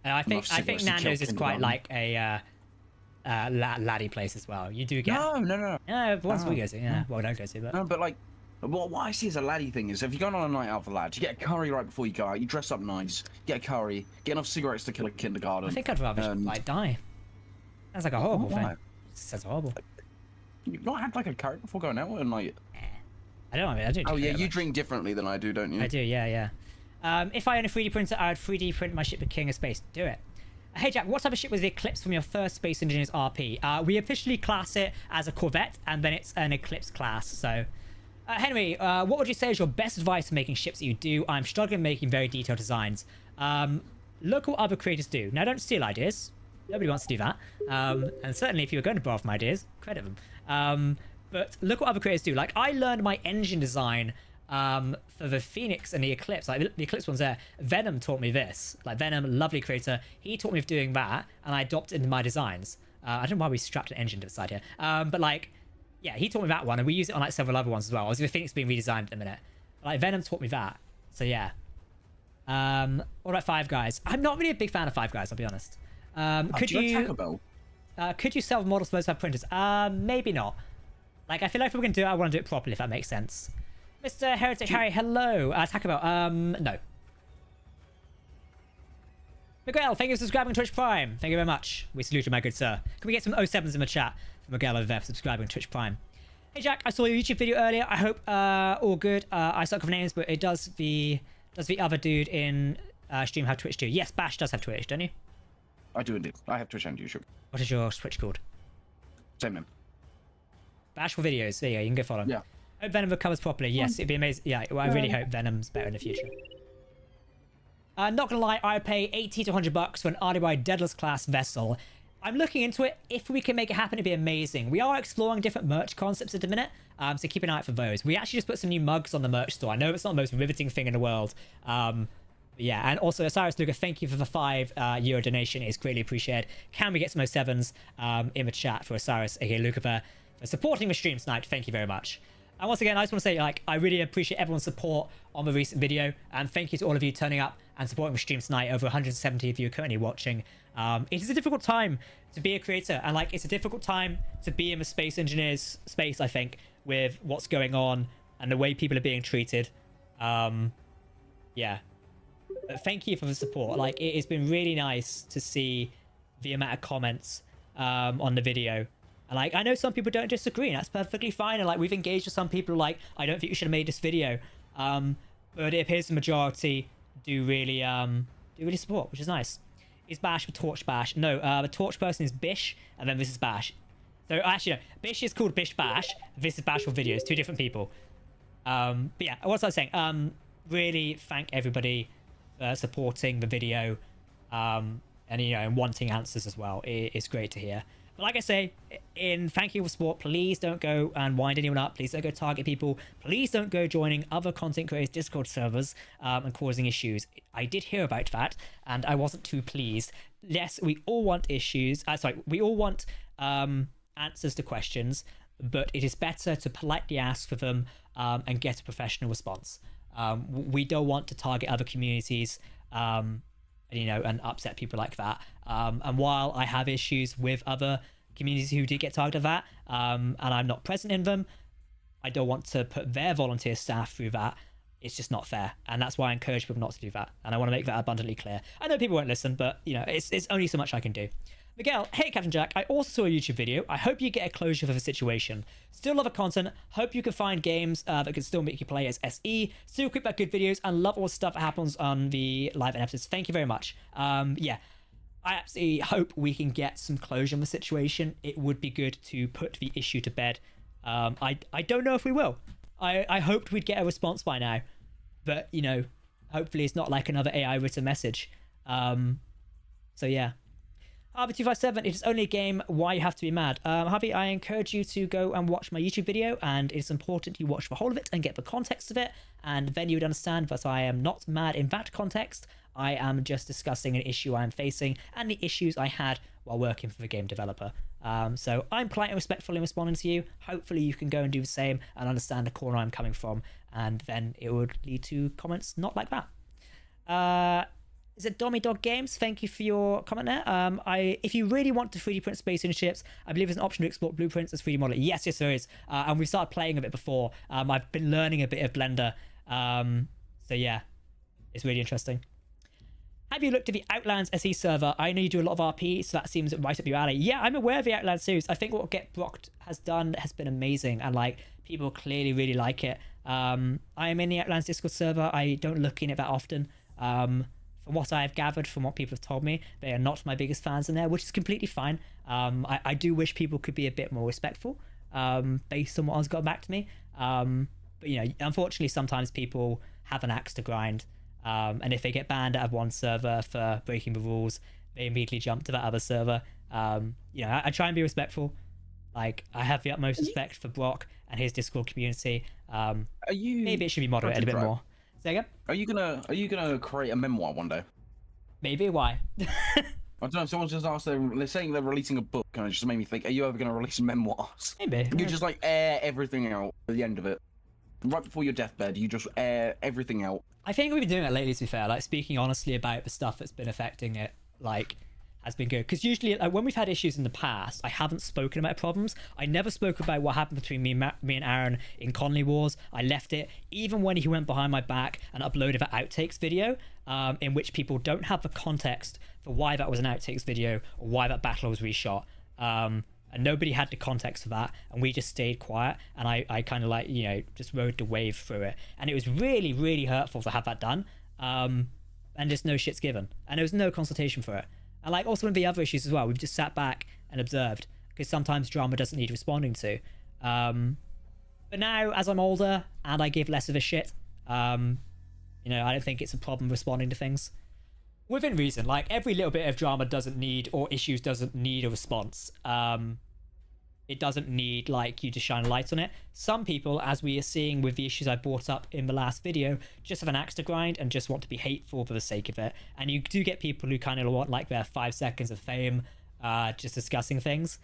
Speaker 1: I think Nando's is quite like a laddie place as well. You do get
Speaker 2: No.
Speaker 1: yeah, the ones we
Speaker 2: Oh,
Speaker 1: go to, yeah. Well, don't go to, but
Speaker 2: No, but like, what I see as a laddie thing is if you're going on a night out for lads, you get a curry right before you go out, you dress up nice, get a curry, get enough cigarettes to kill a kindergarten.
Speaker 1: I think I'd rather
Speaker 2: and-
Speaker 1: like die. Sounds like a horrible
Speaker 2: Why?
Speaker 1: thing. Sounds horrible.
Speaker 2: You've not had like a curry before going out and like.
Speaker 1: I don't. I do.
Speaker 2: Oh yeah, you drink differently than I do, don't you?
Speaker 1: I do. Yeah. If I own a 3D printer, I would 3D print my ship with King of Space. Do it. Hey Jack, what type of ship was the Eclipse from your first Space Engineers RP? We officially class it as a Corvette, and then it's an Eclipse class. So, Henry, what would you say is your best advice for making ships that you do? I'm struggling making very detailed designs. Look what other creators do. Now, don't steal ideas. Nobody wants to do that. And certainly, if you were going to borrow from ideas, credit them. But look what other creators do. Like, I learned my engine design for the Phoenix and the Eclipse. Like, the Eclipse one's there. Venom taught me this. Like, Venom, lovely creator. He taught me of doing that, and I adopted it into my designs. I don't know why we strapped an engine to the side here. But, like, yeah, he taught me that one, and we use it on, like, several other ones as well. Obviously, the Phoenix being redesigned at the minute. But, like, Venom taught me that. So, yeah. What about Five Guys? I'm not really a big fan of Five Guys, I'll be honest. Could
Speaker 2: do you like Taco Bell?
Speaker 1: could you sell models supposed to have printers? Maybe not. Like, I feel like if we're going to do it, I want to do it properly, if that makes sense. Mr. Heretic Harry, hello. Taco Bell, no. Miguel, thank you for subscribing to Twitch Prime. Thank you very much. We salute you, my good sir. Can we get some 07s in the chat for Miguel over there for subscribing to Twitch Prime? Hey Jack, I saw your YouTube video earlier. I hope all good. I suck with names, but it does the other dude in stream have Twitch too? Yes, Bash does have Twitch, don't you?
Speaker 2: I do indeed. I have Twitch and YouTube.
Speaker 1: What is your Twitch called?
Speaker 2: Same name.
Speaker 1: Bash for videos. There you go. You can go follow him.
Speaker 2: Yeah.
Speaker 1: Hope Venom recovers properly. Yes, it'd be amazing. Yeah, well, I really hope Venom's better in the future. Not gonna lie, I would pay 80 to 100 bucks for an RDY Daedalus class vessel. I'm looking into it. If we can make it happen, it'd be amazing. We are exploring different merch concepts at the minute, so keep an eye out for those. We actually just put some new mugs on the merch store. I know it's not the most riveting thing in the world. Yeah, and also Osiris Luca, thank you for the €5 donation. It's greatly appreciated. Can we get some 07s in the chat for Osiris, aka Luca, for supporting the stream tonight? Thank you very much. And once again, I just want to say, like, I really appreciate everyone's support on the recent video, and thank you to all of you turning up and supporting the stream tonight. Over 170 of you are currently watching. It is a difficult time to be a creator, and like, it's a difficult time to be in the Space Engineers space, I think, with what's going on and the way people are being treated. Yeah. But thank you for the support. Like, it has been really nice to see the amount of comments on the video. And like, I know some people don't disagree, and that's perfectly fine. And like, we've engaged with some people like, I don't think you should have made this video. But it appears the majority do really support, which is nice. Is Bash for Torch Bash? No, the Torch person is Bish, and then this is Bash. So actually, no, Bish is called Bish Bash. This is Bash for videos, two different people. But yeah, what was I saying? Really thank everybody for supporting the video, and you know, and wanting answers as well. It's great to hear. But like I say, in thank you for support, please don't go and wind anyone up. Please don't go target people. Please don't go joining other content creators' Discord servers and causing issues. I did hear about that, and I wasn't too pleased. Yes, we all want issues. We all want answers to questions, but it is better to politely ask for them and get a professional response. We don't want to target other communities, you know, and upset people like that. And while I have issues with other communities who did get targeted that, and I'm not present in them, I don't want to put their volunteer staff through that. It's just not fair, and that's why I encourage people not to do that. And I want to make that abundantly clear. I know people won't listen, but you know, it's only so much I can do. Miguel, hey Captain Jack, I also saw a YouTube video. I hope you get a closure for the situation. Still love the content. Hope you can find games that can still make you play as SE. Still keep that good videos, and love all the stuff that happens on the live episodes. Thank you very much. Yeah, I absolutely hope we can get some closure on the situation. It would be good to put the issue to bed. I don't know if we will. I hoped we'd get a response by now, but you know, hopefully it's not like another AI written message. So yeah. Harvey 257, it is only a game. Why you have to be mad? Harvey, I encourage you to go and watch my YouTube video, and it's important you watch the whole of it and get the context of it, and then you would understand that I am not mad in that context. I am just discussing an issue I'm facing and the issues I had while working for the game developer. So I'm polite and respectful in responding to you. Hopefully you can go and do the same and understand the corner I'm coming from, and then it would lead to comments not like that. Is it Dommy Dog Games? Thank you for your comment there. If you really want to 3D print space station ships, I believe there's an option to export blueprints as 3D model. Yes, there is. And we've started playing a bit before. I've been learning a bit of Blender. So yeah, it's really interesting. Have you looked at the Outlands SE server? I know you do a lot of RP, so that seems right up your alley. Yeah, I'm aware of the Outlands series. I think what Get Brocked has done has been amazing, and like people clearly really like it. I am in the Outlands Discord server. I don't look in it that often. From what I've gathered, from what people have told me, they are not my biggest fans in there, which is completely fine. I do wish people could be a bit more respectful, based on what has got back to me. But you know, unfortunately, sometimes people have an axe to grind. And if they get banned out of one server for breaking the rules, they immediately jump to that other server. You know, I try and be respectful. Like, I have the utmost respect for Brock and his Discord community. Maybe it should be moderated a bit more. Say again?
Speaker 2: Are you gonna create a memoir one day?
Speaker 1: Maybe. Why?
Speaker 2: I don't know. Someone just asked. They're saying they're releasing a book, and it just made me think: are you ever gonna release memoirs?
Speaker 1: Maybe.
Speaker 2: You just like air everything out at the end of it, right before your deathbed. You just air everything out.
Speaker 1: I think we've been doing it lately, to be fair, like speaking honestly about the stuff that's been affecting it, like, has been good. Because usually, like, when we've had issues in the past, I haven't spoken about problems. I never spoke about what happened between me and Aaron in Conley Wars. I left it, even when he went behind my back and uploaded that outtakes video, in which people don't have the context for why that was an outtakes video or why that battle was reshot. And nobody had the context for that, and we just stayed quiet, and I kind of like, you know, just rode the wave through it, and it was really, really hurtful to have that done, and just no shit's given, and there was no consultation for it. And like also in the other issues as well, we've just sat back and observed, because sometimes drama doesn't need responding to. But now, as I'm older and I give less of a shit, you know, I don't think it's a problem responding to things. Within reason, like every little bit of drama doesn't need, or issues doesn't need a response. It doesn't need like you to shine a light on it. Some people, as we are seeing with the issues I brought up in the last video, just have an axe to grind and just want to be hateful for the sake of it. And you do get people who kind of want like their 5 seconds of fame, just discussing things.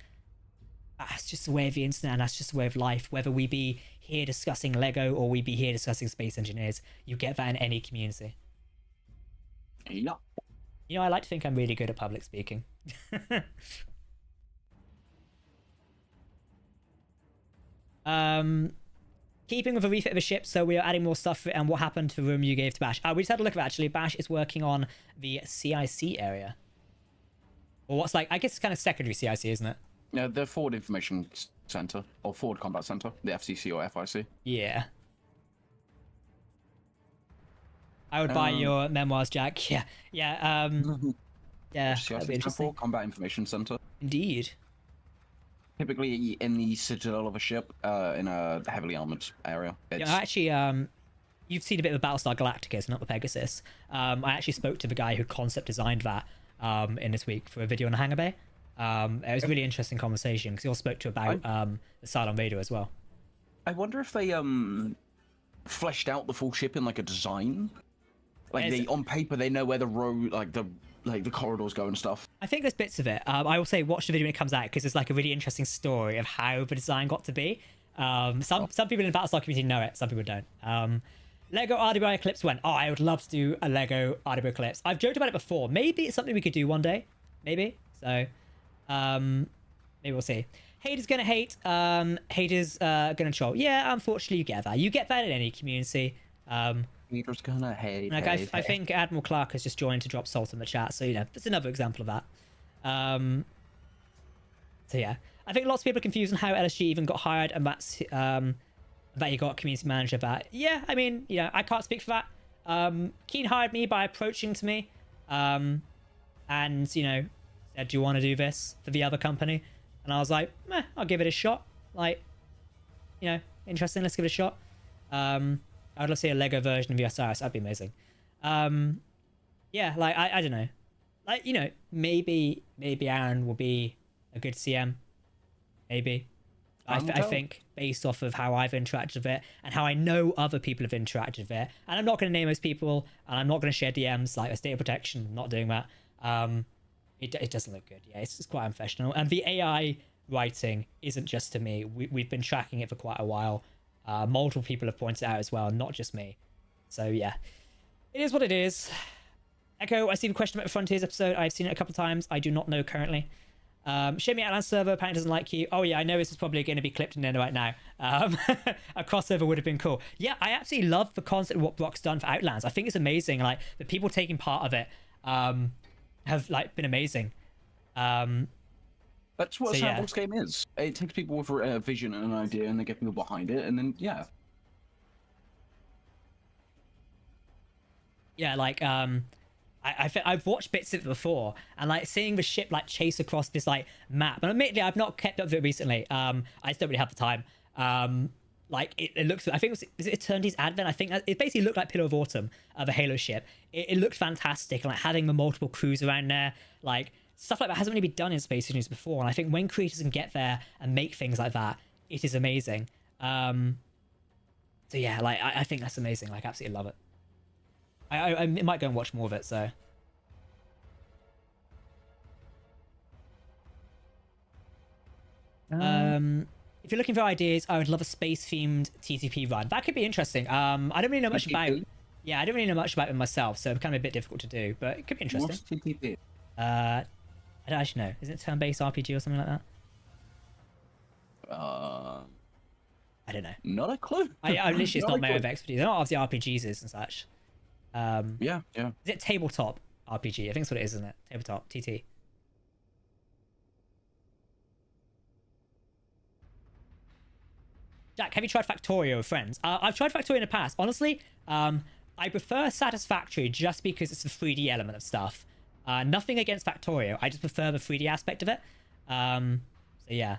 Speaker 1: That's just the way of the internet, and that's just the way of life. Whether we be here discussing Lego or we be here discussing Space Engineers, you get that in any community.
Speaker 2: Yeah.
Speaker 1: You know, I like to think I'm really good at public speaking. Keeping with the refit of the ship, so we are adding more stuff for it, and what happened to the room you gave to Bash? We just had a look at it, actually. Bash is working on the CIC area. Or what's like, I guess it's kind of secondary CIC, isn't it?
Speaker 2: Yeah, the Forward Information Center, or Forward Combat Center, the FCC or FIC.
Speaker 1: Yeah. I would buy your memoirs, Jack. Yeah. Yeah, yeah, that'd be interesting.
Speaker 2: Combat Information Center.
Speaker 1: Indeed.
Speaker 2: Typically in the citadel of a ship, in a heavily armored area.
Speaker 1: Yeah, actually, you've seen a bit of the Battlestar Galactica, not the Pegasus. I actually spoke to the guy who concept designed that in this week for a video on the Hangar Bay. It was a really interesting conversation because he also spoke to about the Cylon Raider as well.
Speaker 2: I wonder if they fleshed out the full ship in like a design. Like they on paper they know where the road, like the corridors go and stuff.
Speaker 1: I think there's bits of it. I will say watch the video when it comes out because there's like a really interesting story of how the design got to be. Some people in the Battlestar community know it, some people don't. Lego RWBY Eclipse went, oh, I would love to do a Lego RWBY Eclipse. I've joked about it before. Maybe it's something we could do one day. Maybe. So, maybe we'll see. Haters gonna hate. Haters gonna troll. Yeah, unfortunately you get that. You get that in any community.
Speaker 2: Haters gonna hate.
Speaker 1: Like I think Admiral Clark has just joined to drop salt in the chat. So, you know, that's another example of that. So yeah, I think lots of people are confused on how LSG even got hired, and that's that he got a community manager. That yeah, I mean, yeah, I can't speak for that. Keen hired me by approaching to me, and you know, said, "Do you want to do this for the other company?" And I was like, I'll give it a shot. Like, you know, interesting. Let's give it a shot. I would love to see a Lego version of the Osiris. That'd be amazing. Yeah, like I don't know, like, you know, maybe Aaron will be a good CM. Maybe. I think based off of how I've interacted with it and how I know other people have interacted with it, and I'm not going to name those people, and I'm not going to share DMs like there's data protection. I'm not doing that. It doesn't look good. Yeah, it's quite unprofessional. And the AI writing isn't just to me. We've been tracking it for quite a while. Multiple people have pointed out as well, not just me. So yeah, it is what it is. Echo, I see the question about the Frontiers episode. I've seen it a couple of times. I do not know currently. Show me Outland server. Apparently doesn't like you. Oh yeah, I know this is probably going to be clipped in there right now. A crossover would have been cool. Yeah, I absolutely love the concept of what Brock's done for Outlands. I think it's amazing. Like the people taking part of it have like been amazing.
Speaker 2: That's what
Speaker 1: So,
Speaker 2: a
Speaker 1: yeah.
Speaker 2: sandbox game is. It takes people with a vision and an idea, and they get people behind it, and then
Speaker 1: Yeah, like I've watched bits of it before, and like seeing the ship like chase across this like map. And admittedly, I've not kept up with it recently. I just don't really have the time. Like it looks. I think it was Eternity's Advent. I think it basically looked like Pillar of Autumn, the Halo ship. It looked fantastic, and like having the multiple crews around there, like stuff like that hasn't really been done in Space Engineers before. And I think when creators can get there and make things like that, it is amazing. So yeah, like I think that's amazing. Like absolutely love it. I might go and watch more of it. So. If you're looking for ideas, I would love a space-themed TTP run. That could be interesting. I don't really know much about. Yeah, I don't really know much about it myself, so it's kind of a bit difficult to do, but it could be interesting.
Speaker 2: What's TTP?
Speaker 1: I don't actually know. Is it turn-based RPG or something like that? I don't know.
Speaker 2: Not a clue.
Speaker 1: I literally, it's not my
Speaker 2: a
Speaker 1: area of
Speaker 2: clue.
Speaker 1: expertise. They're not obviously RPGs and such.
Speaker 2: Yeah.
Speaker 1: Is it tabletop RPG? I think that's what it is, isn't it? Tabletop TT. Jack, have you tried Factorio with friends? I've tried Factorio in the past. Honestly, I prefer Satisfactory just because it's the 3D element of stuff. Nothing against Factorio. I just prefer the 3D aspect of it. So yeah.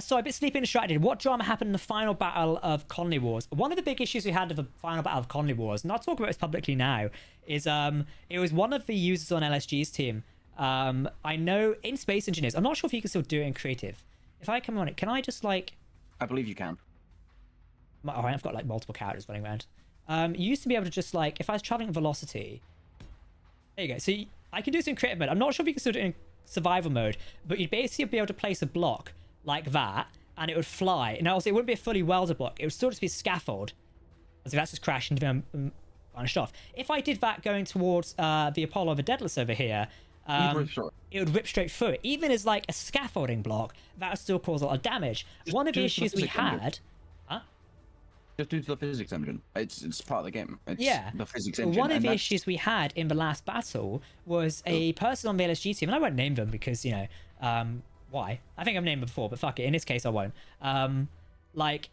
Speaker 1: So a bit sleepy and distracted. What drama happened in the final battle of Conley Wars? One of the big issues we had with the final battle of Conley Wars, and I'll talk about this publicly now, is it was one of the users on LSG's team. I know in Space Engineers, I'm not sure if you can still do it in creative. If I come on it, can I just like...
Speaker 2: I believe you can.
Speaker 1: All right, I've got like multiple characters running around. You used to be able to just like, if I was traveling at velocity, there you go. So I can do this in creative mode. I'm not sure if you can still do it in survival mode, but you'd basically be able to place a block like that, and it would fly. Now, also, it wouldn't be a fully welded block. It would still just be a scaffold, as if that's just crashed and been vanished off. If I did that going towards the Apollo of the Daedalus over here, it would rip straight through it. Even as like a scaffolding block, that would still cause a lot of damage. One of the issues we had...
Speaker 2: Just due to the physics engine. It's part of the game. It's
Speaker 1: Yeah.
Speaker 2: the physics engine.
Speaker 1: One of the issues we had in the last battle was a person on the LSG team, and I won't name them because, you know, why? I think I've named them before, but fuck it. In this case, I won't. Like,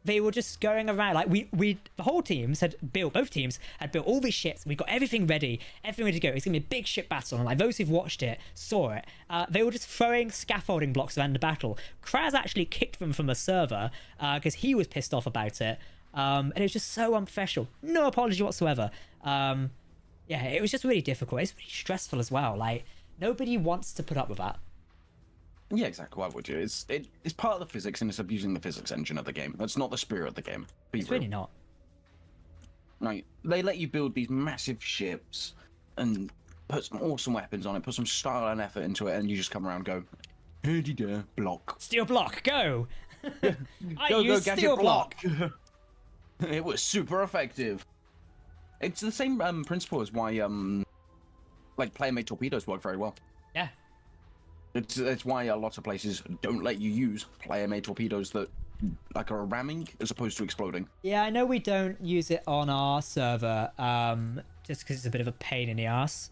Speaker 1: they were just going around. Like, the whole teams had built, both teams had built all these ships. We got everything ready to go. It's gonna be a big ship battle. And like those who've watched it saw it. They were just throwing scaffolding blocks around the battle. Kraz actually kicked them from the server because he was pissed off about it. And it was just so unprofessional. No apology whatsoever. Yeah, it was just really difficult. It's really stressful as well. Like, nobody wants to put up with that.
Speaker 2: Yeah, exactly. Why would you? It's part of the physics, and it's abusing the physics engine of the game. That's not the spirit of the game.
Speaker 1: It's really not.
Speaker 2: Like, they let you build these massive ships and put some awesome weapons on it, put some style and effort into it, and you just come around and go, "Herdy block.
Speaker 1: Steel block, go!" I
Speaker 2: Go,
Speaker 1: use
Speaker 2: gadget
Speaker 1: steel block.
Speaker 2: It was super effective. It's the same principle as why like player-made torpedoes work very well.
Speaker 1: Yeah.
Speaker 2: It's why a lot of places don't let you use player-made torpedoes that like are ramming as opposed to exploding.
Speaker 1: Yeah, I know we don't use it on our server, just because it's a bit of a pain in the ass.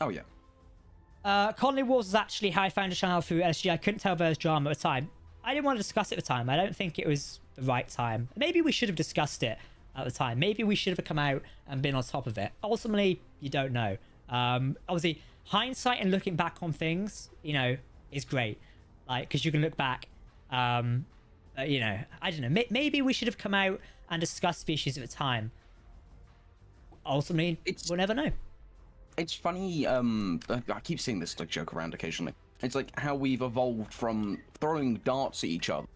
Speaker 2: Oh yeah.
Speaker 1: Conley Wars was actually how I found the channel through LSG. I couldn't tell there was drama at the time. I didn't want to discuss it at the time. I don't think it was the right time. Maybe we should have discussed it at the time. Maybe we should have come out and been on top of it. Ultimately, you don't know. Obviously, hindsight and looking back on things, you know, is great. Like, because you can look back, you know, I don't know. Maybe we should have come out and discussed the issues at the time. Ultimately, we'll never know.
Speaker 2: It's funny, I keep seeing this like joke around occasionally. It's like how we've evolved from throwing darts at each other.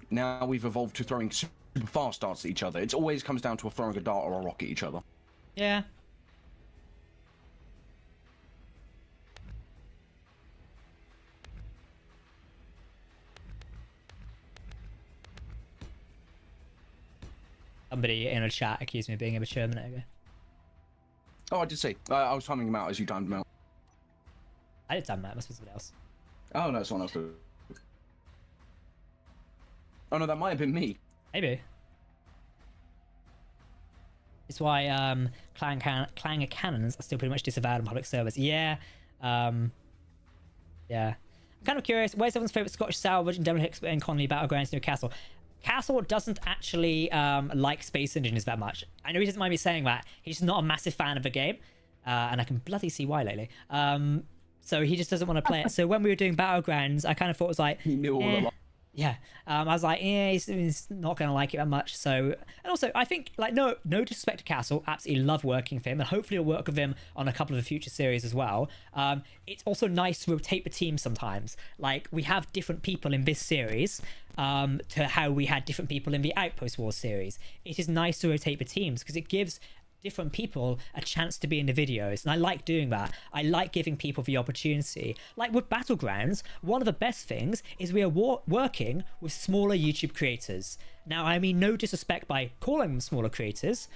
Speaker 2: Now we've evolved to throwing super fast darts at each other. It always comes down to throwing a dart or a rock at each other.
Speaker 1: Yeah. Somebody in a chat accused me of being a mature minute ago.
Speaker 2: Oh, I did see. I was timing him out as you timed him out.
Speaker 1: I did time that. Must be somebody else.
Speaker 2: Oh no, someone else did. Oh no, that might have been me.
Speaker 1: Maybe. It's why Clang of Cannons are still pretty much disavowed on public servers. Yeah. Yeah. I'm kind of curious, where's everyone's favourite Scottish salvage and Devil Hicks and Connolly Battlegrounds Newcastle? Castle doesn't actually like Space Engineers that much. I know he doesn't mind me saying that. He's just not a massive fan of the game. And I can bloody see why lately. So he just doesn't want to play it. So when we were doing Battlegrounds, I kind of thought it was like...
Speaker 2: He knew all along.
Speaker 1: Yeah, I was like, yeah, he's not gonna like it that much. So, and also, I think like no disrespect to Castle, absolutely love working with him, and hopefully I'll work with him on a couple of the future series as well. It's also nice to rotate the team sometimes. Like we have different people in this series, to how we had different people in the Outpost Wars series. It is nice to rotate the teams because it gives different people a chance to be in the videos, and I like doing that. I like giving people the opportunity. Like with Battlegrounds, one of the best things is we are working with smaller YouTube creators. Now, I mean no disrespect by calling them smaller creators,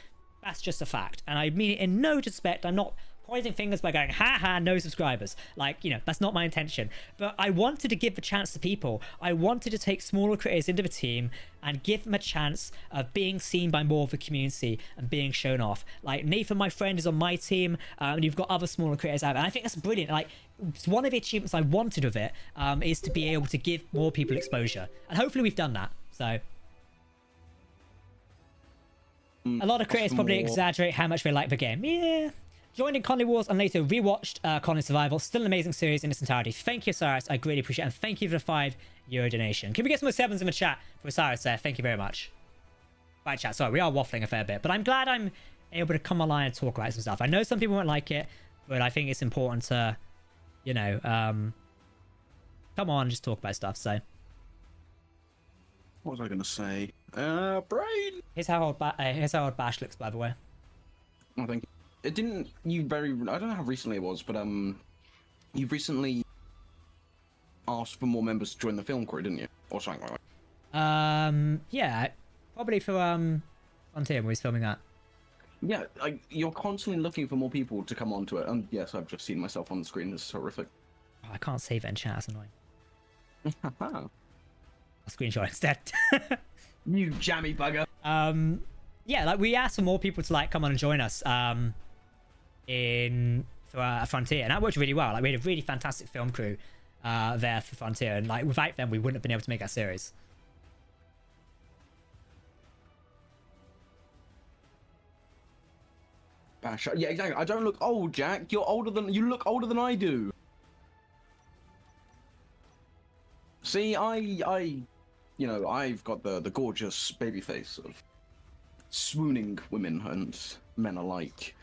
Speaker 1: that's just a fact, and I mean it in no disrespect. I'm not pointing fingers by going, haha, no subscribers. Like, you know, that's not my intention. But I wanted to give the chance to people. I wanted to take smaller creators into the team and give them a chance of being seen by more of the community and being shown off. Like, Nathan, my friend, is on my team, and you've got other smaller creators out there. And I think that's brilliant. Like, it's one of the achievements I wanted with it, is to be able to give more people exposure. And hopefully we've done that. So... a lot of creators probably exaggerate how much they like the game. Yeah. Joined in Conley Wars and later rewatched Conley Survival. Still an amazing series in its entirety. Thank you, Cyrus. I greatly appreciate it. And thank you for the €5 donation. Can we get some more sevens in the chat for Cyrus there? Thank you very much. Right, chat. Sorry, we are waffling a fair bit. But I'm glad I'm able to come online and talk about some stuff. I know some people won't like it, but I think it's important to, you know, come on and just talk about stuff. So...
Speaker 2: what was I going to say? Brain!
Speaker 1: Here's how old Bash looks, by the way.
Speaker 2: I think it didn't. I don't know how recently it was, but you recently asked for more members to join the film crew, didn't you? Or something like that.
Speaker 1: Yeah, probably for Frontier when he's filming that.
Speaker 2: Yeah, you're constantly looking for more people to come onto it, and yes, I've just seen myself on the screen. It's horrific.
Speaker 1: Oh, I can't save it in chat. That's annoying.
Speaker 2: Haha.
Speaker 1: I'll screenshot instead.
Speaker 2: You jammy bugger.
Speaker 1: Yeah, like we asked for more people to like come on and join us in for Frontier, and that worked really well. Like we had a really fantastic film crew there for Frontier, and like without them we wouldn't have been able to make our series.
Speaker 2: Bash. Yeah, exactly. I don't look old, Jack. You look older than I do. See, you know, I've got the gorgeous baby face of swooning women and men alike.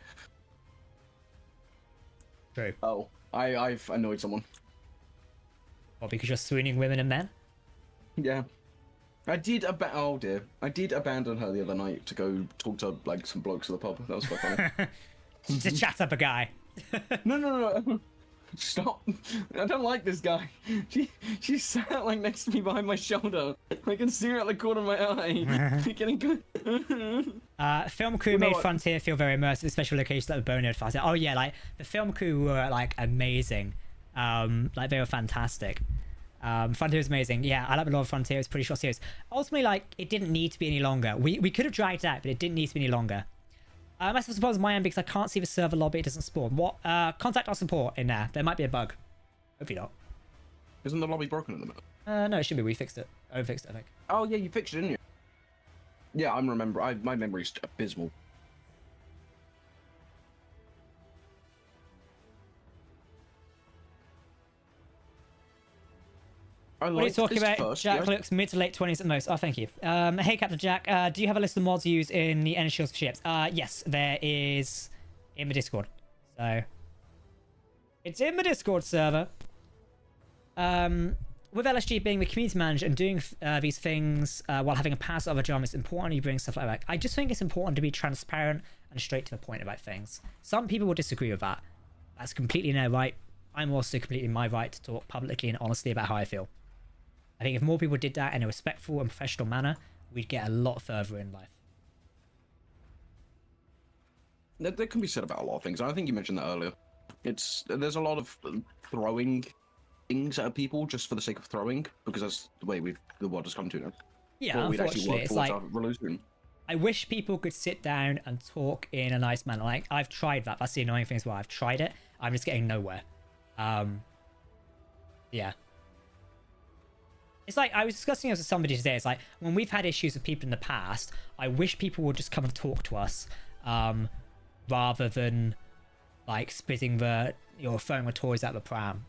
Speaker 1: True.
Speaker 2: Oh, I've annoyed someone.
Speaker 1: Well, because you're swooning women and men?
Speaker 2: Yeah. I did abandon her the other night to go talk to like some blokes at the pub. That was quite funny.
Speaker 1: To chat up a guy.
Speaker 2: No. Stop. I don't like this guy. She sat like next to me behind my shoulder. I can see her at the corner of my eye. Getting good.
Speaker 1: Film crew made Frontier feel very immersive, especially locations like the Bonehead Fast. Oh yeah, like the film crew were like amazing. Like they were fantastic. Frontier was amazing. Yeah, I like a lot of Frontier. It's a pretty short series. Ultimately, like it didn't need to be any longer. We could have dragged it out, but it didn't need to be any longer. I suppose my end because I can't see the server lobby. It doesn't spawn. What? Contact our support in there. There might be a bug. Hopefully not.
Speaker 2: Isn't the lobby broken in the middle?
Speaker 1: No, it should be. We fixed it. I fixed it, I think.
Speaker 2: Oh yeah, you fixed it, didn't you? Yeah, my memory's abysmal.
Speaker 1: What are you talking about? Jack looks mid to late 20s at most. Oh, thank you. Hey, Captain Jack. Do you have a list of mods you use in the energy shields for ships? Yes, there is in the Discord. So, it's in the Discord server. With LSG being the community manager and doing these things while having a pass over job, it's important you bring stuff like that. I just think it's important to be transparent and straight to the point about things. Some people will disagree with that. That's completely in their right. I'm also completely in my right to talk publicly and honestly about how I feel. I think if more people did that in a respectful and professional manner, we'd get a lot further in life.
Speaker 2: there can be said about a lot of things. I think you mentioned that earlier. There's a lot of throwing things at people just for the sake of throwing, because that's the way the world has come to now.
Speaker 1: Yeah,
Speaker 2: We'd actually
Speaker 1: unfortunately,
Speaker 2: work
Speaker 1: it's
Speaker 2: towards
Speaker 1: like
Speaker 2: our resolution.
Speaker 1: I wish people could sit down and talk in a nice manner. Like I've tried that. That's the annoying thing as well. I've tried it. I'm just getting nowhere. Yeah. It's like I was discussing this with somebody today. It's like when we've had issues with people in the past, I wish people would just come and talk to us, rather than like spitting or throwing the toys at the pram.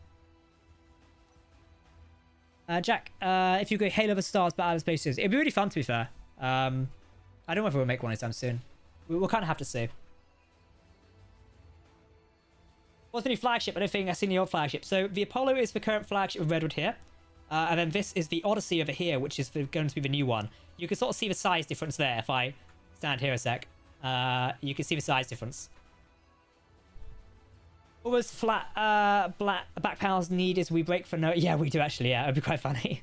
Speaker 1: Jack, if you go Halo the Stars but Outer Spaces, it'd be really fun to be fair. I don't know if we'll make one anytime soon. We'll kind of have to see. What's the new flagship? I don't think I've seen the old flagship. So the Apollo is the current flagship of Redwood here. And then this is the Odyssey over here, which is going to be the new one. You can sort of see the size difference there. If I stand here a sec, you can see the size difference. What was back panels need is we break for no... Yeah, we do actually, yeah. It'd be quite funny.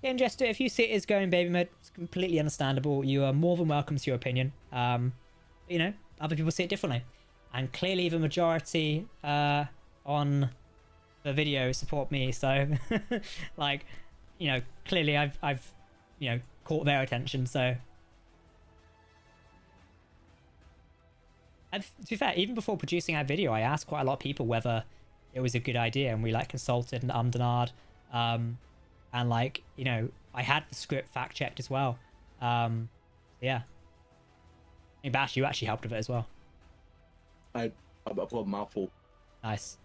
Speaker 1: Game Jester, if you see it as going baby mode, it's completely understandable. You are more than welcome to your opinion. You know, other people see it differently. And clearly the majority on the video support me, so like, you know, clearly I've you know, caught their attention, so to be fair, even before producing our video, I asked quite a lot of people whether it was a good idea, and we like consulted and ummed and ahed. And like, you know, I had the script fact checked as well. Yeah. I mean, Bash, you actually helped with it as well.
Speaker 2: I put a mouthful.
Speaker 1: Nice.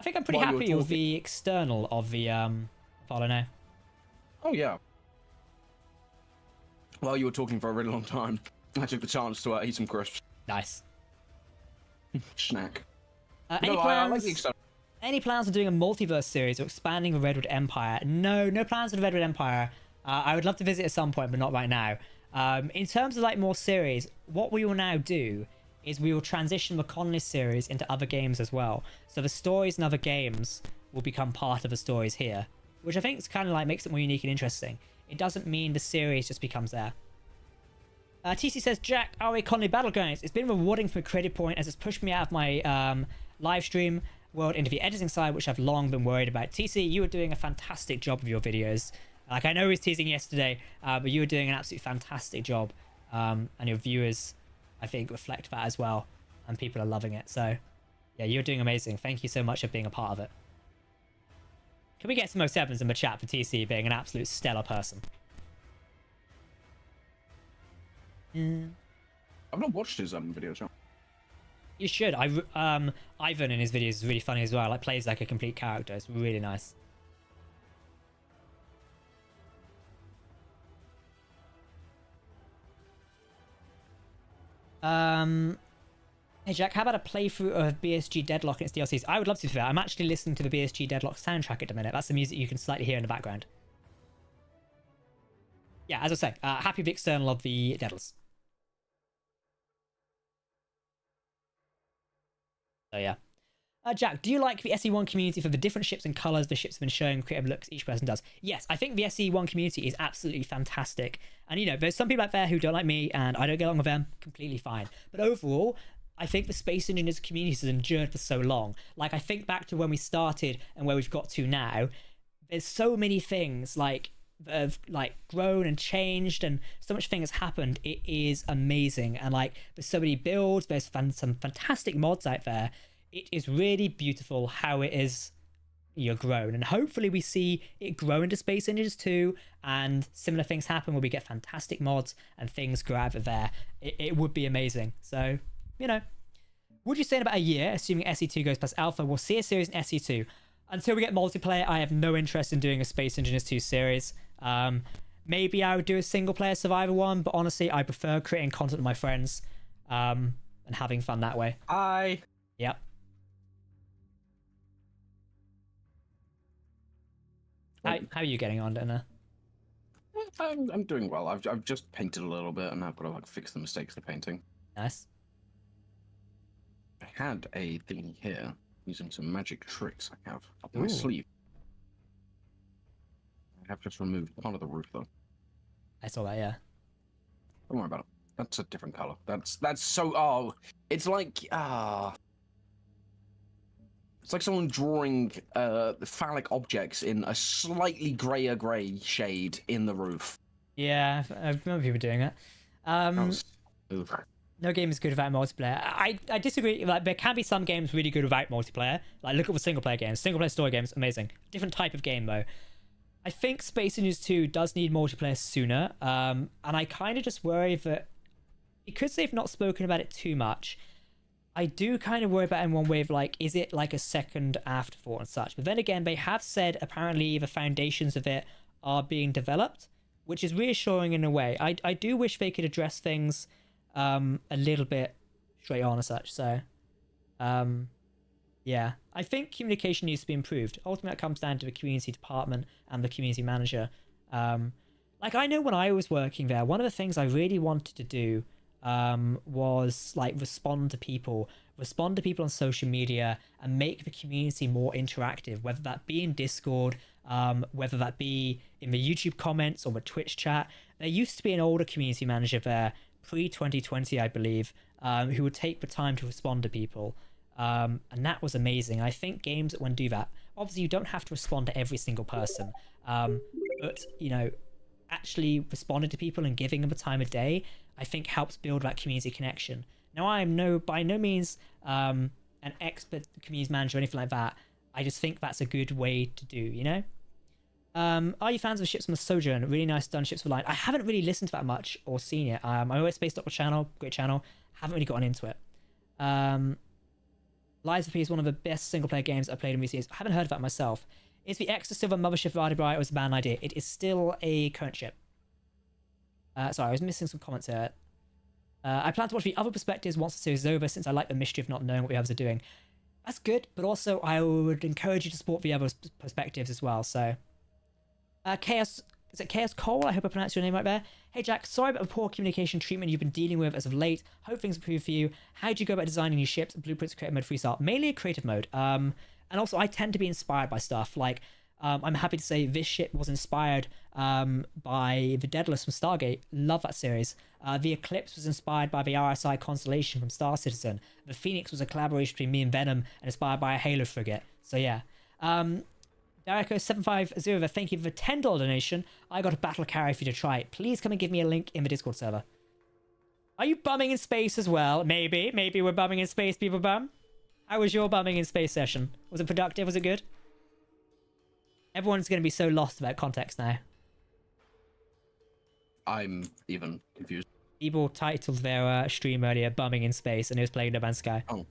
Speaker 1: I think I'm pretty happy with the external of the Apollo now.
Speaker 2: Oh yeah. While you were talking for a really long time, I took the chance to eat some crisps.
Speaker 1: Nice.
Speaker 2: Snack.
Speaker 1: Any plans? I like the external. Any plans on doing a multiverse series or expanding the Redwood Empire? No plans for the Redwood Empire. I would love to visit at some point, but not right now. In terms of like more series, what we will now do is we will transition the Colonist series into other games as well. So the stories in other games will become part of the stories here, which I think is kind of like makes it more unique and interesting. It doesn't mean the series just becomes there. TC says, Jack, RA Colony Battlegrounds. It's been rewarding from a credit point as it's pushed me out of my live stream world into the editing side, which I've long been worried about. TC, you were doing a fantastic job of your videos. Like, I know he was teasing yesterday, but you were doing an absolutely fantastic job. And your viewers, I think, reflect that as well. And people are loving it. So, yeah, you're doing amazing. Thank you so much for being a part of it. Can we get some 07s in the chat for TC being an absolute stellar person?
Speaker 2: I've not watched his videos yet.
Speaker 1: You should. Ivan in his videos is really funny as well. Like, plays like a complete character. It's really nice. Hey Jack, how about a playthrough of BSG Deadlock and its DLCs? I would love to do that. I'm actually listening to the BSG Deadlock soundtrack at the minute. That's the music you can slightly hear in the background. Yeah, as I say, happy with the external of the Deadless. So yeah. Jack, do you like the SE1 community for the different ships and colors the ships have been showing, creative looks each person does? Yes, I think the SE1 community is absolutely fantastic. And you know, there's some people out there who don't like me and I don't get along with them, completely fine. But overall, I think the Space Engineers community has endured for so long. Like, I think back to when we started and where we've got to now, there's so many things like that have like grown and changed, and so much thing has happened. It is amazing. And like, there's so many builds, there's some fantastic mods out there. It is really beautiful how it is you're grown, and hopefully we see it grow into Space Engineers 2 and similar things happen where we get fantastic mods and things grow out of there. It would be amazing. So, you know, would you say in about a year, assuming SE2 goes past alpha, we'll see a series in SE2? Until we get multiplayer, I have no interest in doing a Space Engineers 2 series. Maybe I would do a single player Survivor one, but honestly, I prefer creating content with my friends and having fun that way. Yep. How are you getting on, Dana?
Speaker 2: I'm doing well. I've just painted a little bit, and I've got to like fix the mistakes of the painting.
Speaker 1: Nice.
Speaker 2: had a thing here using some magic tricks I have up my
Speaker 1: Ooh.
Speaker 2: sleeve. I have just removed part of the roof though.
Speaker 1: I saw that, yeah.
Speaker 2: Don't worry about it. That's a different color. That's so. Oh, it's like it's like someone drawing phallic objects in a slightly grayer gray shade in the roof.
Speaker 1: Yeah, I remember people doing it.
Speaker 2: That was- Oof.
Speaker 1: No game is good without multiplayer. I disagree. Like, there can be some games really good without multiplayer. Like, look at the single player games. Single player story games, amazing. Different type of game though. I think Space News 2 does need multiplayer sooner. And I kind of just worry that because they've not spoken about it too much, I do kind of worry about it in one way of like, is it like a second afterthought and such? But then again, they have said apparently the foundations of it are being developed, which is reassuring in a way. I do wish they could address things a little bit straight on as such. So, yeah, I think communication needs to be improved. Ultimately, it comes down to the community department and the community manager. Like, I know when I was working there, one of the things I really wanted to do was like respond to people on social media and make the community more interactive, whether that be in Discord, whether that be in the YouTube comments or the Twitch chat. There used to be an older community manager there pre-2020, I believe, who would take the time to respond to people, and that was amazing. I think games that want to do that, obviously you don't have to respond to every single person, but you know, actually responding to people and giving them the time of day, I think helps build that community connection. Now, I am by no means an expert community manager or anything like that. I just think that's a good way to do, you know? Are you fans of Ships on the Sojourn? Really nice done, Ships of Light. I haven't really listened to that much or seen it. I always spaced up the channel, great channel. Haven't really gotten into it. Lies of P is one of the best single player games I've played in recent years. I haven't heard of that myself. Is the Exeter still a mothership of Ardebri, or was it a bad idea? It is still a current ship. Sorry, I was missing some comments here. I plan to watch the other perspectives once the series is over, since I like the mystery of not knowing what the others are doing. That's good, but also I would encourage you to support the other perspectives as well. So, Chaos, is it Chaos Cole? I hope I pronounced your name right there. Hey Jack, sorry about the poor communication treatment you've been dealing with as of late. Hope things improve for you. How do you go about designing new ships, blueprints, creative mode, freestyle? Mainly a creative mode. And also I tend to be inspired by stuff like. I'm happy to say this ship was inspired by the Daedalus from Stargate. Love that series. The Eclipse was inspired by the RSI Constellation from Star Citizen. The Phoenix was a collaboration between me and Venom and inspired by a Halo frigate. So yeah. Darico750, thank you for the $10 donation. I got a battle carry for you to try it. Please come and give me a link in the Discord server. Are you bumming in space as well? Maybe. Maybe we're bumming in space, people bum. How was your bumming in space session? Was it productive? Was it good? Everyone's going to be so lost about context now.
Speaker 2: I'm even confused.
Speaker 1: People titled their stream earlier "Bumming in Space," and it was playing No Man's Sky.
Speaker 2: Oh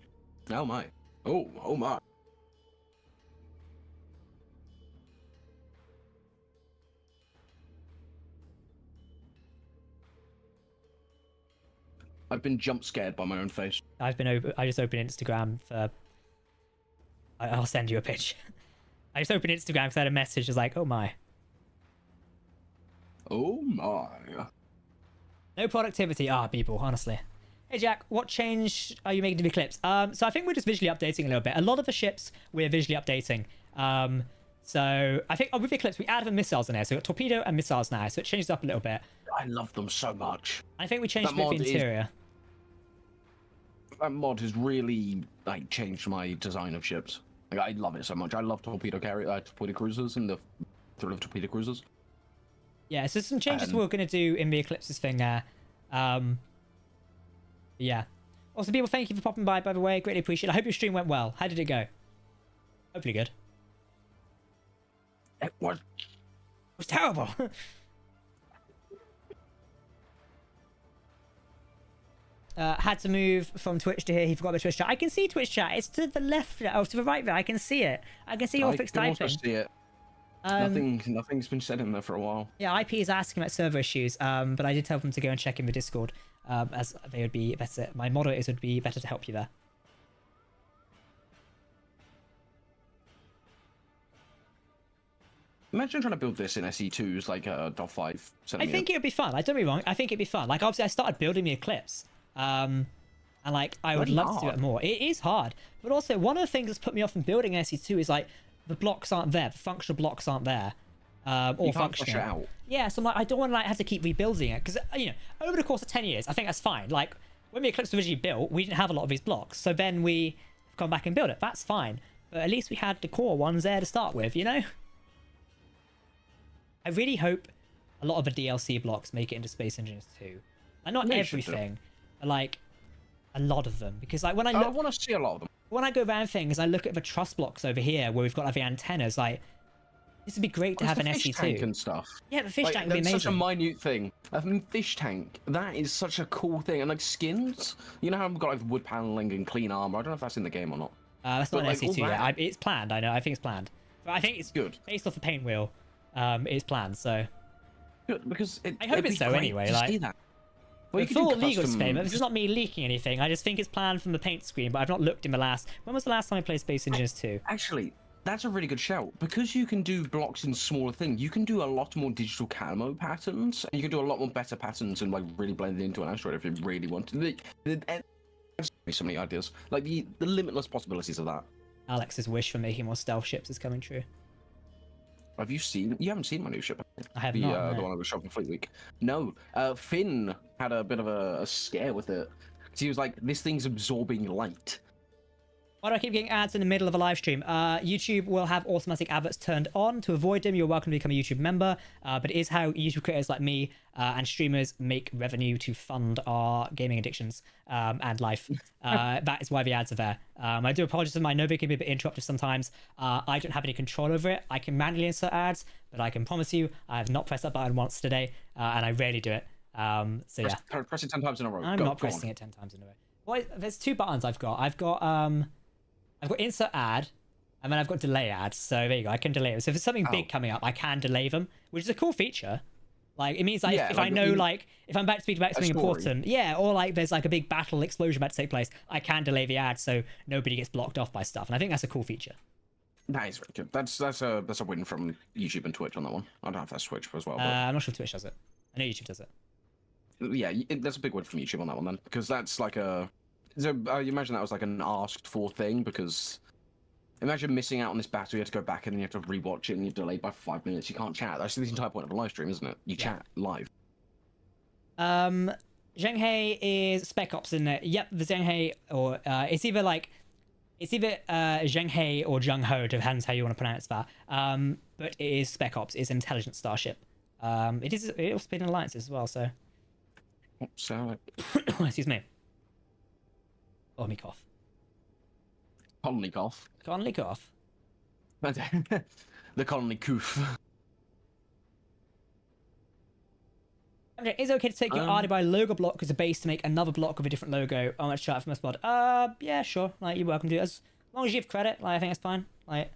Speaker 2: my. Oh my. I've been jump scared by my own face.
Speaker 1: I just opened Instagram for. I'll send you a pitch. I just opened Instagram because I had a message. It's like, oh my.
Speaker 2: Oh my.
Speaker 1: No productivity. People, honestly. Hey Jack, what change are you making to the Eclipse? So I think we're just visually updating a little bit. A lot of the ships we're visually updating. So I think with the Eclipse we added the missiles in there. So we've got torpedo and missiles now. So it changes up a little bit.
Speaker 2: I love them so much.
Speaker 1: I think we changed a bit
Speaker 2: That
Speaker 1: of the
Speaker 2: mod is-
Speaker 1: interior.
Speaker 2: That mod has really changed my design of ships. I love it so much. I love torpedo cruisers and the thrill of torpedo cruisers.
Speaker 1: Yeah, so some changes we're going to do in the Eclipses thing there. Yeah. Also, people, thank you for popping by the way. Greatly appreciate it. I hope your stream went well. How did it go? Hopefully good.
Speaker 2: It was
Speaker 1: It was terrible. Had to move from Twitch to here. He forgot the Twitch chat. I can see Twitch chat. It's to the left. Oh, to the right there. I can see it. I can see your fixed
Speaker 2: can
Speaker 1: typing.
Speaker 2: also see it. Nothing's been said in there for a while.
Speaker 1: Yeah, IP is asking about server issues, but I did tell them to go and check in the Discord, as they would be better. My motto is it would be better to help you there.
Speaker 2: Imagine trying to build this in SE2s like a .5.
Speaker 1: I think it would be fun. Like, don't be wrong. I think it'd be fun. Like, obviously, I started building the Eclipse. And like, I would
Speaker 2: Bloody
Speaker 1: love to do
Speaker 2: hard.
Speaker 1: it more. It is hard, but also one of the things that's put me off from building SE2 is like the blocks aren't there, the functional blocks aren't there, or
Speaker 2: You can't flush
Speaker 1: functional.
Speaker 2: it out.
Speaker 1: Yeah, so I'm like, I don't want to like have to keep rebuilding it because over the course of 10 years, I think that's fine. Like when the Eclipse was originally built, we didn't have a lot of these blocks, so then we have gone back and built it. That's fine, but at least we had the core ones there to start with, I really hope a lot of the DLC blocks make it into Space Engineers 2. Like not
Speaker 2: They should do.
Speaker 1: everything, but like a lot of them, because like when I
Speaker 2: I
Speaker 1: look,
Speaker 2: want to see a lot of them.
Speaker 1: when I go around things, I look at the truss blocks over here where we've got like the antennas. Like this would be great to have an
Speaker 2: Fish tank
Speaker 1: SE2.
Speaker 2: and stuff.
Speaker 1: Yeah, the fish
Speaker 2: Like,
Speaker 1: tank would be
Speaker 2: that's
Speaker 1: amazing.
Speaker 2: such a minute thing. Fish tank, that is such a cool thing. And like skins, you know how we've got like wood paneling and clean armor. I don't know if that's in the game or not.
Speaker 1: That's not
Speaker 2: but,
Speaker 1: an
Speaker 2: like, all
Speaker 1: SE2 yet.
Speaker 2: that-
Speaker 1: It's planned. I know. I think it's planned. But I think it's
Speaker 2: Good.
Speaker 1: based off the paint wheel. It's planned. So
Speaker 2: Good, because
Speaker 1: I hope it's so anyway,
Speaker 2: To
Speaker 1: like-
Speaker 2: see that. Well,
Speaker 1: the
Speaker 2: you could do
Speaker 1: full legal
Speaker 2: custom-
Speaker 1: disclaimer. This is not me leaking anything. I just think it's planned from the paint screen, but I've not looked in the last. When was the last time I played Space Engineers 2?
Speaker 2: Actually, that's a really good shout. Because you can do blocks in smaller things, you can do a lot more digital camo patterns, and you can do a lot more better patterns and like really blend it into an asteroid if you really want to. There's so many ideas. Like the limitless possibilities of that.
Speaker 1: Alex's wish for making more stealth ships is coming true.
Speaker 2: Have you seen? You haven't seen my new ship.
Speaker 1: I have
Speaker 2: The
Speaker 1: not.
Speaker 2: the
Speaker 1: No.
Speaker 2: one I was showing for Fleet Week. No, Finn had a bit of a scare with it. 'Cause he was like, "This thing's absorbing light."
Speaker 1: Why do I keep getting ads in the middle of a live stream? YouTube will have automatic adverts turned on. To avoid them, you're welcome to become a YouTube member. But it is how YouTube creators like me and streamers make revenue to fund our gaming addictions and life. That is why the ads are there. I do apologize. I know they can be a bit interruptive sometimes. I don't have any control over it. I can manually insert ads, but I can promise you I have not pressed that button once today, and I rarely do it. So yeah.
Speaker 2: Press it 10 times in a row.
Speaker 1: I'm
Speaker 2: Go,
Speaker 1: not
Speaker 2: go on.
Speaker 1: pressing it 10 times in a row. Well, there's two buttons I've got. I've got insert ad, and then I've got delay ads. So there you go. I can delay them. So if there's something big coming up, I can delay them, which is a cool feature. Like it means like
Speaker 2: Yeah,
Speaker 1: if
Speaker 2: like,
Speaker 1: I know
Speaker 2: in-
Speaker 1: like if I'm about to speak about something
Speaker 2: story.
Speaker 1: important, yeah, or like there's like a big battle explosion about to take place, I can delay the ad so nobody gets blocked off by stuff. And I think that's a cool feature.
Speaker 2: That is very good. That's a win from YouTube and Twitch on that one. I don't know if that's Twitch as well. But
Speaker 1: I'm not sure Twitch does it. I know YouTube does it.
Speaker 2: yeah, that's a big win from YouTube on that one then, because that's like a. So you imagine that was like an asked for thing, because imagine missing out on this battle. You have to go back and then you have to rewatch it, and you're delayed by 5 minutes. You can't chat. That's the entire point of a live stream, isn't it? You chat live.
Speaker 1: Zhenghei is Spec Ops in it. Yep, the Zhenghei, or it's either Zhenghei or Zheng Ho, depends how you want to pronounce that. But it is Spec Ops. It's an intelligent starship. It also been in alliances as well. So,
Speaker 2: So
Speaker 1: excuse me. Oh, me cough.
Speaker 2: colony golf.
Speaker 1: Can't cough.
Speaker 2: The colony coof.
Speaker 1: Okay, is it okay to take your RDBI logo block as a base to make another block with a different logo? Oh, let's chat from this mod. Yeah, sure. Like, you're welcome to it. As long as you have credit, like, I think it's fine. Like,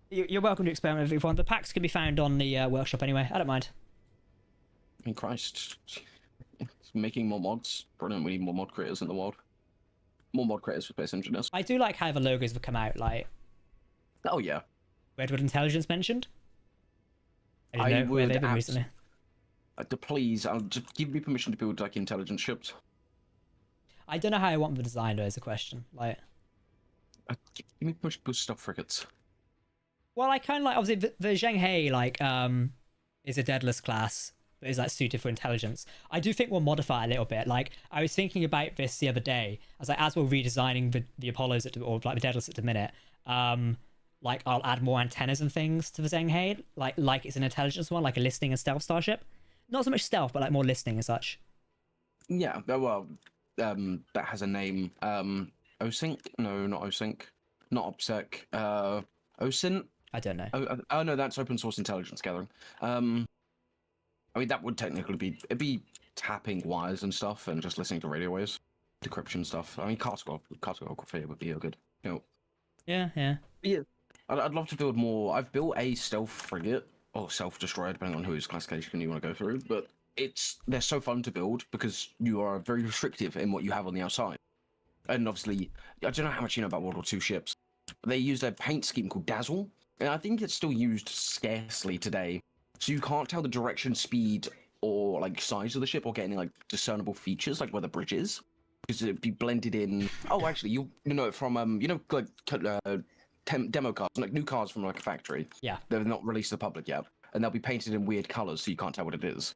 Speaker 1: you're welcome to experiment with everyone. The packs can be found on the workshop anyway. I don't mind.
Speaker 2: I mean, Christ. It's making more mods. Brilliant. We need more mod creators in the world. More mod creators for Space Engineers.
Speaker 1: I do like how the logos have come out. Like,
Speaker 2: Oh, yeah.
Speaker 1: Redwood Intelligence mentioned. I
Speaker 2: I
Speaker 1: didn't know where
Speaker 2: would
Speaker 1: they've been recently.
Speaker 2: Please, just give me permission to build like intelligent ships.
Speaker 1: I don't know how I want the design, though, is a question. Like,
Speaker 2: Give me permission to build stealth frigates.
Speaker 1: well, I kind of like, obviously, the Zhenghei, like, is a deadless class, but is, like, suited for intelligence. I do think we'll modify it a little bit. Like, I was thinking about this the other day. I was like, as we're redesigning the Apollos, or, like, the deadless at the minute, like, I'll add more antennas and things to the Zhenghei, like it's an intelligence one, like a listening and stealth starship. Not so much stealth, but, like, more listening and such.
Speaker 2: Yeah, well, that has a name. OSync? No, not OSync. Not OPSEC. OSINT?
Speaker 1: I don't know.
Speaker 2: Oh, no, that's open source intelligence gathering. I mean, that would technically be, it'd be tapping wires and stuff and just listening to radio waves. Decryption stuff. I mean, cartography would be a good, you know.
Speaker 1: Yeah.
Speaker 2: Yeah, I'd love to build more. I've built a stealth frigate, or self-destroyer, depending on whose classification you want to go through, but they're so fun to build because you are very restrictive in what you have on the outside. And obviously, I don't know how much you know about World War II ships. They used a paint scheme called Dazzle, and I think it's still used scarcely today. So you can't tell the direction, speed, or like size of the ship, or get any like discernible features, like where the bridge is. because it'd be blended in. Oh, actually, you know it from like demo cars, like new cars from like a factory.
Speaker 1: Yeah.
Speaker 2: They're not released to the public yet, and they'll be painted in weird colors, so you can't tell what it is.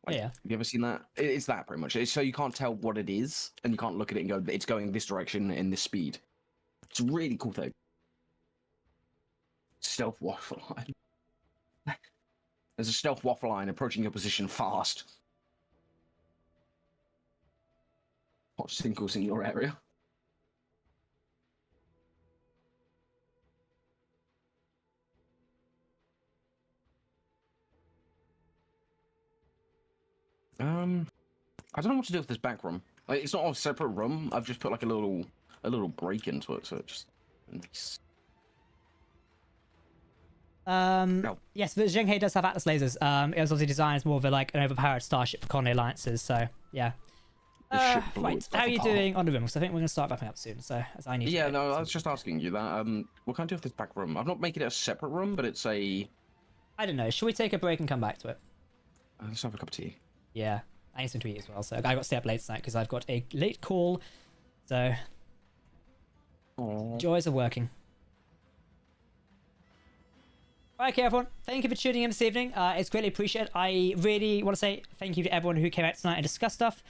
Speaker 2: Like,
Speaker 1: Yeah.
Speaker 2: Have you ever seen that? It's that pretty much. It's so you can't tell what it is, and you can't look at it and go, it's going this direction in this speed. It's a really cool thing. Stealth waffle line. There's a stealth waffle line approaching your position fast. Watch singles in your area. I don't know what to do with this back room. Like, it's not a separate room. I've just put like a little break into it, so it's just nice.
Speaker 1: Yes, but Zheng He does have Atlas lasers. It was obviously designed as more of a, like, an overpowered starship for colony alliances, so yeah.
Speaker 2: The ship blew
Speaker 1: Right,
Speaker 2: itself
Speaker 1: how are you
Speaker 2: apart.
Speaker 1: doing on the room? Because I think we're going to start wrapping up soon, so as I need to
Speaker 2: Yeah,
Speaker 1: go.
Speaker 2: no, I was just asking you that. What can I do with this back room? I've not making it a separate room, but it's a.
Speaker 1: I don't know. Should we take a break and come back to it?
Speaker 2: Let's have a cup of tea.
Speaker 1: Yeah, I need some to eat as well, so I got to stay up late tonight because I've got a late call, so
Speaker 2: Aww.
Speaker 1: joys of working. Okay, everyone. Thank you for tuning in this evening. It's greatly appreciated. I really want to say thank you to everyone who came out tonight and discussed stuff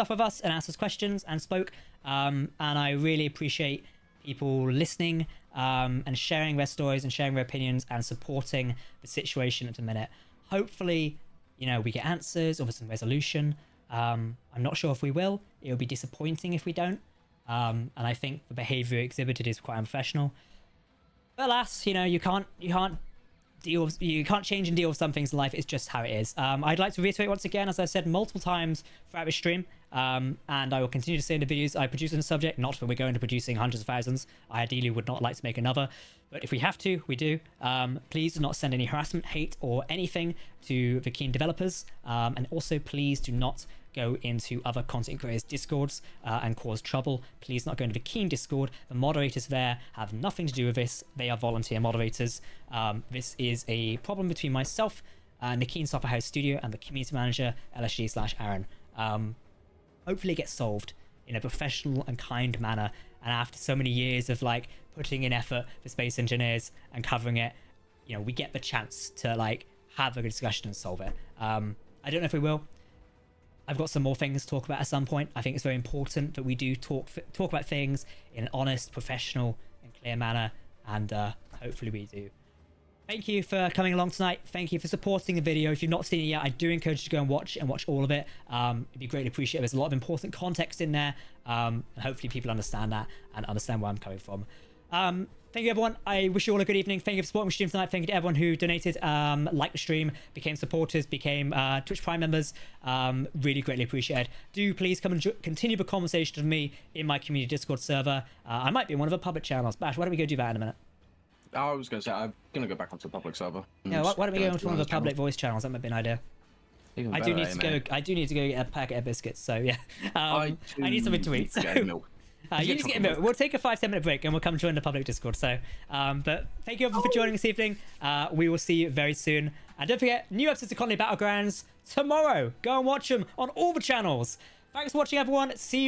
Speaker 1: with us and asked us questions and spoke. And I really appreciate people listening and sharing their stories and sharing their opinions and supporting the situation at the minute. Hopefully, we get answers or there's some resolution. I'm not sure if we will. It would be disappointing if we don't. And I think the behavior exhibited is quite unprofessional. But alas, you can't change and deal with some things in life. It's just how it is. I'd like to reiterate once again, as I've said multiple times throughout the stream, and I will continue to say in the videos I produce on the subject, not when we're going to producing hundreds of thousands. I ideally would not like to make another, but if we have to, we do. Please do not send any harassment, hate, or anything to the Keen developers, and also please do not go into other content creators' discords and cause trouble. Please not go into the Keen Discord. The moderators there have nothing to do with this. They are volunteer moderators. This is a problem between myself and the Keen Software House Studio and the community manager, LSG/Aaron. Hopefully it gets solved in a professional and kind manner. And after so many years of putting in effort for space engineers and covering it, we get the chance to have a good discussion and solve it. I don't know if we will. I've got some more things to talk about at some point. I think it's very important that we do talk about things in an honest, professional, and clear manner, and hopefully we do. Thank you for coming along tonight. Thank you for supporting the video. If you've not seen it yet, I do encourage you to go and watch all of it. It'd be greatly appreciated. There's a lot of important context in there, and hopefully people understand that and understand where I'm coming from. Thank you, everyone. I wish you all a good evening. Thank you for supporting the stream tonight. Thank you to everyone who donated, liked the stream, became supporters, became Twitch Prime members. Really greatly appreciated. Do please come and continue the conversation with me in my community Discord server. I might be in one of the public channels. Bash, why don't we go do that in a minute?
Speaker 2: I was going to say, I'm going to go back onto the public server.
Speaker 1: Yeah, why don't we go into one of the public voice channels? That might be an idea.
Speaker 2: Even
Speaker 1: I
Speaker 2: better,
Speaker 1: do need to go. I do need to go get a packet of biscuits. So yeah, I need something to eat. So
Speaker 2: Milk.
Speaker 1: you need to get a milk. We'll take a 5-10 minute break and we'll come join the public Discord. So, but thank you everyone for joining this evening. We will see you very soon. And don't forget, new episodes of Colony Battlegrounds tomorrow. Go and watch them on all the channels. Thanks for watching, everyone. See you.